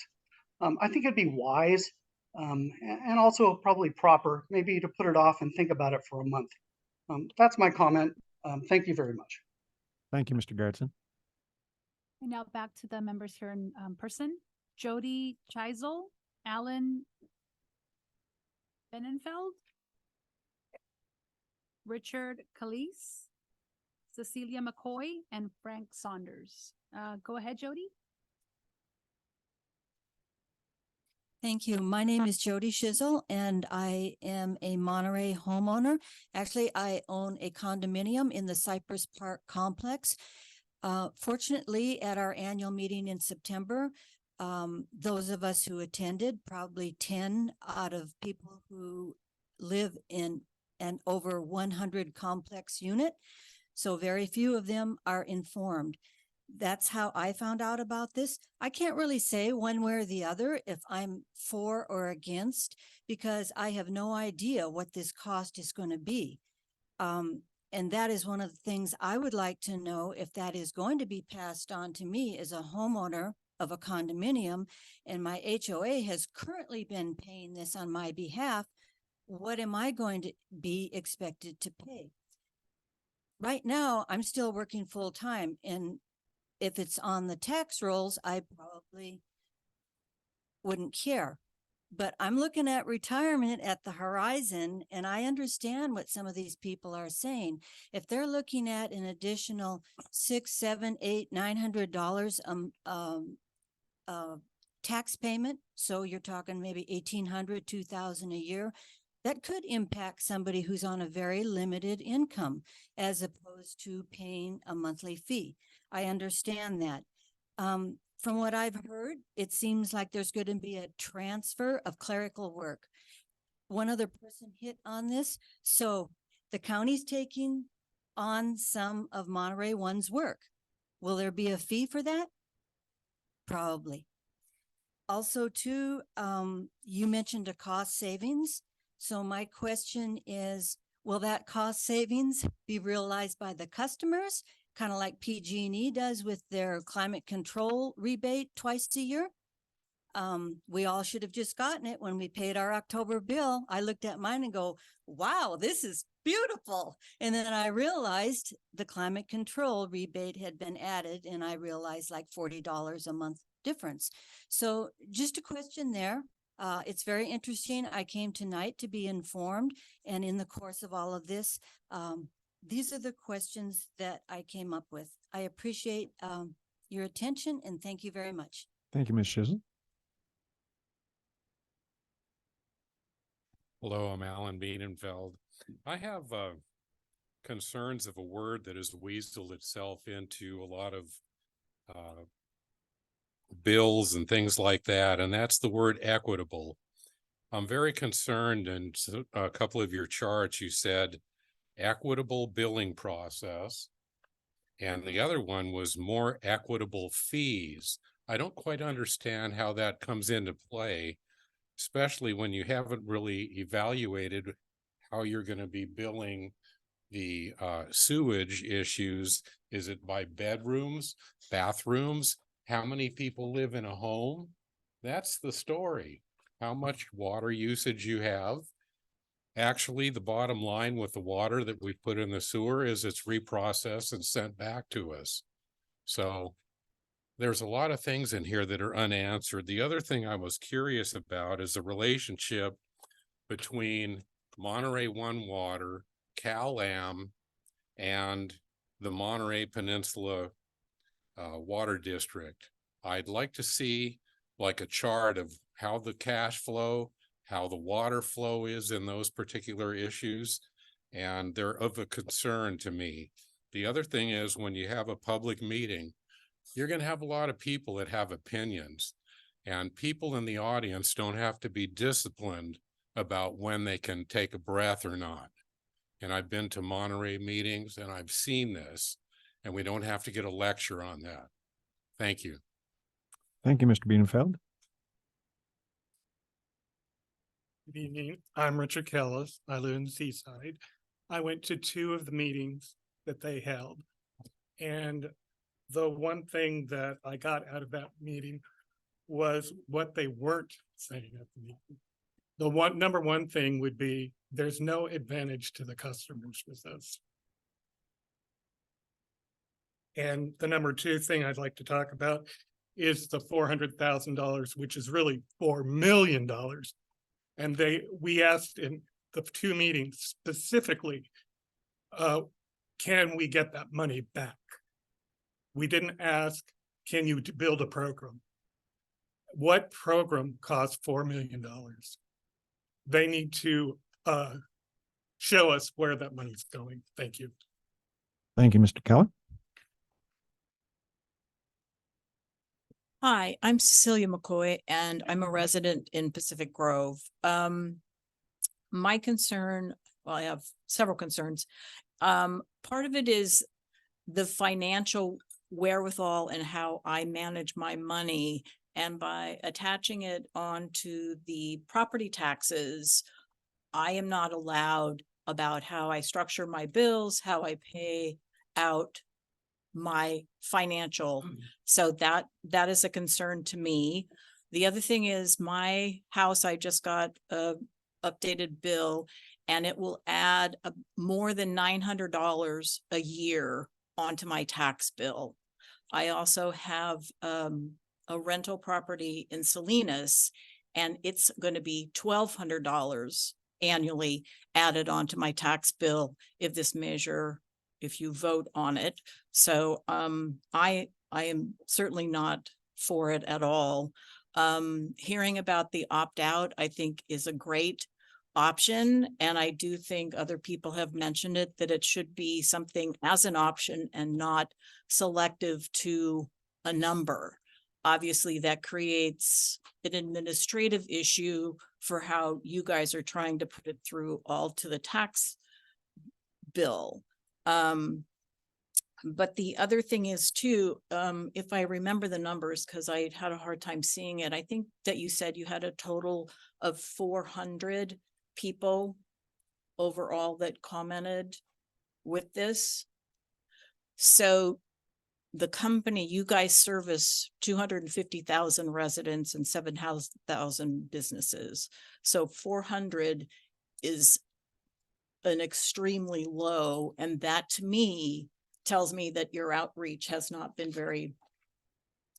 I think it'd be wise and also probably proper maybe to put it off and think about it for a month. That's my comment. Thank you very much. Thank you, Mr. Garrettson. And now back to the members here in person. Jody Chisel, Alan Benenfeld, Richard Calise, Cecilia McCoy, and Frank Saunders. Go ahead, Jody. Thank you. My name is Jody Shizzle, and I am a Monterey homeowner. Actually, I own a condominium in the Cypress Park complex. Fortunately, at our annual meeting in September, those of us who attended, probably 10 out of people who live in an over 100 complex unit, so very few of them are informed. That's how I found out about this. I can't really say one way or the other if I'm for or against, because I have no idea what this cost is going to be. And that is one of the things I would like to know, if that is going to be passed on to me as a homeowner of a condominium, and my HOA has currently been paying this on my behalf. What am I going to be expected to pay? Right now, I'm still working full time, and if it's on the tax rolls, I probably wouldn't care. but I'm looking at retirement at the horizon, and I understand what some of these people are saying. If they're looking at an additional $600, $700, $800, $900 tax payment, so you're talking maybe $1,800, $2,000 a year, that could impact somebody who's on a very limited income as opposed to paying a monthly fee. I understand that. From what I've heard, it seems like there's going to be a transfer of clerical work. One other person hit on this. So the county's taking on some of Monterey One's work. Will there be a fee for that? Probably. Also too, you mentioned a cost savings. So my question is, will that cost savings be realized by the customers, kind of like PG&E does with their climate control rebate twice a year? We all should have just gotten it when we paid our October bill. I looked at mine and go, wow, this is beautiful. And then I realized the climate control rebate had been added, and I realized like $40 a month difference. So just a question there. It's very interesting. I came tonight to be informed, and in the course of all of this, these are the questions that I came up with. I appreciate your attention, and thank you very much. Thank you, Ms. Shizzle. Hello, I'm Alan Bienenfeld. I have concerns of a word that has weaseled itself into a lot of bills and things like that, and that's the word equitable. I'm very concerned, in a couple of your charts, you said equitable billing process, and the other one was more equitable fees. I don't quite understand how that comes into play, especially when you haven't really evaluated how you're going to be billing the sewage issues. Is it by bedrooms, bathrooms? How many people live in a home? That's the story. How much water usage you have. Actually, the bottom line with the water that we put in the sewer is it's reprocessed and sent back to us. So there's a lot of things in here that are unanswered. The other thing I was curious about is the relationship between Monterey One Water, Cal-Am, and the Monterey Peninsula Water District. I'd like to see like a chart of how the cash flow, how the water flow is in those particular issues, and they're of a concern to me. The other thing is, when you have a public meeting, you're going to have a lot of people that have opinions, and people in the audience don't have to be disciplined about when they can take a breath or not. And I've been to Monterey meetings and I've seen this, and we don't have to get a lecture on that. Thank you. Thank you, Mr. Bienenfeld. Good evening. I'm Richard Kellis. I live in Seaside. I went to 2 of the meetings that they held. And the one thing that I got out of that meeting was what they weren't saying at the meeting. The number one thing would be there's no advantage to the customers with this. And the number 2 thing I'd like to talk about is the $400,000, which is really $4 million. And we asked in the 2 meetings specifically, can we get that money back? We didn't ask, can you build a program? What program costs $4 million? They need to show us where that money's going. Thank you. Thank you, Mr. Keller. Hi, I'm Cecilia McCoy, and I'm a resident in Pacific Grove. My concern, well, I have several concerns. Part of it is the financial wherewithal and how I manage my money. And by attaching it onto the property taxes, I am not allowed about how I structure my bills, how I pay out my financial. So that is a concern to me. The other thing is my house, I just got a updated bill, and it will add more than $900 a year onto my tax bill. I also have a rental property in Salinas, and it's going to be $1,200 annually added onto my tax bill if this measure, if you vote on it. So I am certainly not for it at all. Hearing about the opt-out, I think, is a great option. And I do think other people have mentioned it, that it should be something as an option and not selective to a number. Obviously, that creates an administrative issue for how you guys are trying to put it through all to the tax bill. But the other thing is too, if I remember the numbers, because I had a hard time seeing it, I think that you said you had a total of 400 people overall that commented with this. So the company, you guys service 250,000 residents and 7,000 businesses. So 400 is an extremely low, and that to me tells me that your outreach has not been very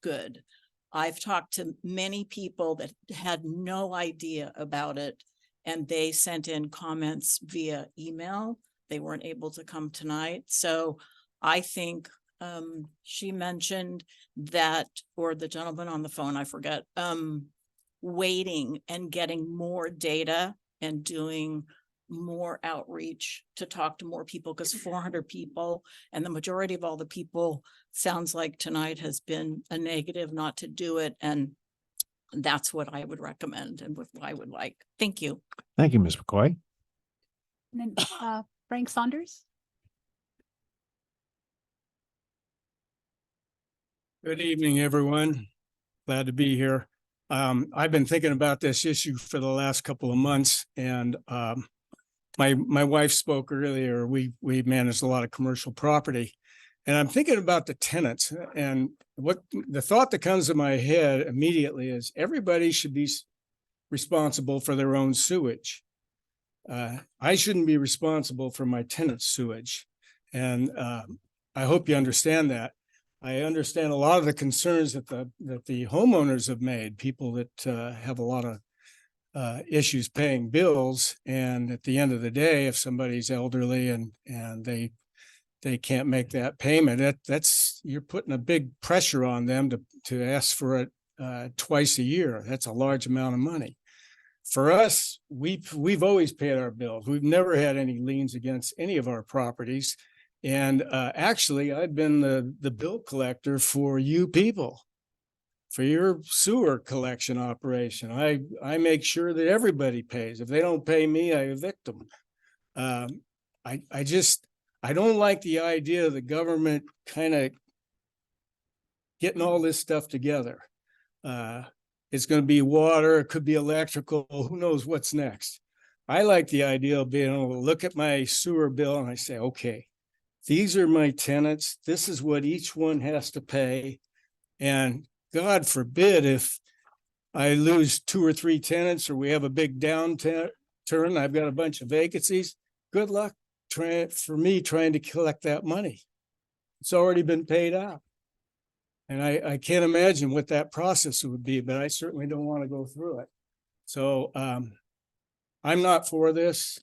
good. I've talked to many people that had no idea about it, and they sent in comments via email. They weren't able to come tonight. So I think she mentioned that, or the gentleman on the phone, I forget, waiting and getting more data and doing more outreach to talk to more people, because 400 people, and the majority of all the people, sounds like tonight has been a negative not to do it. And that's what I would recommend and what I would like. Thank you. Thank you, Ms. McCoy. And then Frank Saunders. Good evening, everyone. Glad to be here. I've been thinking about this issue for the last couple of months, and my wife spoke earlier. We manage a lot of commercial property, and I'm thinking about the tenants. And what the thought that comes to my head immediately is everybody should be responsible for their own sewage. I shouldn't be responsible for my tenant's sewage, and I hope you understand that. I understand a lot of the concerns that the homeowners have made, people that have a lot of issues paying bills. And at the end of the day, if somebody's elderly and they can't make that payment, that's you're putting a big pressure on them to ask for it twice a year. That's a large amount of money. For us, we've always paid our bills. We've never had any liens against any of our properties. And actually, I've been the bill collector for you people, for your sewer collection operation. I make sure that everybody pays. If they don't pay me, I evict them. I don't like the idea of the government kind of getting all this stuff together. It's going to be water, it could be electrical, who knows what's next. I like the idea of being able to look at my sewer bill and I say, okay, these are my tenants. This is what each one has to pay. And God forbid if I lose 2 or 3 tenants or we have a big downturn, I've got a bunch of vacancies. Good luck for me trying to collect that money. It's already been paid out. And I can't imagine what that process would be, but I certainly don't want to go through it. So I'm not for this.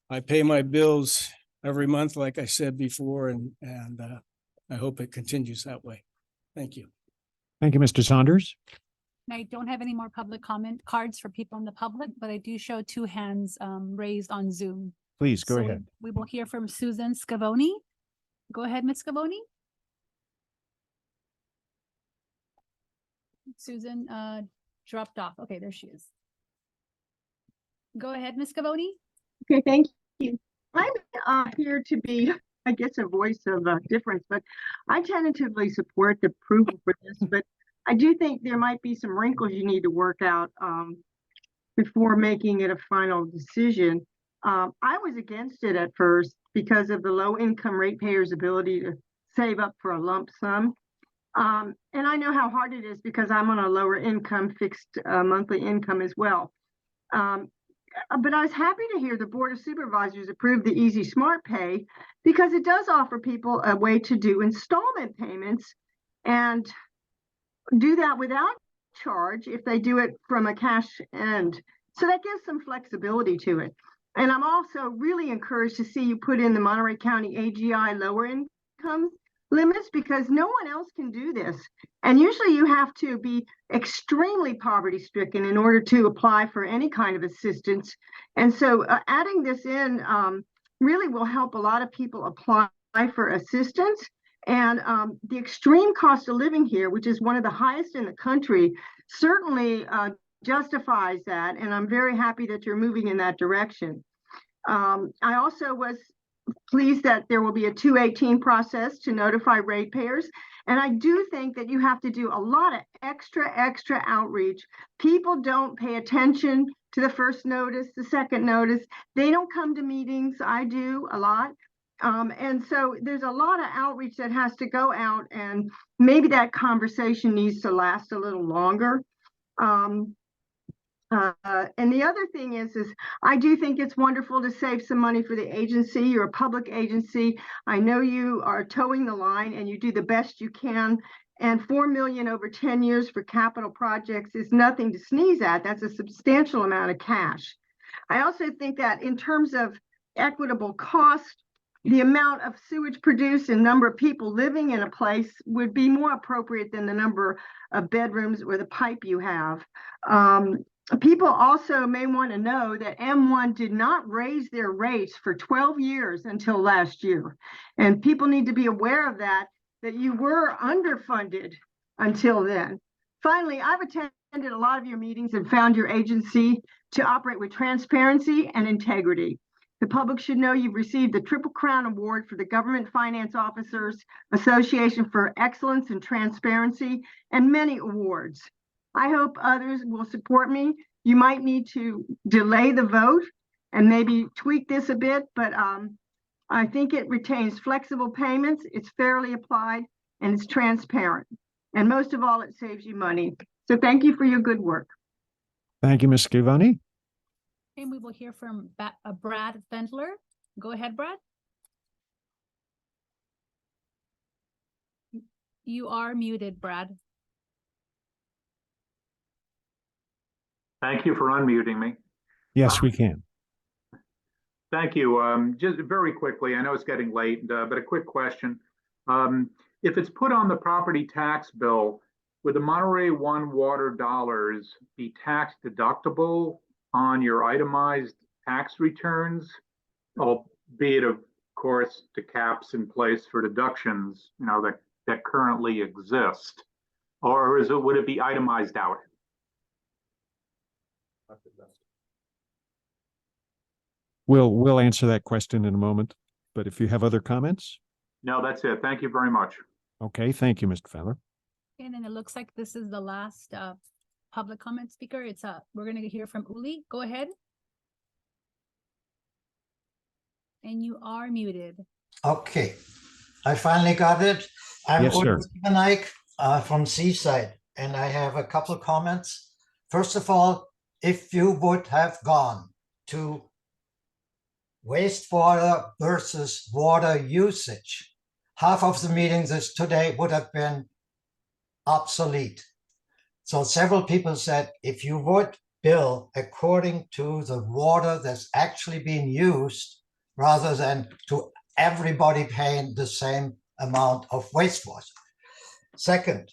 I pay my bills every month, like I said before, and I hope it continues that way. Thank you. Thank you, Mr. Saunders. I don't have any more public comment cards for people in the public, but I do show 2 hands raised on Zoom. Please go So ahead. We will hear from Susan Scavone. Go ahead, Ms. Scavone. Susan dropped off. Okay, there she is. Go ahead, Ms. Scavone. Okay, thank you. I'm here to be, I guess, a voice of difference, but I tentatively support the approval for this, but I do think there might be some wrinkles you need to work out before making it a final decision. I was against it at first because of the low income ratepayers' ability to save up for a lump sum. And I know how hard it is because I'm on a lower income fixed monthly income as well. But I was happy to hear the Board of Supervisors approve the Easy Smart Pay because it does offer people a way to do installment payments and do that without charge if they do it from a cash end. So that gives some flexibility to it. And I'm also really encouraged to see you put in the Monterey County AGI lower income limits, because no one else can do this. And usually you have to be extremely poverty stricken in order to apply for any kind of assistance. And so adding this in really will help a lot of people apply for assistance. And the extreme cost of living here, which is one of the highest in the country, certainly justifies that. And I'm very happy that you're moving in that direction. I also was pleased that there will be a 218 process to notify ratepayers. And I do think that you have to do a lot of extra outreach. People don't pay attention to the first notice, the second notice. They don't come to meetings. I do a lot. And so there's a lot of outreach that has to go out, and maybe that conversation needs to last a little longer. And the other thing is I do think it's wonderful to save some money for the agency. You're a public agency. I know you are towing the line and you do the best you can. And $4 million over 10 years for capital projects is nothing to sneeze at. That's a substantial amount of cash. I also think that in terms of equitable cost, the amount of sewage produced and number of people living in a place would be more appropriate than the number of bedrooms or the pipe you have. People also may want to know that M1 did not raise their rates for 12 years until last year. And people need to be aware of that you were underfunded until then. Finally, I've attended a lot of your meetings and found your agency to operate with transparency and integrity. The public should know you've received the Triple Crown Award for the Government Finance Officers Association for Excellence and Transparency, and many awards. I hope others will support me. You might need to delay the vote and maybe tweak this a bit, but I think it retains flexible payments, it's fairly applied, and it's transparent. And most of all, it saves you money. So thank you for your good work. Thank you, Ms. Scavani. And we will hear from Brad Fendler. Go ahead, Brad. You are muted, Brad. Thank you for unmuting me. Yes, we can. Thank you. Just very quickly, I know it's getting late, but a quick question. If it's put on the property tax bill, would the Monterey One water dollars be tax deductible on your itemized tax returns, albeit of course to caps in place for deductions, that currently exist, or would it be itemized out? We'll answer that question in a moment, but if you have other comments. No, that's it. Thank you very much. Okay, thank you, Mr. Fowler. And then it looks like this is the last public comment speaker. We're going to hear from Uli. Go ahead. And you are muted. Okay, I finally got it. I'm Yes, sir. Uli from Seaside, and I have a couple of comments. First of all, if you would have gone to wastewater versus water usage, half of the meetings today would have been obsolete. So several people said, if you would bill according to the water that's actually being used, rather than to everybody paying the same amount of wastewater. Second,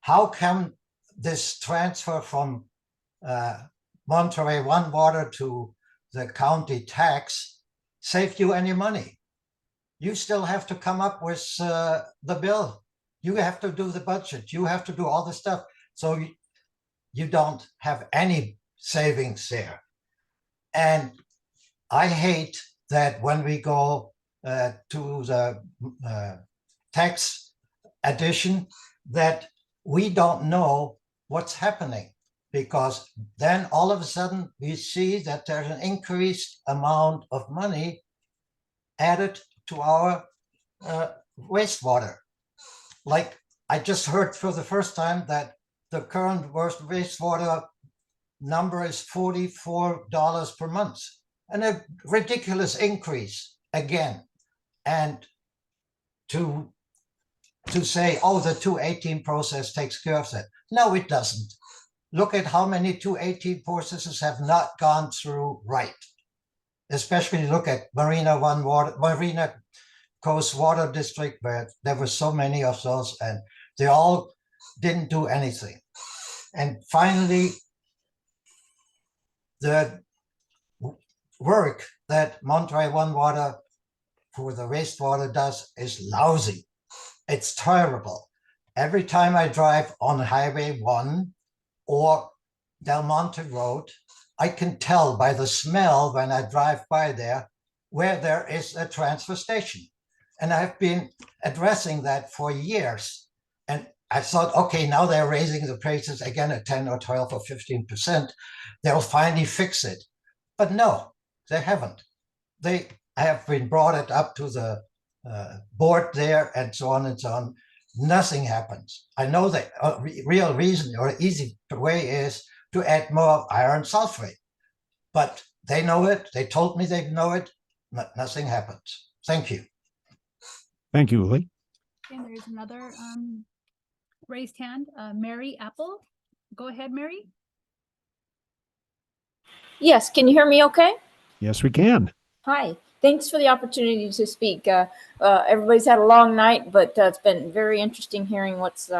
how can this transfer from Monterey One water to the county tax save you any money? You still have to come up with the bill. You have to do the budget. You have to do all the stuff. So you don't have any savings there. And I hate that when we go to the tax addition, that we don't know what's happening, because then all of a sudden we see that there's an increased amount of money added to our wastewater. Like I just heard for the first time that the current wastewater number is $44 per month, and a ridiculous increase again. And to to say, oh, the 218 process takes care of that. No, it doesn't. Look at how many 218 processes have not gone through right. Especially look at Marina Coast Water District, where there were so many of those, and they all didn't do anything. And finally, the work that Monterey One Water for the wastewater does is lousy. It's terrible. Every time I drive on Highway 1 or Del Monte Road, I can tell by the smell when I drive by there where there is a transfer station. And I've been addressing that for years. And I thought, okay, now they're raising the prices again at 10 or 12 or 15%. They'll finally fix it. But no, they haven't. They have been brought it up to the board there and so on and so on. Nothing happens. I know the real reason or easy way is to add more iron sulfate. But they know it. They told me they know it. Nothing happens. Thank you. Thank you, Uli. And there's another raised hand, Mary Apple. Go ahead, Mary. Yes, can you hear me okay? Yes, we can. Hi, thanks for the opportunity to speak. Everybody's had a long night, but it's been very interesting hearing what's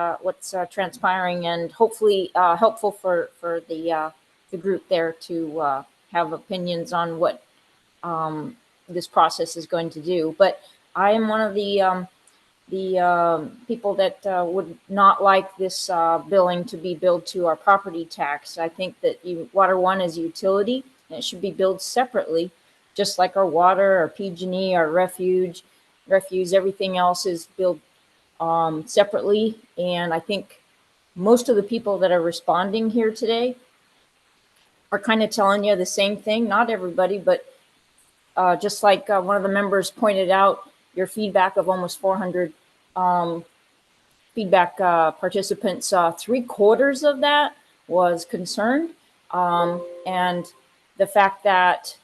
transpiring, and hopefully helpful for the group there to have opinions on what this process is going to do. But I am one of the people that would not like this billing to be billed to our property tax. I think that Water One is a utility, and it should be billed separately, just like our water, our PG&E, our refuse, everything else is billed separately. And I think most of the people that are responding here today are kind of telling you the same thing. Not everybody, but just like one of the members pointed out, your feedback of almost 400 feedback participants, 3/4 of that was concerned. And the fact that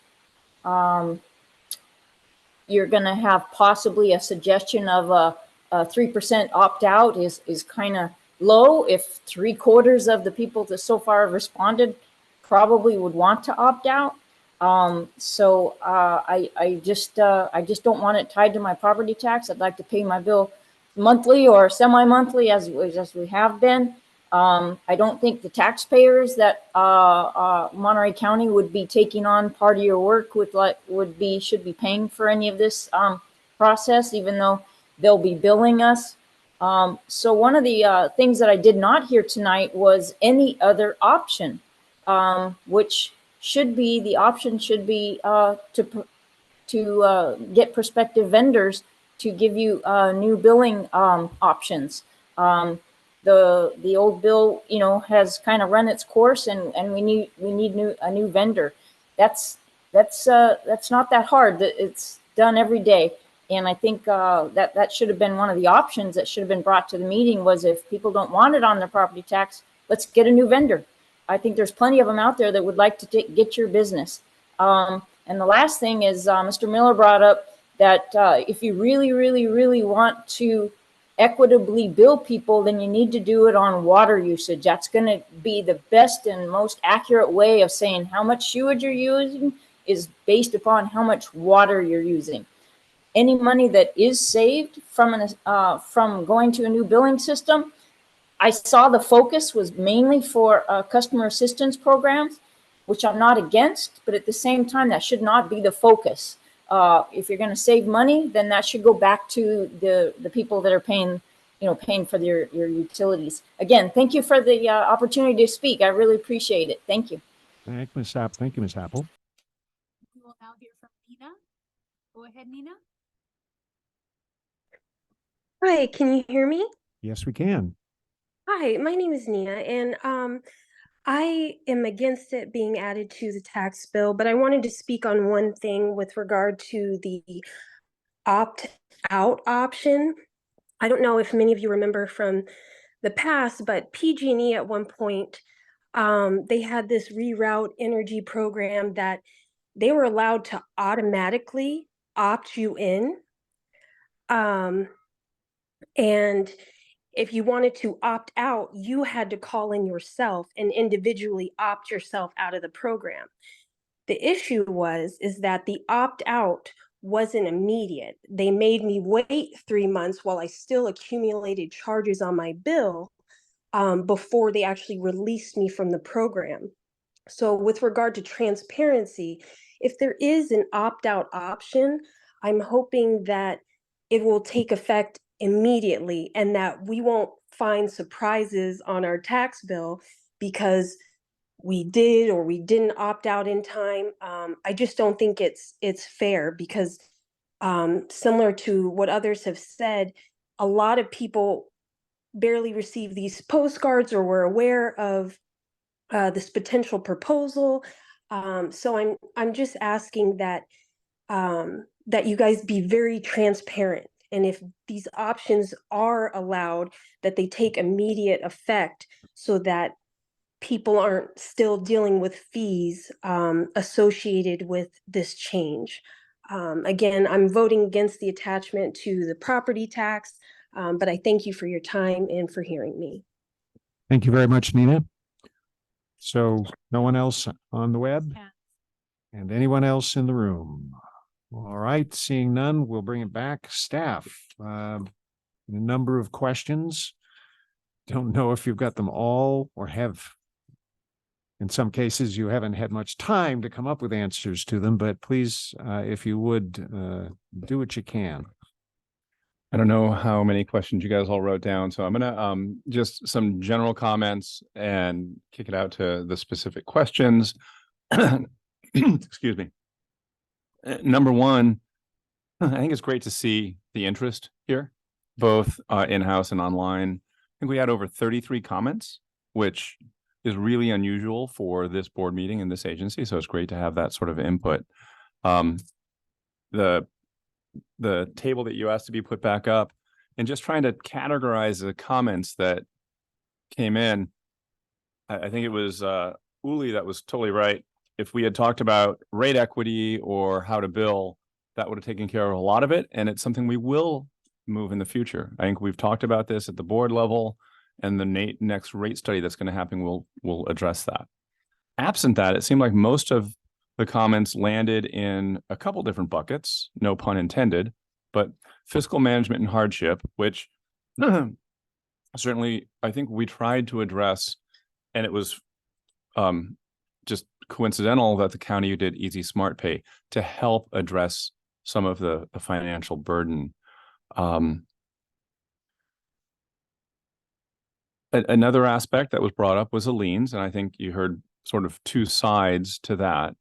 you're going to have possibly a suggestion of a 3% opt out is kind of low. If 3/4 of the people that so far have responded probably would want to opt out. So I just don't want it tied to my property tax. I'd like to pay my bill monthly or semi-monthly as we have been. I don't think the taxpayers that Monterey County would be taking on part of your work should be paying for any of this process, even though they'll be billing us. So one of the things that I did not hear tonight was any other option, which should be the option should be to get prospective vendors to give you new billing options. The old bill, has kind of run its course, and we need a new vendor. That's not that hard. It's done every day, and I think that should have been one of the options that should have been brought to the meeting. Was if people don't want it on their property tax, let's get a new vendor. I think there's plenty of them out there that would like to get your business. And the last thing is, Mr. Miller brought up that if you really, really, really want to equitably bill people, then you need to do it on water usage. That's going to be the best and most accurate way of saying how much sewage you're using is based upon how much water you're using. Any money that is saved from going to a new billing system, I saw the focus was mainly for customer assistance programs, which I'm not against, but at the same time, that should not be the focus. If you're going to save money, then that should go back to the people that are paying for your utilities. Again, thank you for the opportunity to speak. I really appreciate it. Thank you. Thank you, Ms. Apple. We will now hear from Nina. Go ahead, Nina. Hi, can you hear me? Yes, we can. Hi, my name is Nina, and I am against it being added to the tax bill, but I wanted to speak on one thing with regard to the opt-out option. I don't know if many of you remember from the past, but PG&E at one point, they had this reroute energy program that they were allowed to automatically opt you in. And if you wanted to opt out, you had to call in yourself and individually opt yourself out of the program. The issue is that the opt out wasn't immediate. They made me wait 3 months while I still accumulated charges on my bill before they actually released me from the program. So with regard to transparency, if there is an opt-out option, I'm hoping that it will take effect immediately and that we won't find surprises on our tax bill because we did or we didn't opt out in time. I just don't think it's fair because similar to what others have said, a lot of people barely receive these postcards or were aware of this potential proposal. So I'm just asking that that you guys be very transparent, and if these options are allowed, that they take immediate effect so that people aren't still dealing with fees associated with this change. Again, I'm voting against the attachment to the property tax, but I thank you for your time and for hearing me. Thank you very much, Nina. So no one else on the web? And anyone else in the room? All right, seeing none, we'll bring it back. Staff, a number of questions. Don't know if you've got them all or have, in some cases, you haven't had much time to come up with answers to them, but please, if you would, do what you can. I don't know how many questions you guys all wrote down, so I'm gonna just some general comments and kick it out to the specific questions. Excuse me. Number one, I think it's great to see the interest here, both in-house and online. I think we had over 33 comments, which is really unusual for this board meeting in this agency. So it's great to have that sort of input. The table that you asked to be put back up and just trying to categorize the comments that came in. I think it was Uli that was totally right. If we had talked about rate equity or how to bill, that would have taken care of a lot of it. And it's something we will move in the future. I think we've talked about this at the board level, and the next rate study that's going to happen will address that. Absent that, it seemed like most of the comments landed in a couple different buckets, no pun intended, but fiscal management and hardship, which certainly I think we tried to address, and it was just coincidental that the county did Easy Smart Pay to help address some of the financial burden. Another aspect that was brought up was the liens, and I think you heard sort of two sides to that.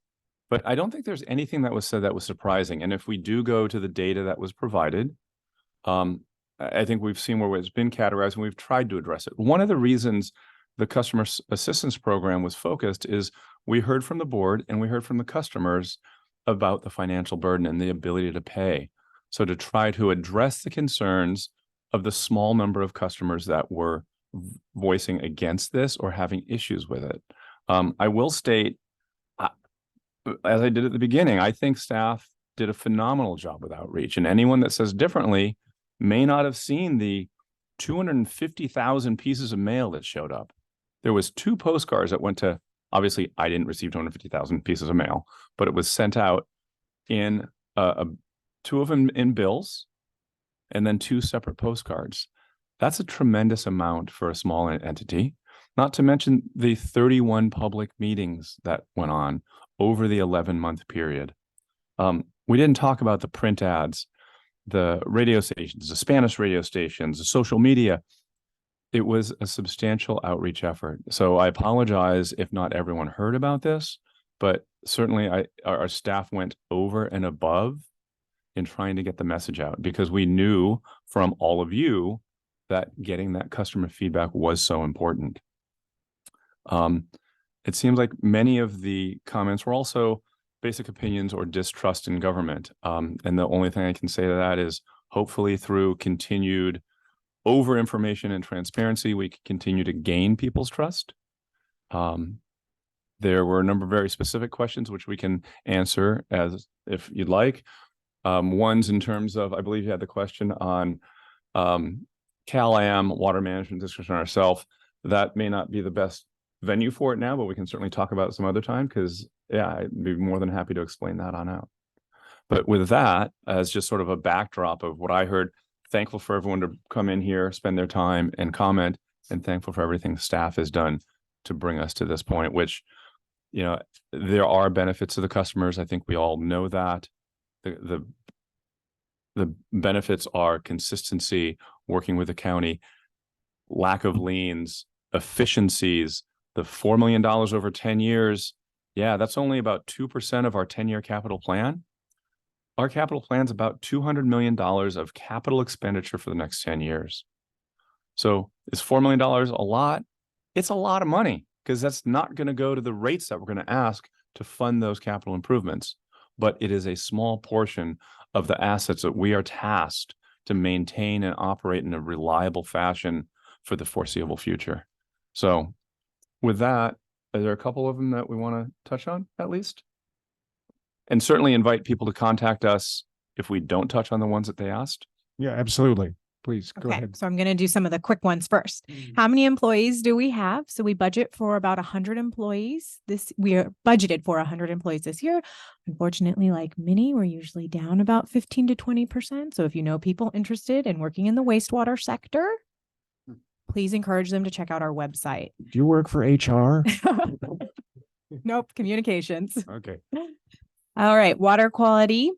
But I don't think there's anything that was said that was surprising. And if we do go to the data that was provided, I think we've seen where it's been categorized and we've tried to address it. One of the reasons the customer assistance program was focused is we heard from the board and we heard from the customers about the financial burden and the ability to pay. So to try to address the concerns of the small number of customers that were voicing against this or having issues with it. I will state, as I did at the beginning, I think staff did a phenomenal job with outreach, and anyone that says differently may not have seen the 250,000 pieces of mail that showed up. There was 2 postcards that went to, obviously I didn't receive 250,000 pieces of mail, but it was sent out in 2 of them in bills and then 2 separate postcards. That's a tremendous amount for a small entity, not to mention the 31 public meetings that went on over the 11-month period. We didn't talk about the print ads, the radio stations, the Spanish radio stations, the social media. It was a substantial outreach effort. So I apologize if not everyone heard about this, but certainly our staff went over and above in trying to get the message out because we knew from all of you that getting that customer feedback was so important. It seems like many of the comments were also basic opinions or distrust in government. And the only thing I can say to that is hopefully through continued over information and transparency, we can continue to gain people's trust. There were a number of very specific questions which we can answer as if you'd like. One's in terms of, I believe you had the question on Cal-Am Water Management District and ourselves, that may not be the best venue for it now, but we can certainly talk about it some other time because, yeah, I'd be more than happy to explain that on out. But with that, as just sort of a backdrop of what I heard, thankful for everyone to come in here, spend their time and comment, and thankful for everything the staff has done to bring us to this point, which, you know, there are benefits to the customers. I think we all know that. The benefits are consistency, working with the county, lack of liens, efficiencies, the $4 million over 10 years. Yeah, that's only about 2% of our 10-year capital plan. Our capital plan's about $200 million of capital expenditure for the next 10 years. So is $4 million a lot? It's a lot of money because that's not going to go to the rates that we're going to ask to fund those capital improvements. But it is a small portion of the assets that we are tasked to maintain and operate in a reliable fashion for the foreseeable future. So with that, are there a couple of them that we want to touch on at least? And certainly invite people to contact us if we don't touch on the ones that they asked. Yeah, absolutely. Please go Okay, ahead. so I'm going to do some of the quick ones first. How many employees do we have? So we budget for about 100 employees. We are budgeted for 100 employees this year. Unfortunately, like many, we're usually down about 15 to 20%. So if you know people interested in working in the wastewater sector, please encourage them to check out our website. Do you work for HR? Nope, communications. Okay. All right, water quality.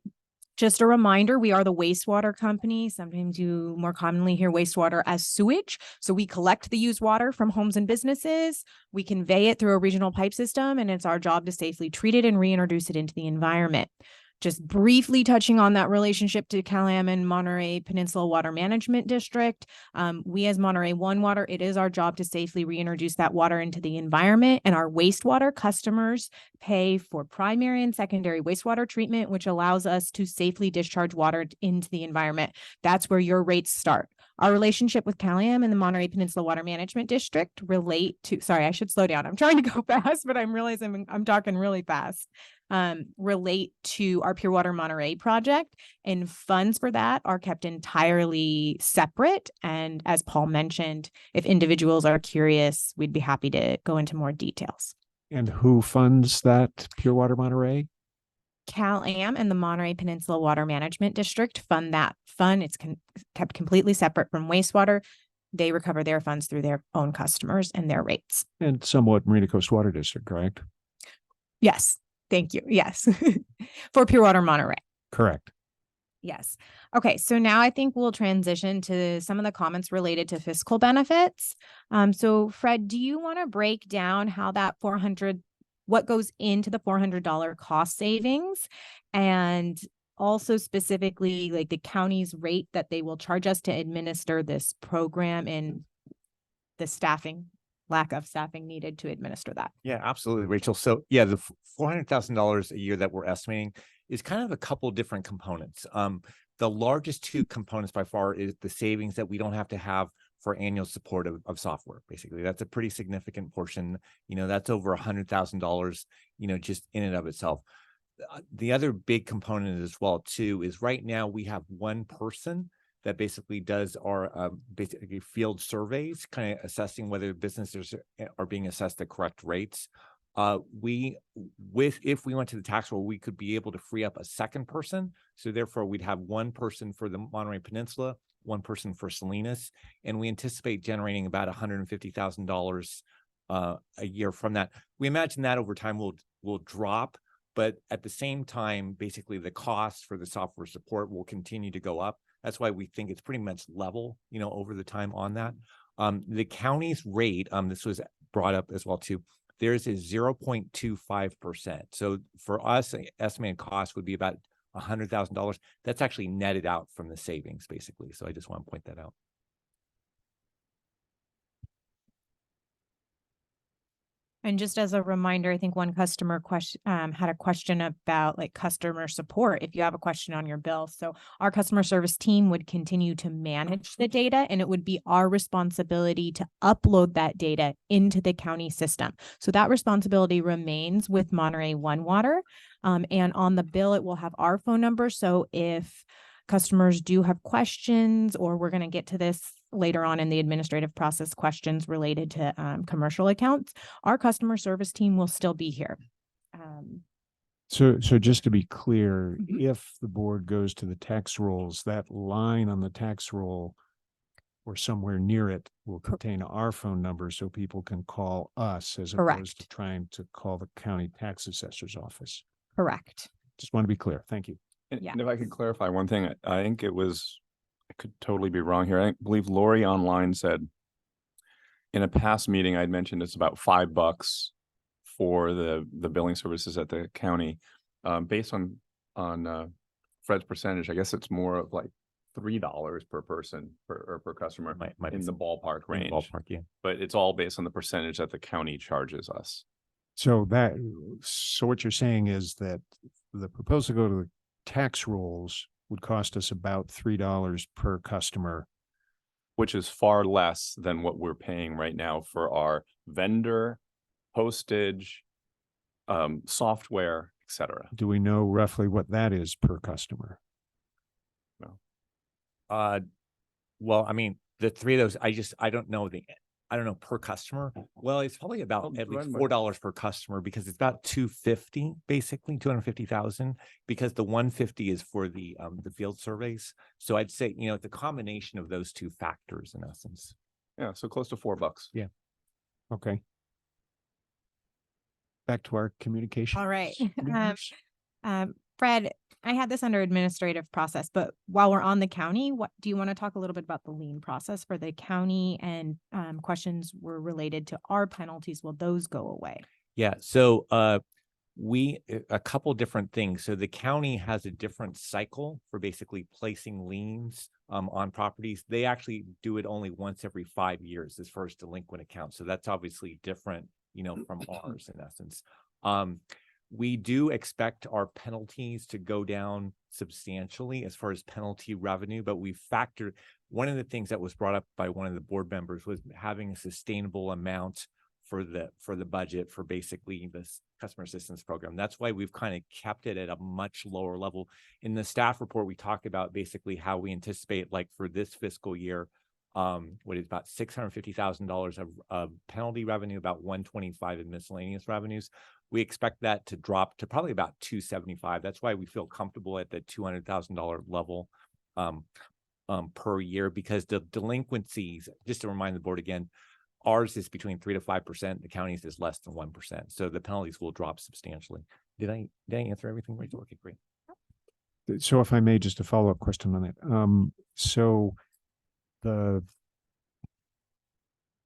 Just a reminder, we are the wastewater company. Sometimes you more commonly hear wastewater as sewage. So we collect the used water from homes and businesses. We convey it through a regional pipe system, and it's our job to safely treat it and reintroduce it into the environment. Just briefly touching on that relationship to Cal-Am and Monterey Peninsula Water Management District. We as Monterey One Water, it is our job to safely reintroduce that water into the environment, and our wastewater customers pay for primary and secondary wastewater treatment, which allows us to safely discharge water into the environment. That's where your rates start. Our relationship with Cal-Am and the Monterey Peninsula Water Management District relate to, sorry, I should slow down. I'm trying to go fast, but I'm realizing I'm talking really fast. Relate to our Pure Water Monterey project, and funds for that are kept entirely separate. And as Paul mentioned, if individuals are curious, we'd be happy to go into more details. And who funds that Pure Water Monterey? Cal-Am and the Monterey Peninsula Water Management District fund that fund. It's kept completely separate from wastewater. They recover their funds through their own customers and their rates. And somewhat Marina Coast Water District, correct? Yes. Thank you. Yes. For Pure Water Monterey. Correct. Yes. Okay. So now I think we'll transition to some of the comments related to fiscal benefits. So Fred, do you want to break down how that what goes into the $400 cost savings, and also specifically like the county's rate that they will charge us to administer this program and the lack of staffing needed to administer that? Yeah, absolutely, Rachel. So yeah, the $400,000 a year that we're estimating is kind of a couple different components. The largest two components by far is the savings that we don't have to have for annual support of software. Basically, that's a pretty significant portion. You know, that's over $100,000, you know, just in and of itself. The other big component as well too is right now we have one person that basically does our basically field surveys, kind of assessing whether businesses are being assessed at correct rates. If we went to the tax roll, we could be able to free up a second person. So therefore we'd have one person for the Monterey Peninsula, one person for Salinas, and we anticipate generating about $150,000 a year from that. We imagine that over time will drop, but at the same time, basically the cost for the software support will continue to go up. That's why we think it's pretty much level, you know, over the time on that. The county's rate, this was brought up as well too, there's a 0.25%. So for us, estimated cost would be about $100,000. That's actually netted out from the savings, basically. So I just want to point that out. And just as a reminder, I think one customer had a question about like customer support if you have a question on your bill. So our customer service team would continue to manage the data, and it would be our responsibility to upload that data into the county system. So that responsibility remains with Monterey One Water. And on the bill, it will have our phone number. So if customers do have questions, or we're going to get to this later on in the administrative process, questions related to commercial accounts, our customer service team will still be here. So just to be clear, Mhm. if the board goes to the tax rolls, that line on the tax roll or somewhere near it will contain our phone number so people can call us as opposed to Correct. trying to call the county tax assessor's office. Correct. Just want to be clear. Thank you. And Yeah. and if I could clarify one thing, I think it was, I could totally be wrong here. I believe Lori online said in a past meeting, I'd mentioned it's about $5 for the billing services at the county. Based on Fred's percentage, I guess it's more of like $3 per person per customer Might in be the ballpark in the range. ballpark, yeah. But it's all based on the percentage that the county charges us. So what you're saying is that the proposal to go to the tax rolls would cost us about $3 per customer. Which is far less than what we're paying right now for our vendor, postage, software, etc. Do we know roughly what that is per customer? Well, I mean, the three of those, I don't know per customer. Well, it's probably about at least $4 per customer because it's about 250, basically 250,000, because the 150 is for the field surveys. So I'd say, it's a combination of those two factors in essence. Yeah, so close to $4. Yeah. Okay. Back to our communication. All right. Fred, I had this under administrative process, but while we're on the county, what do you want to talk a little bit about the lien process for the county, and questions were related to our penalties? Will those go away? Yeah. So a couple different things. So the county has a different cycle for basically placing liens on properties. They actually do it only once every 5 years as far as delinquent accounts. So that's obviously different, from ours in essence. We do expect our penalties to go down substantially as far as penalty revenue, but we factored one of the things that was brought up by one of the board members was having a sustainable amount for the budget for basically this customer assistance program. That's why we've kind of kept it at a much lower level. In the staff report, we talked about basically how we anticipate, like for this fiscal year, what is about $650,000 of penalty revenue, about $125 in miscellaneous revenues. We expect that to drop to probably about $275. That's why we feel comfortable at the $200,000 level per year, because the delinquencies, just to remind the board again, ours is between 3 to 5%. The county's is less than 1%. So the penalties will drop substantially. Did I answer everything, Rachel? Okay, great. So if I may, just a follow-up question on that. So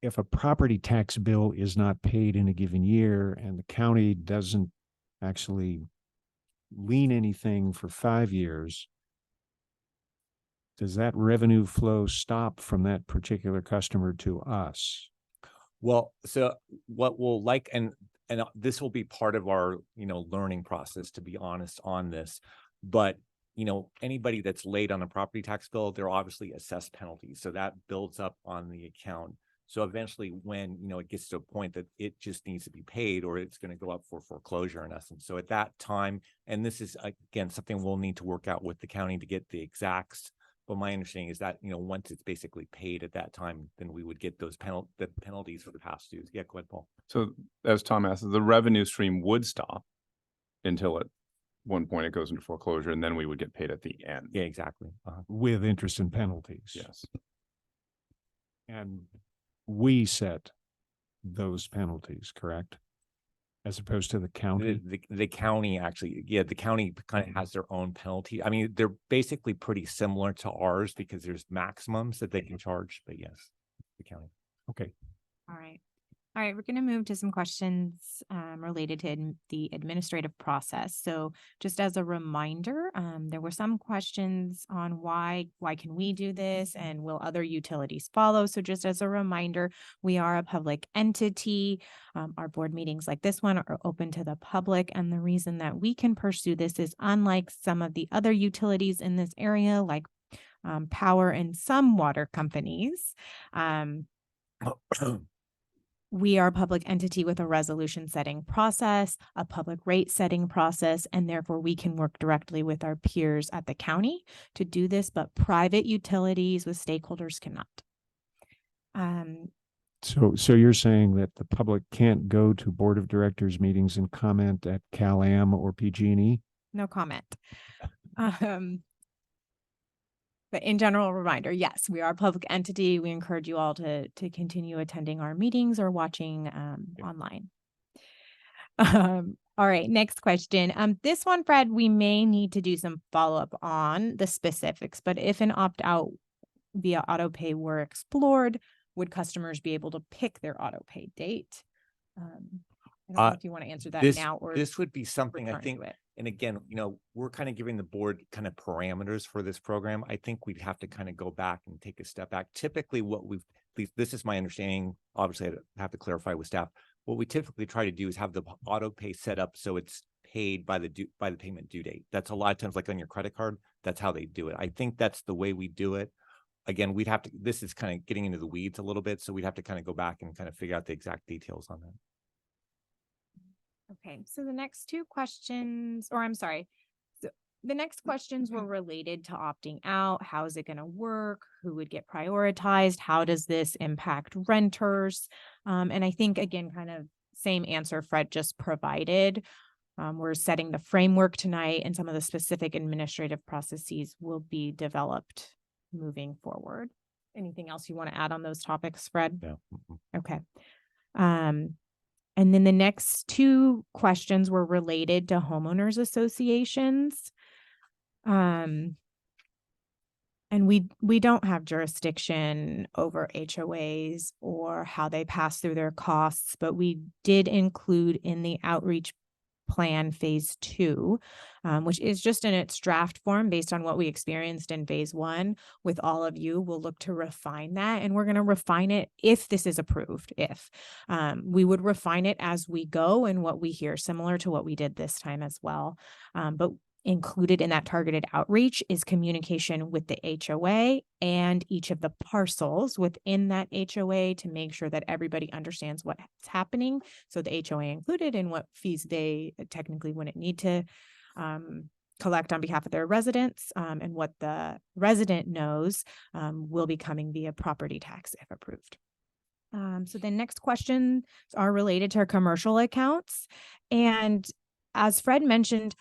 if a property tax bill is not paid in a given year and the county doesn't actually lien anything for 5 years, does that revenue flow stop from that particular customer to us? Well, so what we'll like, and this will be part of our, learning process, to be honest on this, but anybody that's late on a property tax bill, they're obviously assessed penalties. So that builds up on the account. So eventually when, it gets to a point that it just needs to be paid, or it's going to go up for foreclosure in essence. So at that time, and this is again, something we'll need to work out with the county to get the exacts. But my understanding is that, once it's basically paid at that time, then we would get those the penalties for the past dues. Yeah, go ahead, Paul. So as Tom asked, the revenue stream would stop until at one point it goes into foreclosure, and then we would get paid at the end. Yeah, exactly. With interest and penalties. Yes. And we set those penalties, correct? As opposed to the county? The county actually, the county kind of has their own penalty. I mean, they're basically pretty similar to ours because there's maximums that they can charge, but yes, the county. Okay. All right. All right, we're going to move to some questions related to the administrative process. So just as a reminder, there were some questions on why can we do this and will other utilities follow? So just as a reminder, we are a public entity. Our board meetings like this one are open to the public. And the reason that we can pursue this is unlike some of the other utilities in this area, like power and some water companies. we are a public entity with a resolution setting process, a public rate setting process, and therefore we can work directly with our peers at the county to do this, but private utilities with stakeholders cannot. So you're saying that the public can't go to board of directors meetings and comment at Cal-Am or PG&E? No comment. But in general, reminder, yes, we are a public entity. We encourage you all to continue attending our meetings or watching online. All right, next question. This one, Fred, we may need to do some follow-up on the specifics, but if an opt-out via auto pay were explored, would customers be able to pick their auto pay date? I don't know if you want to answer that now or this would be something I return think, to it. and again, we're kind of giving the board kind of parameters for this program. I think we'd have to kind of go back and take a step back. Typically what we've, at least this is my understanding, obviously I have to clarify with staff. What we typically try to do is have the auto pay set up so it's paid by the payment due date. That's a lot of times like on your credit card, that's how they do it. I think that's the way we do it. Again, we'd have to, this is kind of getting into the weeds a little bit, so we'd have to kind of go back and kind of figure out the exact details on that. Okay, so the next two questions, or I'm sorry, so the next questions were related to opting out. How is it going to work? Who would get prioritized? How does this impact renters? And I think, again, kind of same answer Fred just provided. We're setting the framework tonight, and some of the specific administrative processes will be developed moving forward. Anything else you want to add on those topics, Fred? No. Okay. And then the next two questions were related to homeowners associations. And we don't have jurisdiction over HOAs or how they pass through their costs, but we did include in the outreach plan phase 2, which is just in its draft form based on what we experienced in phase 1 with all of you. We'll look to refine that, and we're going to refine it if this is approved. If we would refine it as we go and what we hear, similar to what we did this time as well. But included in that targeted outreach is communication with the HOA and each of the parcels within that HOA to make sure that everybody understands what's happening. So the HOA included and what fees they technically wouldn't need to collect on behalf of their residents, and what the resident knows will be coming via property tax if approved. So the next questions are related to our commercial accounts. And as Fred mentioned,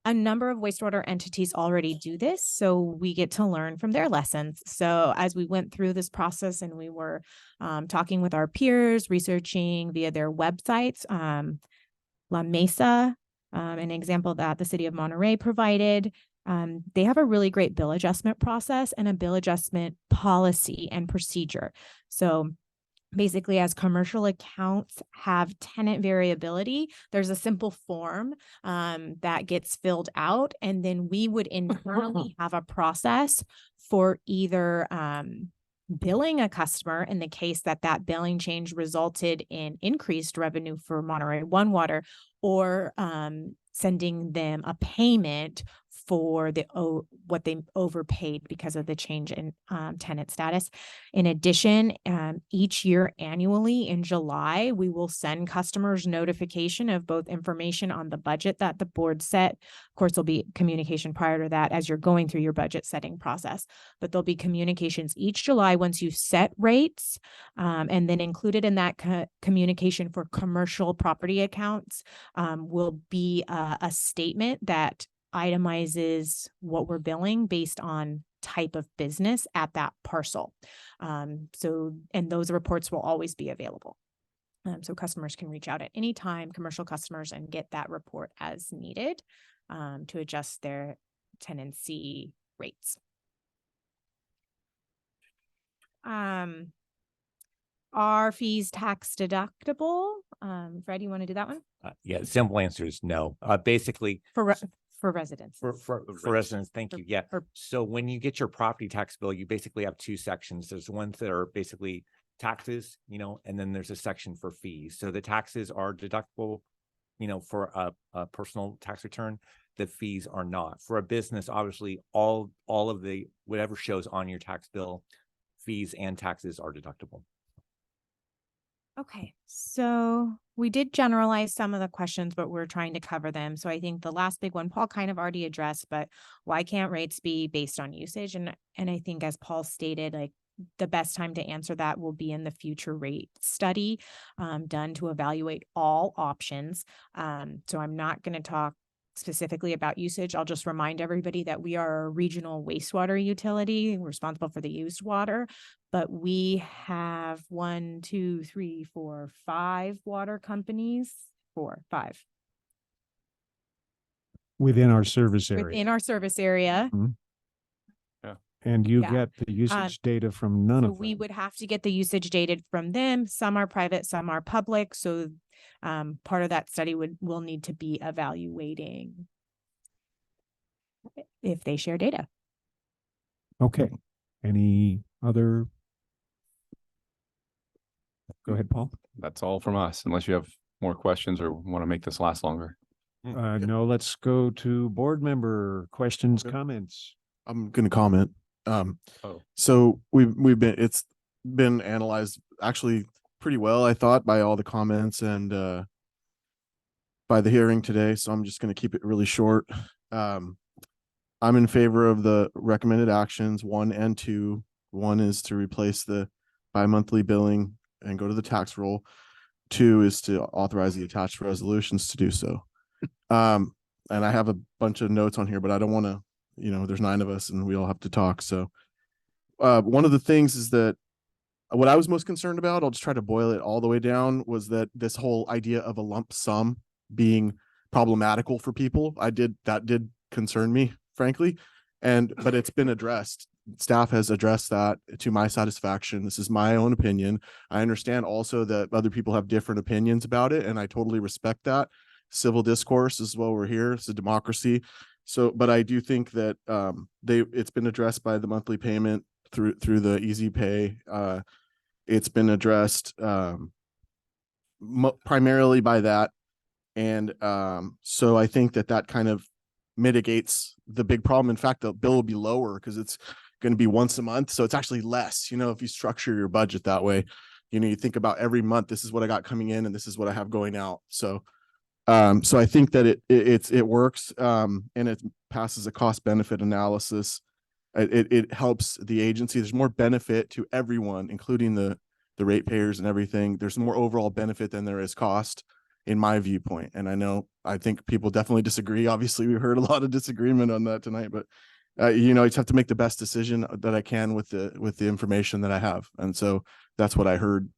a number of wastewater entities already do this, so we get to learn from their lessons. So as we went through this process and we were talking with our peers, researching via their websites, La Mesa, an example that the city of Monterey provided, they have a really great bill adjustment process and a bill adjustment policy and procedure. So basically, as commercial accounts have tenant variability, there's a simple form that gets filled out, and then we would internally have a process for either billing a customer in the case that that billing change resulted in increased revenue for Monterey One Water, or sending them a payment for what they overpaid because of the change in tenant status. In addition, each year annually in July, we will send customers notification of both information on the budget that the board set. Of course, there'll be communication prior to that as you're going through your budget setting process, but there'll be communications each July once you set rates, and then included in that communication for commercial property accounts will be a statement that itemizes what we're billing based on type of business at that parcel. And those reports will always be available. So customers can reach out at any time, commercial customers, and get that report as needed to adjust their tenancy rates. Are fees tax deductible? Fred, you want to do that one? Yeah, simple answer is no. Basically, for residents. For residents, thank you. Yeah. So when you get your property tax bill, you basically have two sections. There's ones that are basically taxes, and then there's a section for fees. So the taxes are deductible, for a personal tax return. The fees are not. For a business, obviously, all of the whatever shows on your tax bill, fees and taxes are deductible. Okay, so we did generalize some of the questions, but we're trying to cover them. So I think the last big one, Paul kind of already addressed, but why can't rates be based on usage? And I think as Paul stated, like the best time to answer that will be in the future rate study done to evaluate all options. So I'm not going to talk specifically about usage. I'll just remind everybody that we are a regional wastewater utility responsible for the used water, but we have 1, 2, 3, 4, 5 water companies, 4, 5 Within our service area. within our service area. Mhm. And you Yeah. get the usage data from none So of them. we would have to get the usage data from them. Some are private, some are public. So part of that study will need to be evaluating if they share data. Okay. Any other? Go ahead, Paul. That's all from us, unless you have more questions or want to make this last longer. No, let's go to board member questions, Okay. comments. I'm going to comment. Oh. So it's been analyzed actually pretty well, I thought, by all the comments and by the hearing today. So I'm just going to keep it really short. I'm in favor of the recommended actions 1 and 2. 1 is to replace the bi-monthly billing and go to the tax roll. 2 is to authorize the attached resolutions to do so. And I have a bunch of notes on here, but I don't want to, there's 9 of us and we all have to talk. So one of the things is that what I was most concerned about, I'll just try to boil it all the way down, was that this whole idea of a lump sum being problematical for people. That did concern me, frankly. But it's been addressed. Staff has addressed that to my satisfaction. This is my own opinion. I understand also that other people have different opinions about it, and I totally respect that. Civil discourse is why we're here. It's a democracy. So, but I do think that it's been addressed by the monthly payment through the easy pay. It's been addressed primarily by that. And so I think that kind of mitigates the big problem. In fact, the bill will be lower because it's going to be once a month. So it's actually less, if you structure your budget that way. You think about every month, this is what I got coming in and this is what I have going out. So I think that it works and it passes a cost benefit analysis. It helps the agency. There's more benefit to everyone, including the ratepayers and everything. There's more overall benefit than there is cost, in my viewpoint. And I think people definitely disagree. Obviously, we heard a lot of disagreement on that tonight, but I just have to make the best decision that I can with the information that I have. And so that's what I heard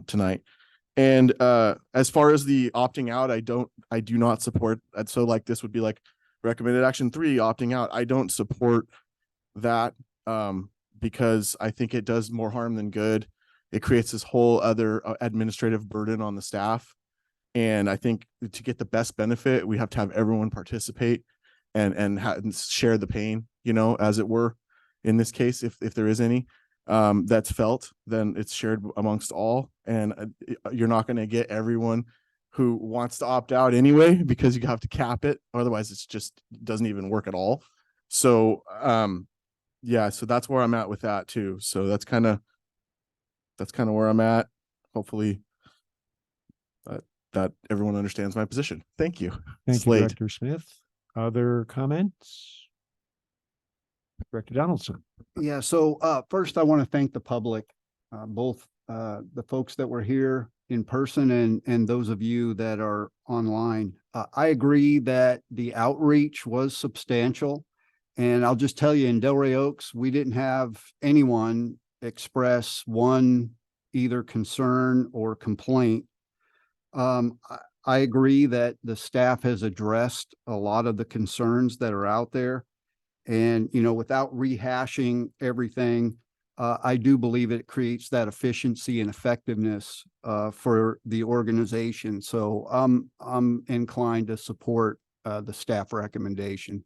tonight. And as far as the opting out, I do not support. So like this would be like recommended action 3, opting out. I don't support that because I think it does more harm than good. It creates this whole other administrative burden on the staff. And I think to get the best benefit, we have to have everyone participate and share the pain, as it were. In this case, if there is any that's felt, then it's shared amongst all. And you're not going to get everyone who wants to opt out anyway, because you have to cap it. Otherwise, it's just doesn't even work at all. So yeah, so that's where I'm at with that too. So that's kind of where I'm at. Hopefully that everyone understands my position. Thank you. Thank you, Director Smith. Other comments? Director Donaldson. Yeah, so first I want to thank the public, both the folks that were here in person and those of you that are online. I agree that the outreach was substantial. And I'll just tell you, in Delray Oaks, we didn't have anyone express either concern or complaint. I agree that the staff has addressed a lot of the concerns that are out there. And, without rehashing everything, I do believe it creates that efficiency and effectiveness for the organization. So I'm inclined to support the staff recommendation.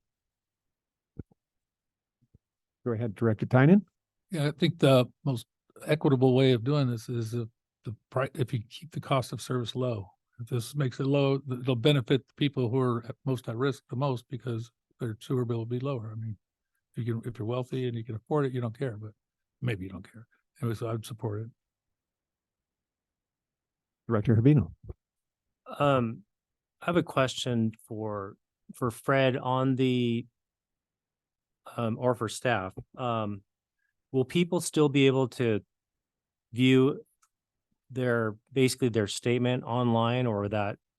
Go ahead, Director Tynan. Yeah, I think the most equitable way of doing this is if you keep the cost of service low. If this makes it low, it'll benefit the people who are most at risk the most, because their sewer bill will be lower. I mean, if you're wealthy and you can afford it, you don't care, but maybe you don't care. Anyway, so I'd support it. Director Habino. I have a question for Fred on the or for staff. Will people still be able to view basically their statement online, or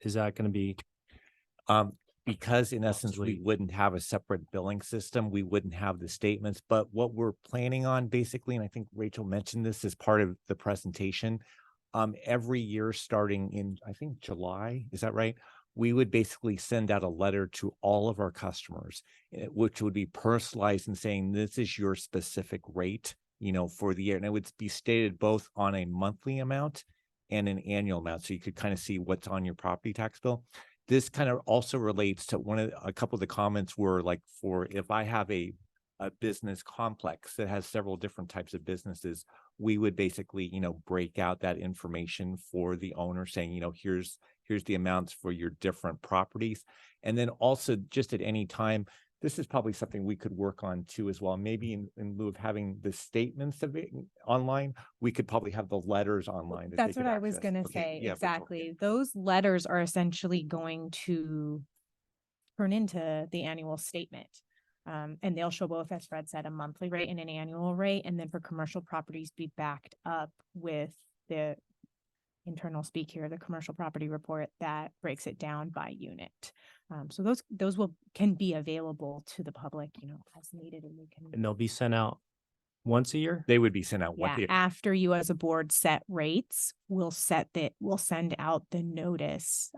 is that going to be because in essence, we obsolete? wouldn't have a separate billing system. We wouldn't have the statements, but what we're planning on basically, and I think Rachel mentioned this as part of the presentation, every year starting in, I think July, is that right? We would basically send out a letter to all of our customers, which would be personalized and saying, this is your specific rate, for the year. And it would be stated both on a monthly amount and an annual amount. So you could kind of see what's on your property tax bill. This kind of also relates to a couple of the comments were like, for if I have a business complex that has several different types of businesses, we would basically, break out that information for the owner saying, here's the amounts for your different properties. And then also just at any time, this is probably something we could work on too as well. Maybe in lieu of having the statements online, we could probably have the letters online. That's what I was going to say. Yeah, exactly. Those letters are essentially going to turn into the annual statement. And they'll show both, as Fred said, a monthly rate and an annual rate. And then for commercial properties, be backed up with the internal speak here, the commercial property report that breaks it down by unit. So those can be available to the public, as needed, and we can. And they'll be sent out once a year? They would be sent out once a year. After you as a board set rates, we'll send out the notice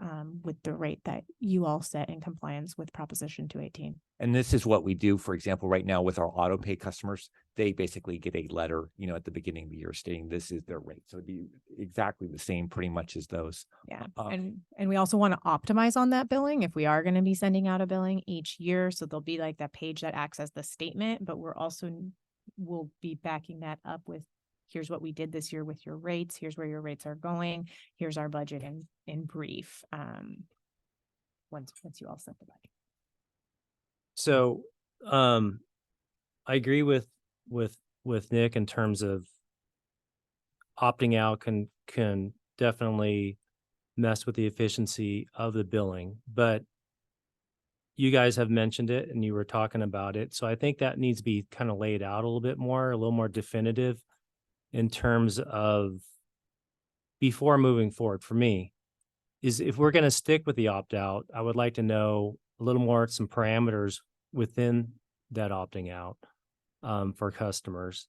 with the rate that you all set in compliance with Proposition 218. And this is what we do, for example, right now with our auto pay customers, they basically get a letter, at the beginning of the year stating this is their rate. So it'd be exactly the same pretty much as those. Yeah. And we also want to optimize on that billing if we are going to be sending out a billing each year. So there'll be like that page that acts as the statement, but we'll be backing that up with, here's what we did this year with your rates. Here's where your rates are going. Here's our budget in brief. Once you all set the budget. So, I agree with Nick in terms of opting out can definitely mess with the efficiency of the billing, but you guys have mentioned it and you were talking about it. So I think that needs to be kind of laid out a little more definitive in terms of before moving forward. For me, is if we're going to stick with the opt-out, I would like to know a little more, some parameters within that opting out for customers,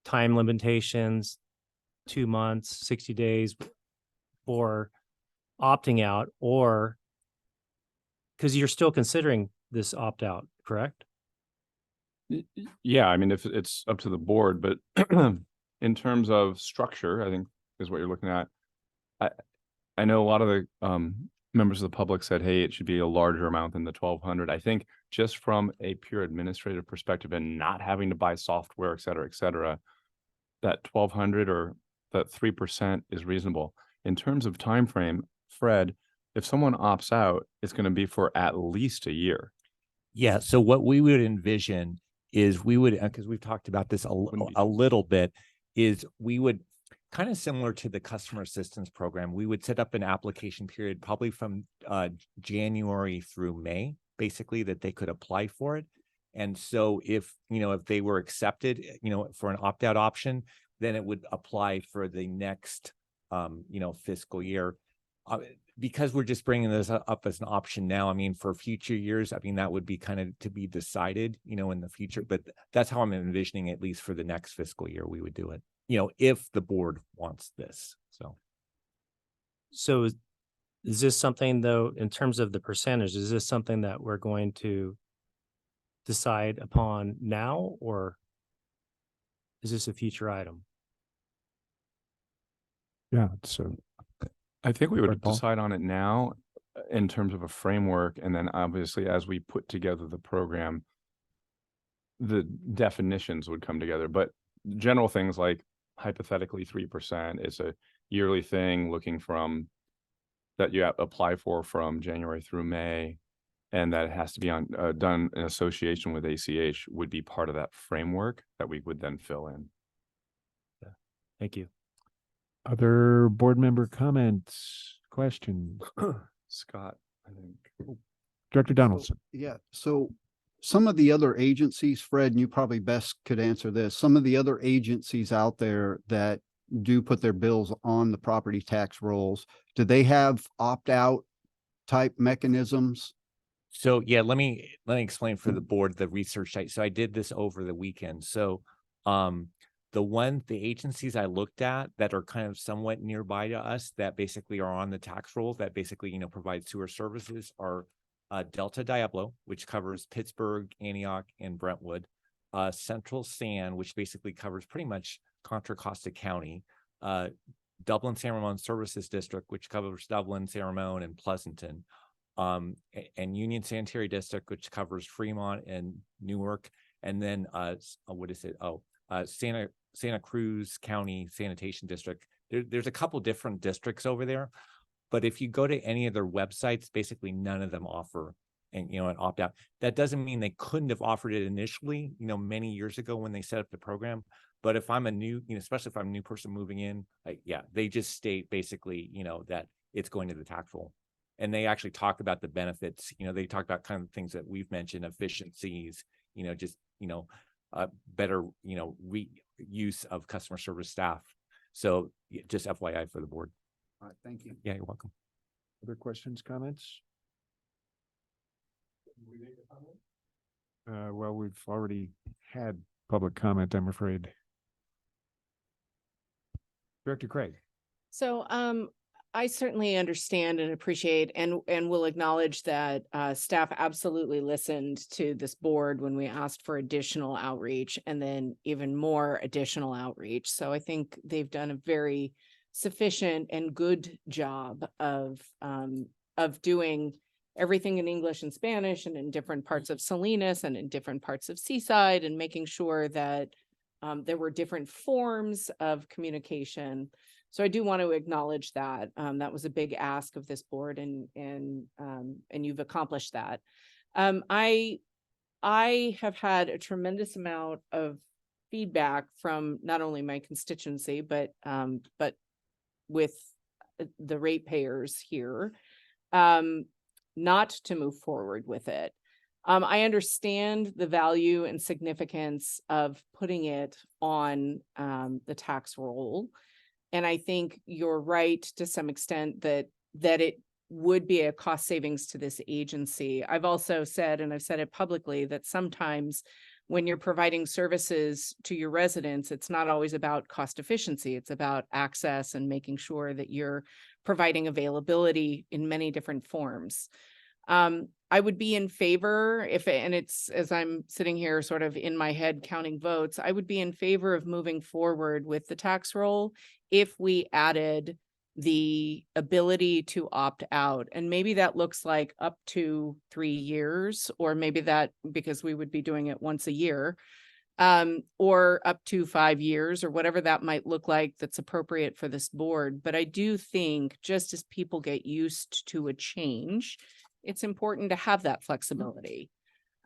time limitations, 2 months, 60 days for opting out, or because you're still considering this opt-out, correct? Yeah, I mean, if it's up to the board, but in terms of structure, I think is what you're looking at. I know a lot of the members of the public said, hey, it should be a larger amount than the 1,200. I think just from a pure administrative perspective and not having to buy software, et cetera, that 1,200 or that 3% is reasonable. In terms of time frame, Fred, if someone opts out, it's going to be for at least a year. Yeah. So what we would envision is we would, because we've talked about this a little bit, is we would kind of similar to the customer assistance program. We would set up an application period probably from January through May, basically, that they could apply for it. And so if they were accepted, for an opt-out option, then it would apply for the next, fiscal year. Because we're just bringing this up as an option now, I mean, for future years, I mean, that would be kind of to be decided, in the future, but that's how I'm envisioning, at least for the next fiscal year, we would do it, if the board wants this. So is this something, though, in terms of the percentage, is this something that we're going to decide upon now, or is this a future item? Yeah, so I think we would Paul? decide on it now in terms of a framework. And then obviously, as we put together the program, the definitions would come together. But general things like hypothetically 3% is a yearly thing looking from that you apply for from January through May. And that has to be done in association with ACH would be part of that framework that we would then fill in. Thank you. Other board member comments, questions? Scott, I think. Director Donaldson. Yeah, so some of the other agencies, Fred, and you probably best could answer this. Some of the other agencies out there that do put their bills on the property tax rolls, do they have opt-out type mechanisms? So yeah, let me explain for the board the research site. So I did this over the weekend. So the agencies I looked at that are kind of somewhat nearby to us that basically are on the tax rolls that basically, you know, provide sewer services are Delta Diablo, which covers Pittsburgh, Antioch, and Brentwood, Central San, which basically covers pretty much Contra Costa County, Dublin San Ramon Services District, which covers Dublin, San Ramon, and Pleasanton, and Union Sanitary District, which covers Fremont and Newark, and then what is it? Santa Cruz County Sanitation District. There's a couple different districts over there, but if you go to any of their websites, basically none of them offer an opt out. That doesn't mean they couldn't have offered it initially, many years ago when they set up the program. But if I'm a new, especially if I'm a new person moving in, they just state basically, that it's going to the tax roll. And they actually talk about the benefits, they talk about kind of things that we've mentioned, efficiencies, better, use of customer service staff. So just FYI for the board. All right, thank you. Yeah, you're welcome. Other questions, comments? Well, we've already had public comment, I'm afraid. Director Craig. So I certainly understand and appreciate and will acknowledge that staff absolutely listened to this board when we asked for additional outreach and then even more additional outreach. So I think they've done a very sufficient and good job of doing everything in English and Spanish and in different parts of Salinas and in different parts of Seaside and making sure that there were different forms of communication. So I do want to acknowledge that that was a big ask of this board, and you've accomplished that. I have had a tremendous amount of feedback from not only my constituency but with the ratepayers here, not to move forward with it. I understand the value and significance of putting it on the tax roll. And I think you're right to some extent that it would be a cost savings to this agency. I've also said, and I've said it publicly, that sometimes when you're providing services to your residents, it's not always about cost efficiency. It's about access and making sure that you're providing availability in many different forms. I would be in favor and it's as I'm sitting here sort of in my head counting votes, I would be in favor of moving forward with the tax roll if we added the ability to opt out. And maybe that looks like up to 3 years, or maybe that because we would be doing it once a year, or up to 5 years, or whatever that might look like that's appropriate for this board. But I do think just as people get used to a change, it's important to have that flexibility.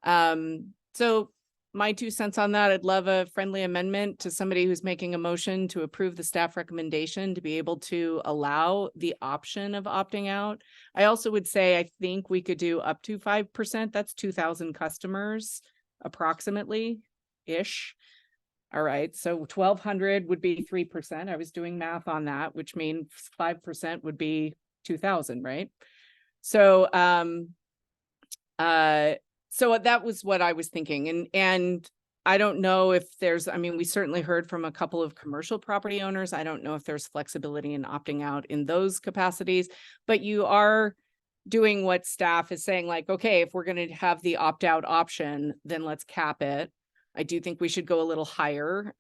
So my 2 cents on that, I'd love a friendly amendment to somebody who's making a motion to approve the staff recommendation to be able to allow the option of opting out. I also would say, I think we could do up to 5%. That's 2,000 customers approximately-ish. All right, so 1,200 would be 3%. I was doing math on that, which means 5% would be 2,000, right? So, so that was what I was thinking. And I don't know if there's, we certainly heard from a couple of commercial property owners. I don't know if there's flexibility in opting out in those capacities, but you are doing what staff is saying, like, okay, if we're going to have the opt-out option, then let's cap it. I do think we should go a little higher.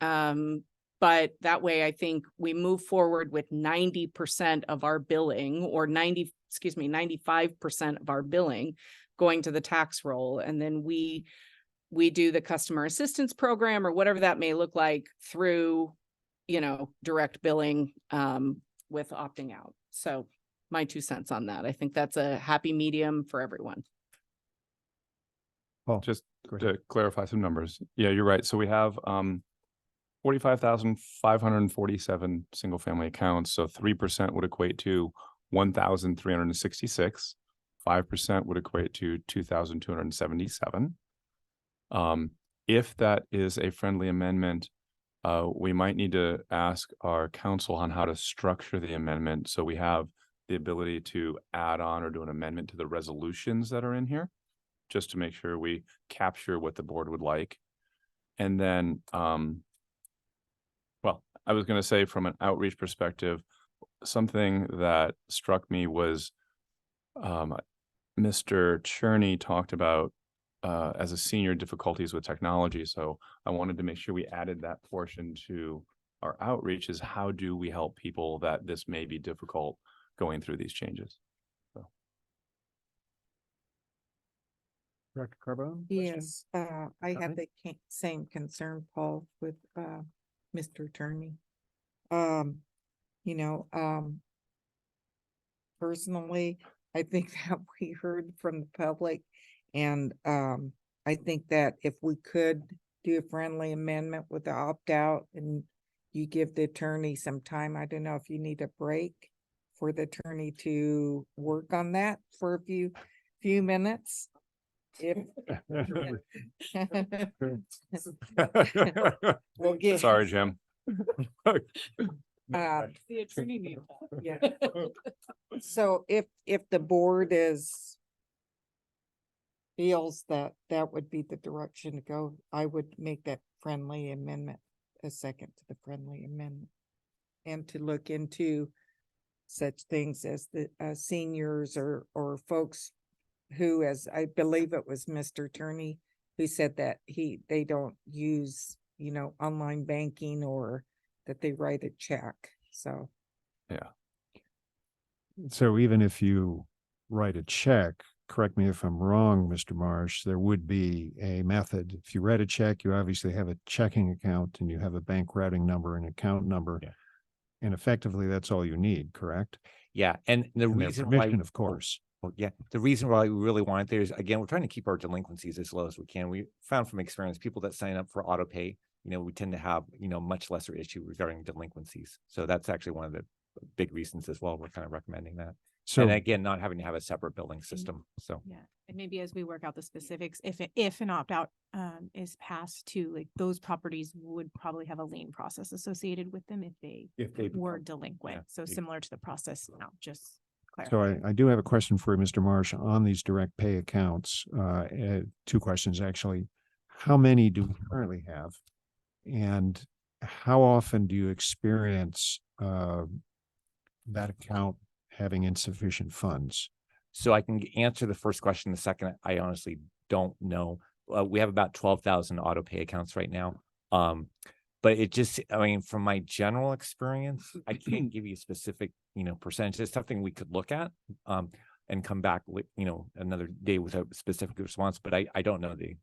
But that way, I think we move forward with 90% of our billing, or 95% of our billing going to the tax roll. And then we do the customer assistance program or whatever that may look like through, direct billing with opting out. So my 2 cents on that. I think that's a happy medium for everyone. Well, just to clarify some numbers. Yeah, you're right. So we have 45,547 single family accounts. So 3% would equate to 1,366. 5% would equate to 2,277. If that is a friendly amendment, we might need to ask our counsel on how to structure the amendment so we have the ability to add on or do an amendment to the resolutions that are in here, just to make sure we capture what the board would like. And then, well, I was going to say from an outreach perspective, something that struck me was Mr. Cherney talked about as a senior difficulties with technology. So I wanted to make sure we added that portion to our outreach, is how do we help people that this may be difficult going through these changes. So. Director Carbone? Yes, I have the same concern, Paul, with Mr. Attorney. Personally, I think that we heard from the public, and I think that if we could do a friendly amendment with the opt-out and you give the attorney some time, I don't know if you need a break for the attorney to work on that for a few minutes. We'll get. Sorry, Jim. The attorney needs that. Yeah. So if the board feels that would be the direction to go, I would make that friendly amendment, a second to the friendly amendment, and to look into such things as the seniors or folks who, as I believe it was Mr. Attorney who said that they don't use, online banking, or that they write a check. So. Yeah. So even if you write a check, correct me if I'm wrong, Mr. Marsh, there would be a method. If you write a check, you obviously have a checking account and you have a bank routing number and account number. Yeah. And effectively, that's all you need, correct? Yeah. And the And their reason permission, why, of course. well, yeah, the reason why we really want it there is, again, we're trying to keep our delinquencies as low as we can. We found from experience, people that sign up for auto pay, we tend to have, much lesser issue regarding delinquencies. So that's actually one of the big reasons as well. We're kind of recommending that. So and again, not having to have a separate billing system. So yeah, and maybe as we work out the specifics, if an opt-out is passed to, like, those properties would probably have a lien process associated with them if they were delinquent. Yeah. So similar to the process now, just clarify. So I do have a question for you, Mr. Marsh, on these direct pay accounts. Two questions, actually. How many do we currently have? And how often do you experience that account having insufficient funds? So I can answer the first question. The second, I honestly don't know. We have about 12,000 auto pay accounts right now. But it just, from my general experience, I can't give you a specific, percentage. It's something we could look at and come back with, another day with a specific response. But I don't know the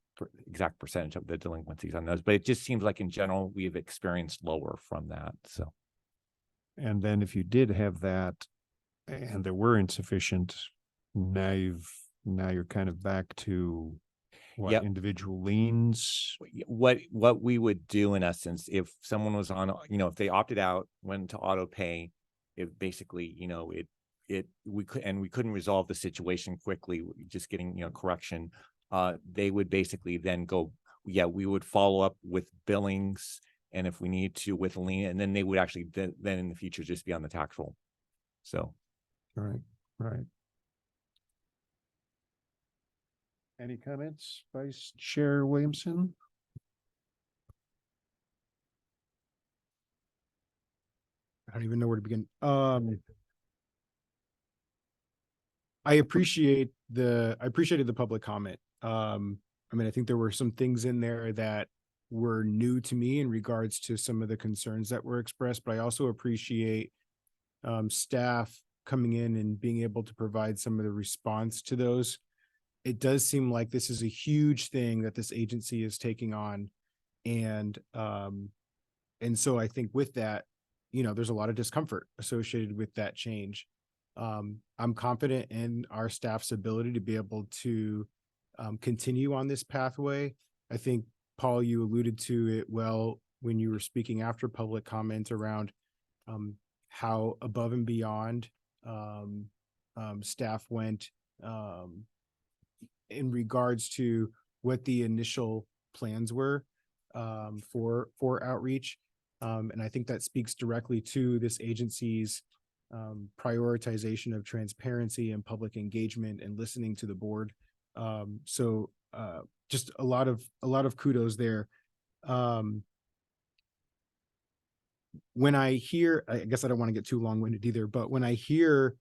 exact percentage of the delinquencies on those. But it just seems like in general, we've experienced lower from that. So. And then if you did have that and there were insufficient, now you're kind of back to what, Yep. individual liens? What we would do in essence, if someone was on, if they opted out, went to auto pay, it basically, we couldn't resolve the situation quickly, just getting, correction. They would basically then go, we would follow up with billings, and if we need to with a lien, and then they would actually then in the future just be on the tax roll. So. Right. Any comments, Vice Chair Williamson? I don't even know where to begin. I appreciated the public comment. I think there were some things in there that were new to me in regards to some of the concerns that were expressed, but I also appreciate staff coming in and being able to provide some of the response to those. It does seem like this is a huge thing that this agency is taking on. And so I think with that, there's a lot of discomfort associated with that change. I'm confident in our staff's ability to be able to continue on this pathway. I think, Paul, you alluded to it well, when you were speaking after public comment around how above and beyond staff went in regards to what the initial plans were for outreach. And I think that speaks directly to this agency's prioritization of transparency and public engagement and listening to the board. So just a lot of kudos there. When I hear, I guess I don't want to get too long-winded either, but when I hear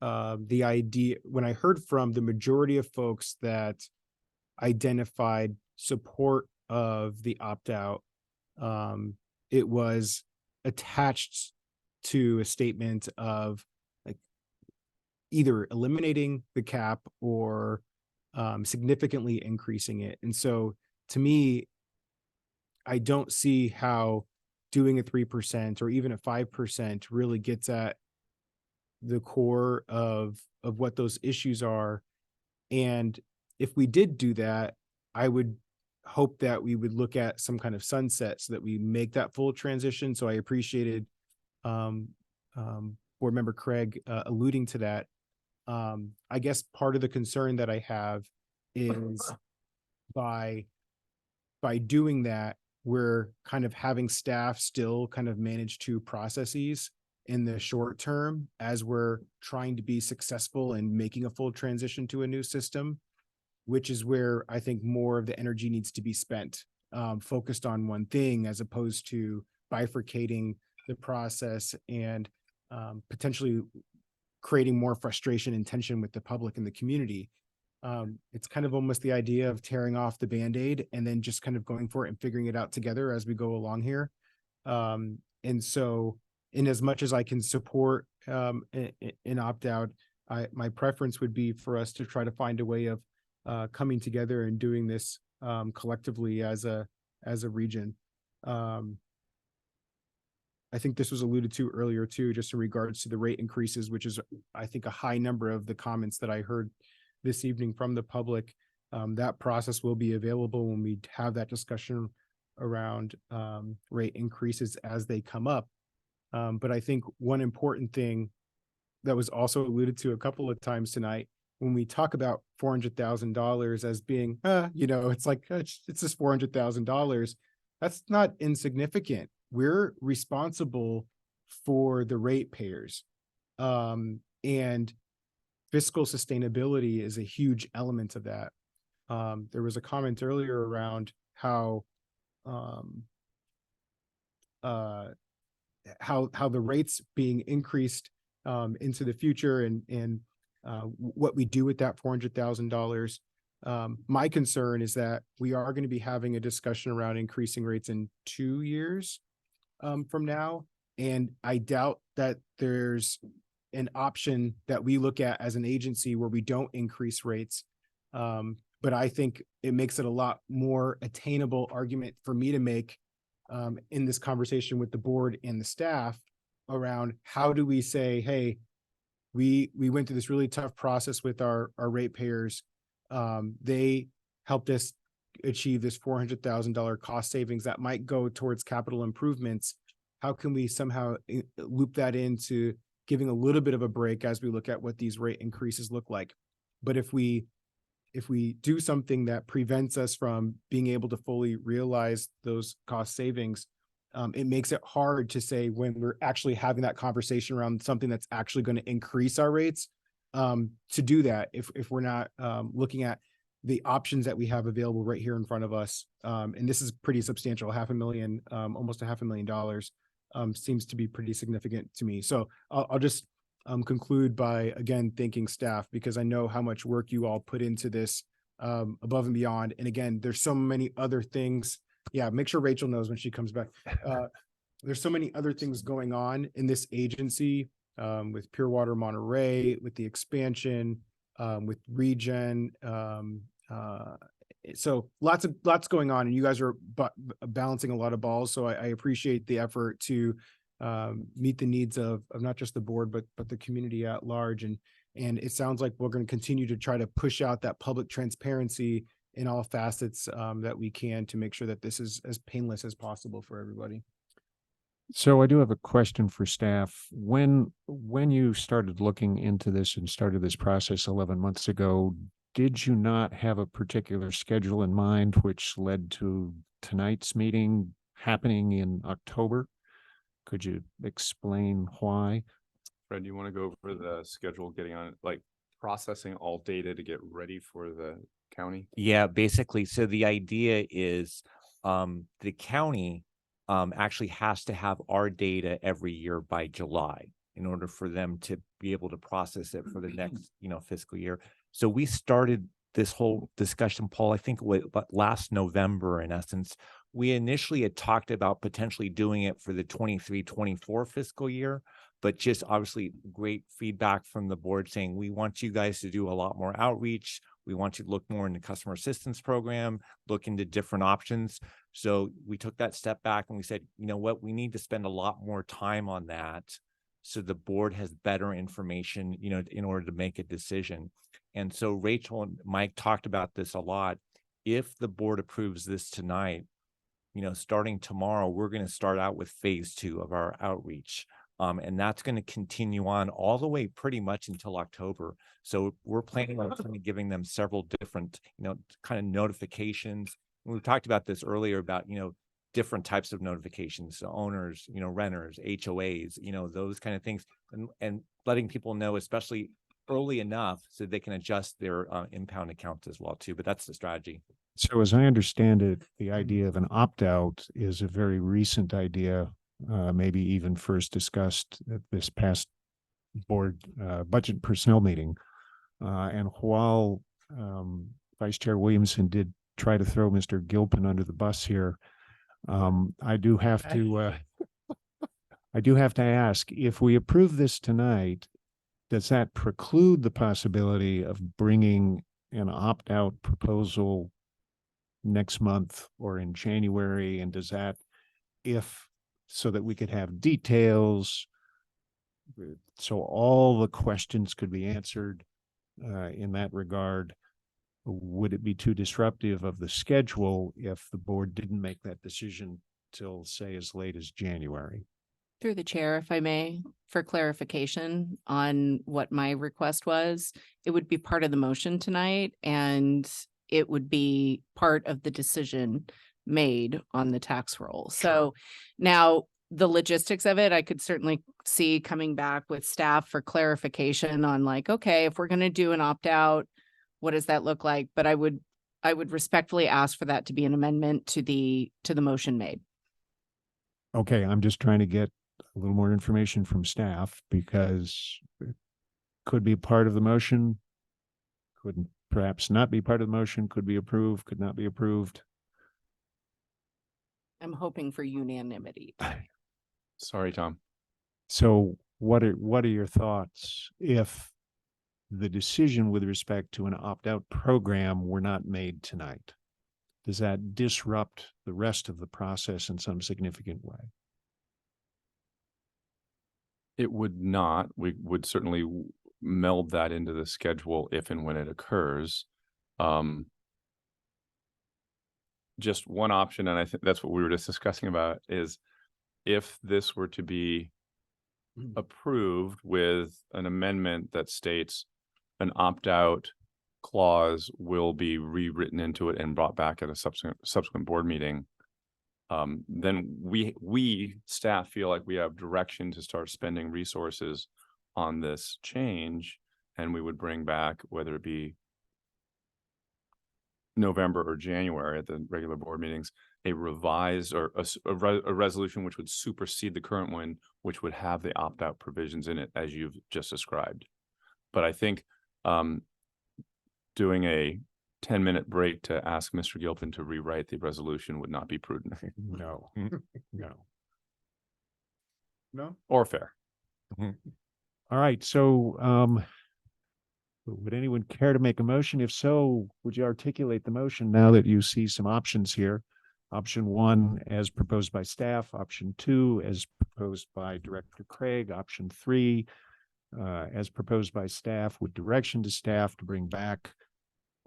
the idea, when I heard from the majority of folks that identified support of the opt-out, it was attached to a statement of like either eliminating the cap or significantly increasing it. And so to me, I don't see how doing a 3% or even a 5% really gets at the core of what those issues are. And if we did do that, I would hope that we would look at some kind of sunset so that we make that full transition. So I appreciated board member Craig alluding to that. I guess part of the concern that I have is by doing that, we're kind of having staff still kind of manage two processes in the short term as we're trying to be successful in making a full transition to a new system, which is where I think more of the energy needs to be spent, focused on one thing as opposed to bifurcating the process and potentially creating more frustration and tension with the public and the community. It's kind of almost the idea of tearing off the Band-Aid and then just kind of going for it and figuring it out together as we go along here. And so in as much as I can support an opt-out, my preference would be for us to try to find a way of coming together and doing this collectively as a region. I think this was alluded to earlier too, just in regards to the rate increases, which is, I think, a high number of the comments that I heard this evening from the public. That process will be available when we have that discussion around rate increases as they come up. But I think one important thing that was also alluded to a couple of times tonight, when we talk about $400,000 as being, it's like, it's just $400,000. That's not insignificant. We're responsible for the ratepayers. And fiscal sustainability is a huge element of that. There was a comment earlier around how the rates being increased into the future and what we do with that $400,000. My concern is that we are going to be having a discussion around increasing rates in 2 years from now. And I doubt that there's an option that we look at as an agency where we don't increase rates. But I think it makes it a lot more attainable argument for me to make in this conversation with the board and the staff around how do we say, hey, we went through this really tough process with our ratepayers. They helped us achieve this $400,000 cost savings that might go towards capital improvements. How can we somehow loop that into giving a little bit of a break as we look at what these rate increases look like? But if we do something that prevents us from being able to fully realize those cost savings, it makes it hard to say when we're actually having that conversation around something that's actually going to increase our rates, to do that if we're not looking at the options that we have available right here in front of us. And this is pretty substantial, $500,000, almost $500,000 seems to be pretty significant to me. So I'll just conclude by, again, thanking staff, because I know how much work you all put into this above and beyond. And again, there's so many other things. Yeah, make sure Rachel knows when she comes back. There's so many other things going on in this agency with Pure Water Monterey, with the expansion, with Regen. So lots going on, and you guys are balancing a lot of balls. So I appreciate the effort to meet the needs of not just the board, but the community at large. And it sounds like we're going to continue to try to push out that public transparency in all facets that we can to make sure that this is as painless as possible for everybody. So I do have a question for staff. When you started looking into this and started this process 11 months ago, did you not have a particular schedule in mind, which led to tonight's meeting happening in October? Could you explain why? Fred, you want to go over the schedule, getting on, like processing all data to get ready for the county? Yeah, basically. So the idea is the county actually has to have our data every year by July in order for them to be able to process it for the next, fiscal year. So we started this whole discussion, Paul, I think last November, in essence. We initially had talked about potentially doing it for the 23-24 fiscal year, but just obviously great feedback from the board saying, we want you guys to do a lot more outreach. We want you to look more into customer assistance program, look into different options. So we took that step back and we said, you know what, we need to spend a lot more time on that so the board has better information, in order to make a decision. And so Rachel and Mike talked about this a lot. If the board approves this tonight, starting tomorrow, we're going to start out with phase 2 of our outreach. And that's going to continue on all the way pretty much until October. So we're planning on kind of giving them several different, kind of notifications. And we talked about this earlier about, different types of notifications, so owners, renters, HOAs, those kind of things, and letting people know, especially early enough so they can adjust their impound accounts as well too. But that's the strategy. So as I understand it, the idea of an opt-out is a very recent idea, maybe even first discussed at this past board budget personnel meeting. And while Vice Chair Williamson did try to throw Mr. Gilpin under the bus here, I do have to ask, if we approve this tonight, does that preclude the possibility of bringing an opt-out proposal next month or in January? And does that, so that we could have details, so all the questions could be answered in that regard, would it be too disruptive of the schedule if the board didn't make that decision till, say, as late as January? Through the chair, if I may, for clarification on what my request was, it would be part of the motion tonight and it would be part of the decision made on the tax roll. So now the logistics of it, I could certainly see coming back with staff for clarification on like, okay, if we're going to do an opt-out, what does that look like? But I would respectfully ask for that to be an amendment to the motion made. Okay, I'm just trying to get a little more information from staff because it could be part of the motion, could perhaps not be part of the motion, could be approved, could not be approved. I'm hoping for unanimity. Sorry, Tom. So what are your thoughts if the decision with respect to an opt-out program were not made tonight? Does that disrupt the rest of the process in some significant way? It would not. We would certainly meld that into the schedule if and when it occurs. Just one option, and I think that's what we were just discussing about, is if this were to be approved with an amendment that states an opt-out clause will be rewritten into it and brought back at a subsequent board meeting, then we staff feel like we have direction to start spending resources on this change, and we would bring back, whether it be November or January at the regular board meetings, a revised or a resolution which would supersede the current one, which would have the opt-out provisions in it as you've just described. But I think doing a 10-minute break to ask Mr. Gilpin to rewrite the resolution would not be prudent. No, no. Or fair. All right, so would anyone care to make a motion? If so, would you articulate the motion now that you see some options here? Option 1 as proposed by staff, option 2 as proposed by Director Craig, option 3 as proposed by staff with direction to staff to bring back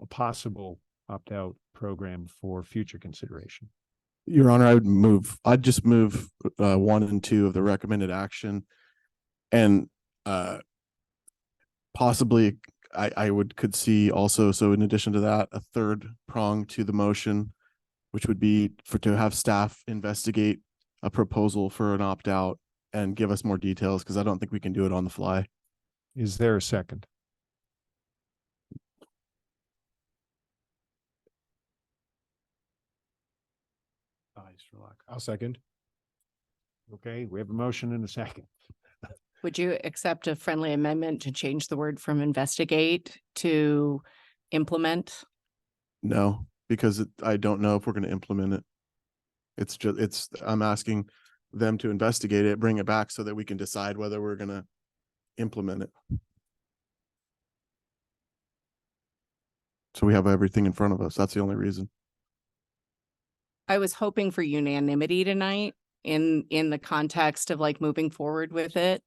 a possible opt-out program for future consideration. Your Honor, I'd just move 1 and 2 of the recommended action. And possibly I could see also, so in addition to that, a third prong to the motion, which would be to have staff investigate a proposal for an opt-out and give us more details, because I don't think we can do it on the fly. Is there a second? I'll second. Okay, we have a motion and a second. Would you accept a friendly amendment to change the word from investigate to implement? No, because I don't know if we're going to implement it. I'm asking them to investigate it, bring it back so that we can decide whether we're going to implement it. So we have everything in front of us. That's the only reason. I was hoping for unanimity tonight in the context of like moving forward with it,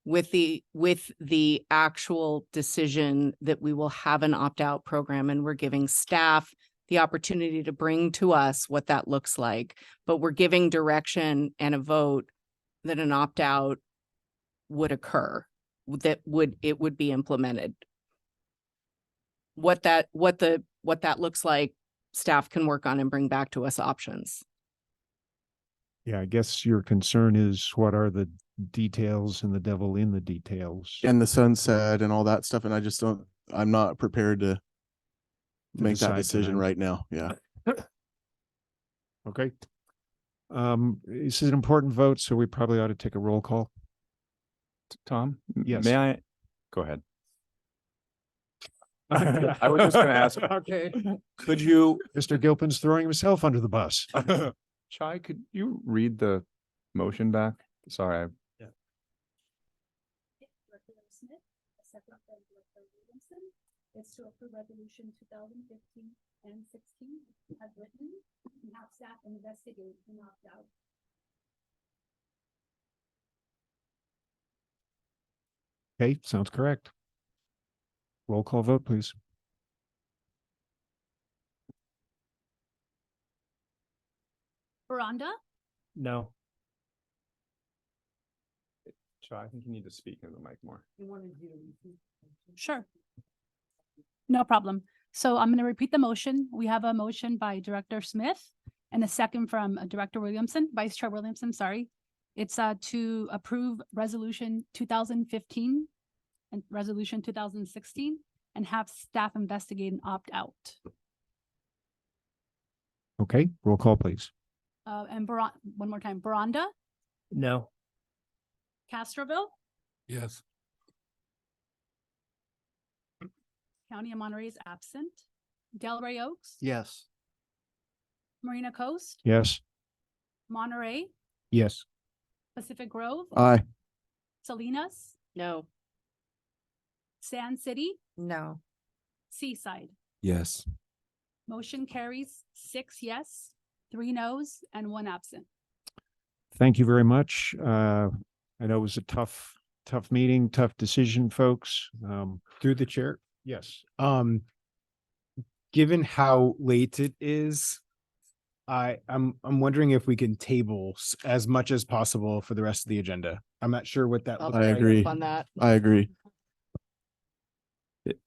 with the actual decision that we will have an opt-out program, and we're giving staff the opportunity to bring to us what that looks like, but we're giving direction and a vote that an opt-out would occur, that it would be implemented. What that looks like, staff can work on and bring back to us options. Yeah, I guess your concern is what are the details and the devil in the details. And the sunset and all that stuff. And I'm not prepared to make that decide decision tonight. right now. Yeah. Okay. This is an important vote, so we probably ought to take a roll call. Tom? Yes. May I? Go ahead. I was just going to ask. Okay. Could you, Mr. Gilpin's throwing himself under the bus. Chai, could you read the motion back? Sorry. Director Smith, a second from Director Williamson, is to approve resolution 2015 and 16 as written and have staff investigate and opt out. Okay, sounds correct. Roll call vote, please. Veranda, No. Chai, I think you need to speak into the mic more. sure. No problem. So I'm going to repeat the motion. We have a motion by Director Smith and a second from Director Williamson, Vice Chair Williamson, sorry. It's to approve resolution 2015 and resolution 2016 and have staff investigate and opt out. Okay, roll call, please. And one more time, Veranda, No. Castroville, Yes. County of Monterey is absent. Delray Oaks, Yes. Marina Coast, Yes. Monterey, Yes. Pacific Grove, Aye. Salinas, No. Sand City, No. Seaside. Yes. Motion carries 6 yes, 3 no's, and 1 absent. Thank you very much. I know it was a tough meeting, tough decision, folks. Through the chair. Yes. Given how late it is, I'm wondering if we can table as much as possible for the rest of the agenda. I'm not sure what that looks I like. agree. On that. I agree.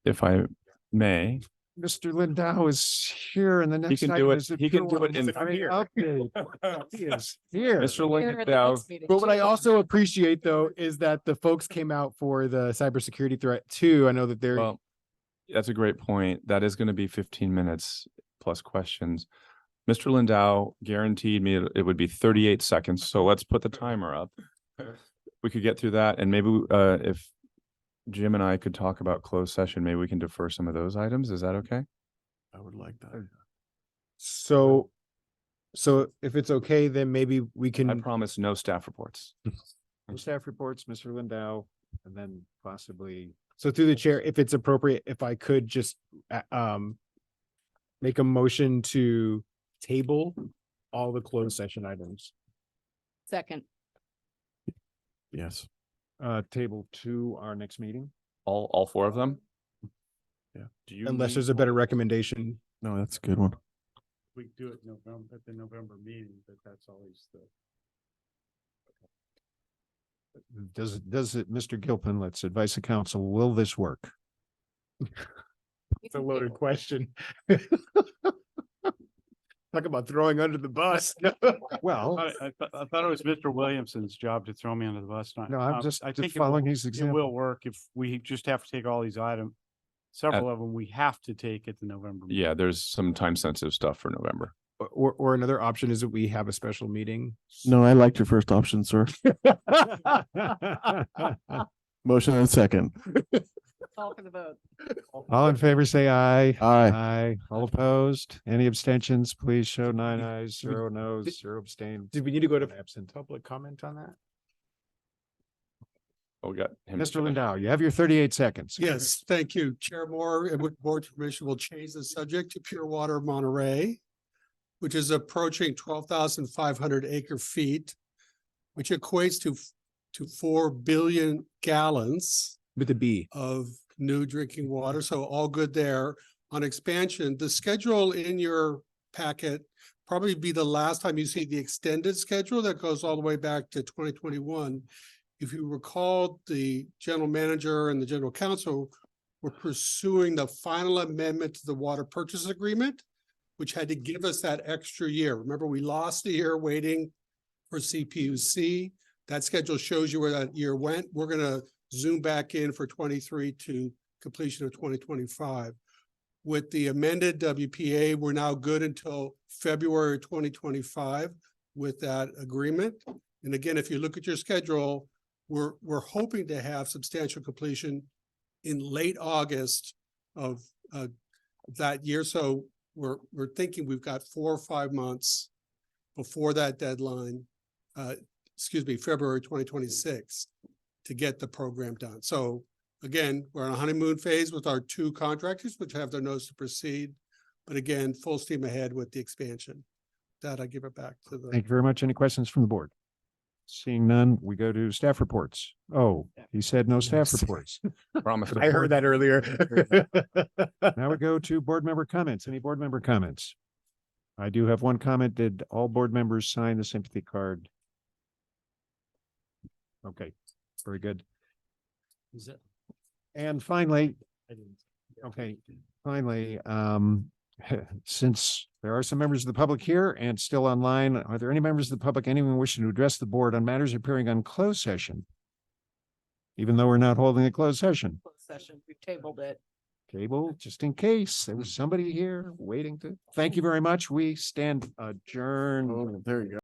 If I may, Mr. Lindau is here and the he next can item do it. is the He can do it in. I'm here. update. He is here. Mr. Here at the Lindau, next meeting, But what I too. also appreciate though is that the folks came out for the cybersecurity threat too. I know that they're well, that's a great point. That is going to be 15 minutes plus questions. Mr. Lindau guaranteed me it would be 38 seconds. So let's put the timer up. We could get through that. And maybe if Jim and I could talk about closed session, maybe we can defer some of those items. Is that okay? I would like that. so if it's okay, then maybe we I can promise no staff reports. Staff reports, Mr. Lindau, and then possibly. so through the chair, if it's appropriate, if I could just make a motion to table all the closed session items. Second. Yes. Table to our next meeting. All 4 of them? Yeah. Do you Unless need there's a better recommendation. No, that's a good one. We do it November, at the November meeting, but that's always the. Does it, Mr. Gilpin, let's advise the council, will this work? It's a loaded question. Talk about throwing under the bus. Well, I thought it was Mr. Williamson's job to throw me under the bus. no, I'm just I just think following his it example. will work if we just have to take all these items. Several of them we have to take at the November. meeting. Yeah, there's some time sensitive stuff for November. Or another option is that we have a special meeting. No, I liked your first option, sir. Motion and second. Call for the vote. All in favor, say aye. Aye. Aye. All opposed? Any abstentions? Please show 9 ayes, 0 noes, Did- 0 abstain. Did we need to go to Absent. public comment on that? Oh, we got him. Mr. Lindau, you have your 38 seconds. Yes, Thank you, Chair Moore, and with board permission, will change the subject to Pure Water Monterey, which is approaching 12,500 acre feet, which equates to 4 billion gallons With the B. of new drinking water. So all good there. On expansion, the schedule in your packet probably be the last time you see the extended schedule that goes all the way back to 2021. If you recall, the general manager and the general counsel were pursuing the final amendment to the water purchase agreement, which had to give us that extra year. Remember, we lost a year waiting for CPUC. That schedule shows you where that year went. We're gonna zoom back in for 23 to completion of 2025. With the amended WPA, we're now good until February 2025 with that agreement. And again, if you look at your schedule, we're hoping to have substantial completion in late August of that year. So we're thinking we've got 4 or 5 months before that deadline, February 2026, to get the program done. So again, we're on a honeymoon phase with our 2 contractors, which have their notice to proceed. But again, full steam ahead with the expansion. That I give it back to the. Thank you very much. Any questions from the board? Seeing none, we go to staff reports. Oh, he said no staff reports. Promise. I heard that earlier. Now we go to board member comments. Any board member comments? I do have one comment. Did all board members sign the sympathy card? Okay, very good. And finally, since there are some members of the public here and still online, are there any members of the public, anyone wishing to address the board on matters appearing on closed session? Even though we're not holding a closed session. Session, we've tabled it. Cable, just in case there was somebody here waiting to. Thank you very much. We stand adjourned. Oh, there you go.